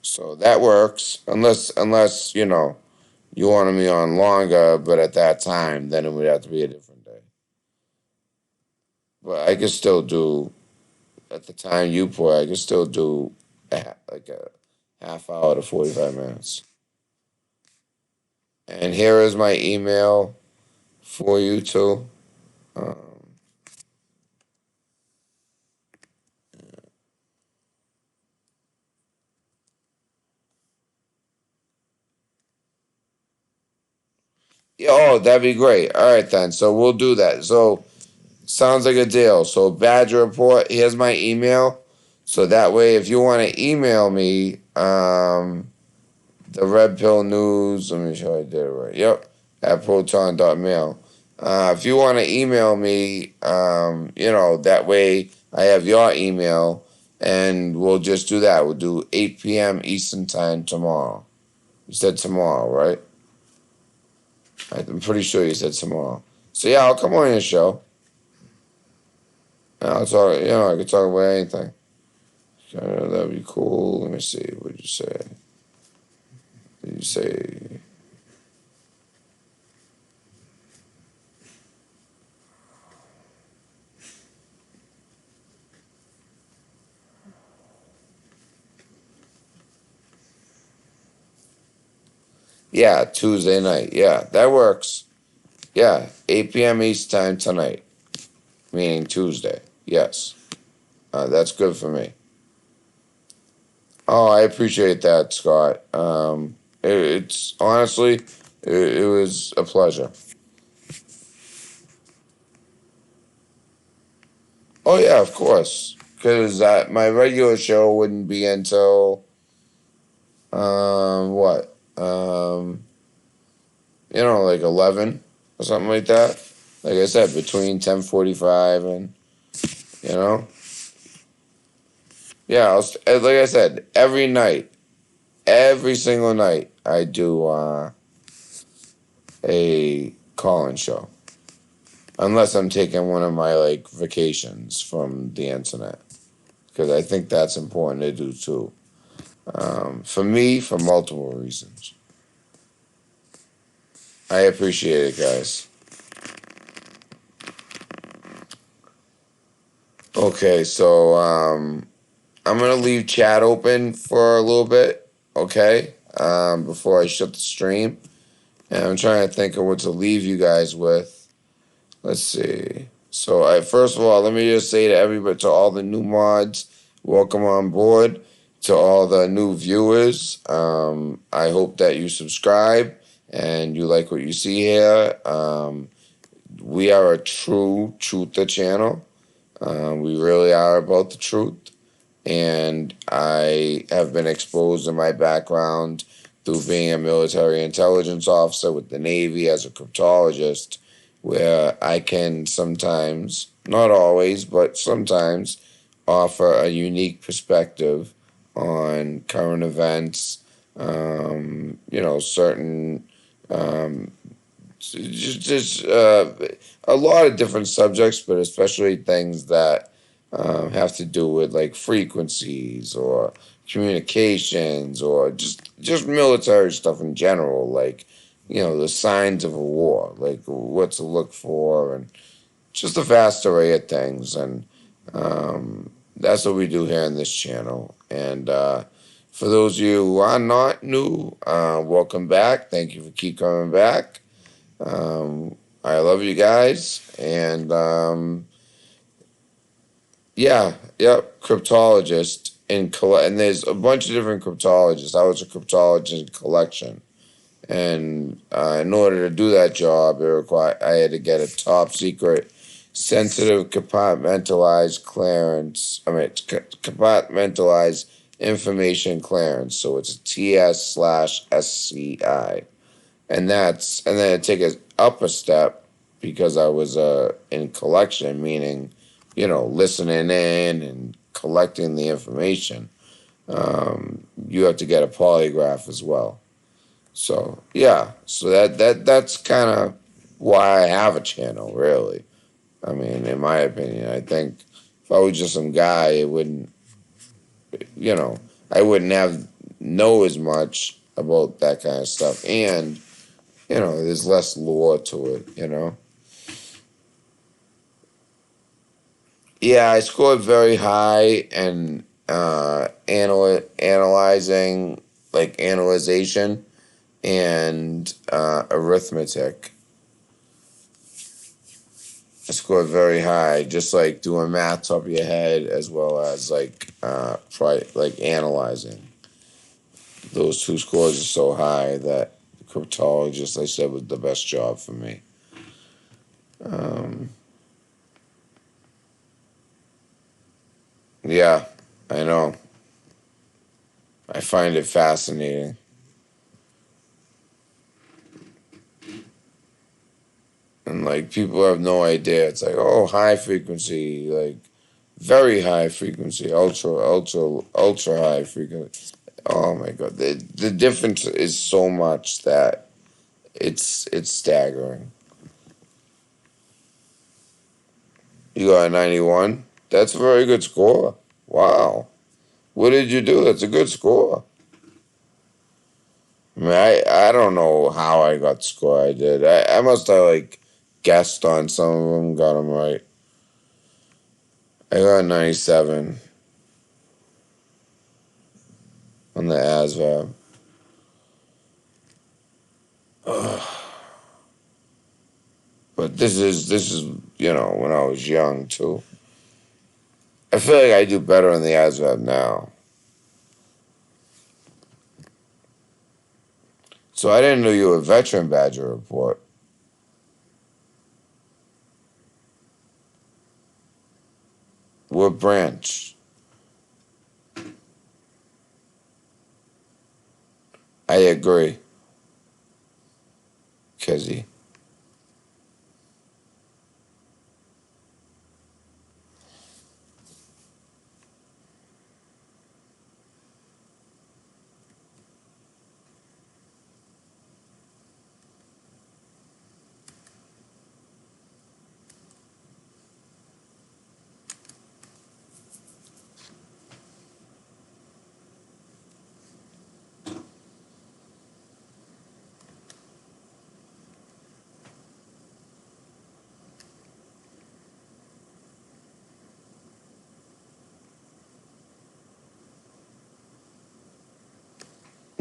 So that works. Unless you wanted me on longer, but at that time, then it would have to be a different day. But I could still do, at the time you put, I could still do like a half hour to 45 minutes. And here is my email for you too. Yeah, oh, that'd be great. All right, then. So we'll do that. So sounds like a deal. So Badger Report, here's my email. So that way, if you want to email me, the Red Pill News, let me make sure I did it right. Yep, at proton.mail. If you want to email me, that way I have your email, and we'll just do that. We'll do 8 p.m. Eastern time tomorrow. You said tomorrow, right? I'm pretty sure you said tomorrow. So yeah, I'll come on your show. And I'll talk. I can talk about anything. That'd be cool. Let me see. What did you say? Did you say? Yeah, Tuesday night. Yeah, that works. Yeah, 8 p.m. East time tonight, meaning Tuesday. Yes, that's good for me. Oh, I appreciate that, Scott. It's honestly, it was a pleasure. Oh yeah, of course, because my regular show wouldn't be until what like 11 or something like that. Like I said, between 10:45 and you know, yeah. Like I said, every night, every single night, I do a call-in show, unless I'm taking one of my like vacations from the internet, because I think that's important to do too. For me, for multiple reasons. I appreciate it, guys. Okay, so I'm gonna leave chat open for a little bit, okay? Before I shut the stream, and I'm trying to think of what to leave you guys with. Let's see. So, first of all, let me just say to everybody, to all the new mods, welcome on board. To all the new viewers, I hope that you subscribe and you like what you see here. We are a true truther channel. We really are about the truth. And I have been exposed in my background through being a military intelligence officer with the Navy as a cryptologist, where I can sometimes, not always, but sometimes, offer a unique perspective on current events, certain just a lot of different subjects, but especially things that have to do with like frequencies or communications or just military stuff in general, like the signs of a war, like what to look for, and just a vast array of things, and that's what we do here on this channel. And for those of you who are not new, welcome back. Thank you for keep coming back. I love you guys, and cryptologist and there's a bunch of different cryptologists. I was a cryptologist in collection, and in order to do that job, I had to get a top secret, sensitive, compartmentalized clearance. Compartmentalized information clearance. So it's a TS/SCI. And then I take it up a step because I was in collection, meaning, listening in and collecting the information. You have to get a polygraph as well. So yeah, so that's kind of why I have a channel, really. I mean, in my opinion, I think if I was just some guy, it wouldn't, I wouldn't know as much about that kind of stuff, and there's less lore to it. Yeah, I scored very high and analyzing, like analyzation and arithmetic. I scored very high, just like doing math top of your head as well as like analyzing. Those two scores are so high that cryptologist, I said, was the best job for me. Yeah, I know. I find it fascinating. And like people have no idea. It's like, oh, high frequency, like very high frequency, ultra high frequency. Oh my god, the difference is so much that it's staggering. You got a 91. That's a very good score. Wow. What did you do? That's a good score. I mean, I don't know how I got the score I did. I must have like guessed on some of them, got them right. I got a 97 on the ASVAB. But this is when I was young too. I feel like I do better on the ASVAB now. So I didn't know you were a veteran Badger Report. What branch? I agree, Kizzy.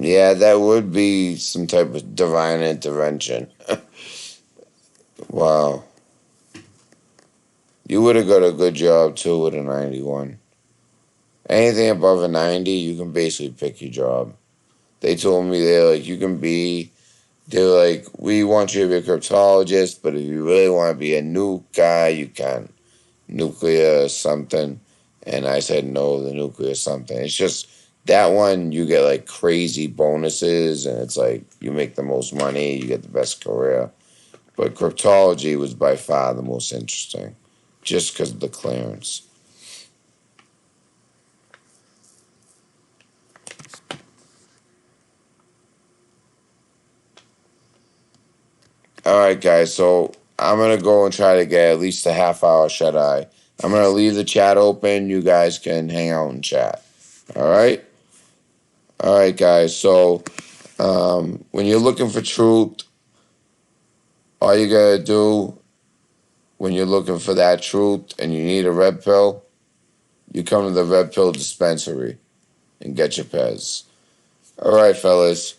Yeah, that would be some type of divine intervention. Wow. You would have got a good job too with a 91. Anything above a 90, you can basically pick your job. They told me they're like, we want you to be a cryptologist, but if you really want to be a nuke guy, you can. Nuclear something. And I said no, the nuclear something. It's just that one, you get like crazy bonuses, and it's like you make the most money, you get the best career. But cryptology was by far the most interesting, just because of the clearance. All right, guys. So I'm gonna go and try to get at least a half hour shut eye. I'm gonna leave the chat open. You guys can hang out and chat. All right. All right, guys. So when you're looking for truth, all you gotta do when you're looking for that truth and you need a red pill, you come to the red pill dispensary and get your Pez. All right, fellas.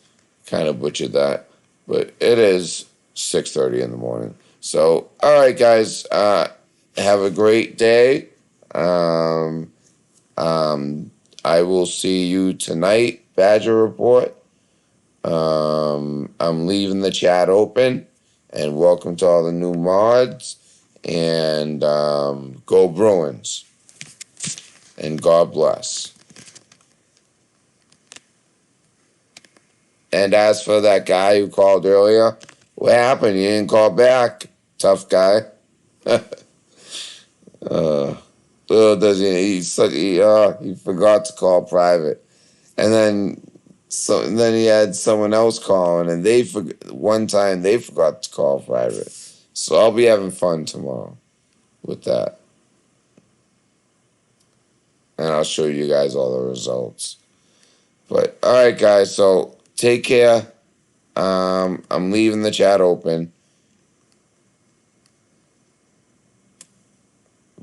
Kind of butchered that, but it is 6:30 in the morning. So, all right, guys. Have a great day. Um, I will see you tonight, Badger Report. I'm leaving the chat open, and welcome to all the new mods. And go Bruins. And God bless. And as for that guy who called earlier, what happened? You didn't call back. Tough guy. He forgot to call private, and then he had someone else calling, and one time they forgot to call private. So I'll be having fun tomorrow with that, and I'll show you guys all the results. But all right, guys. So take care. I'm leaving the chat open.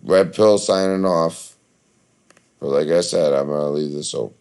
Red Pill signing off. But like I said, I'm going to leave this open.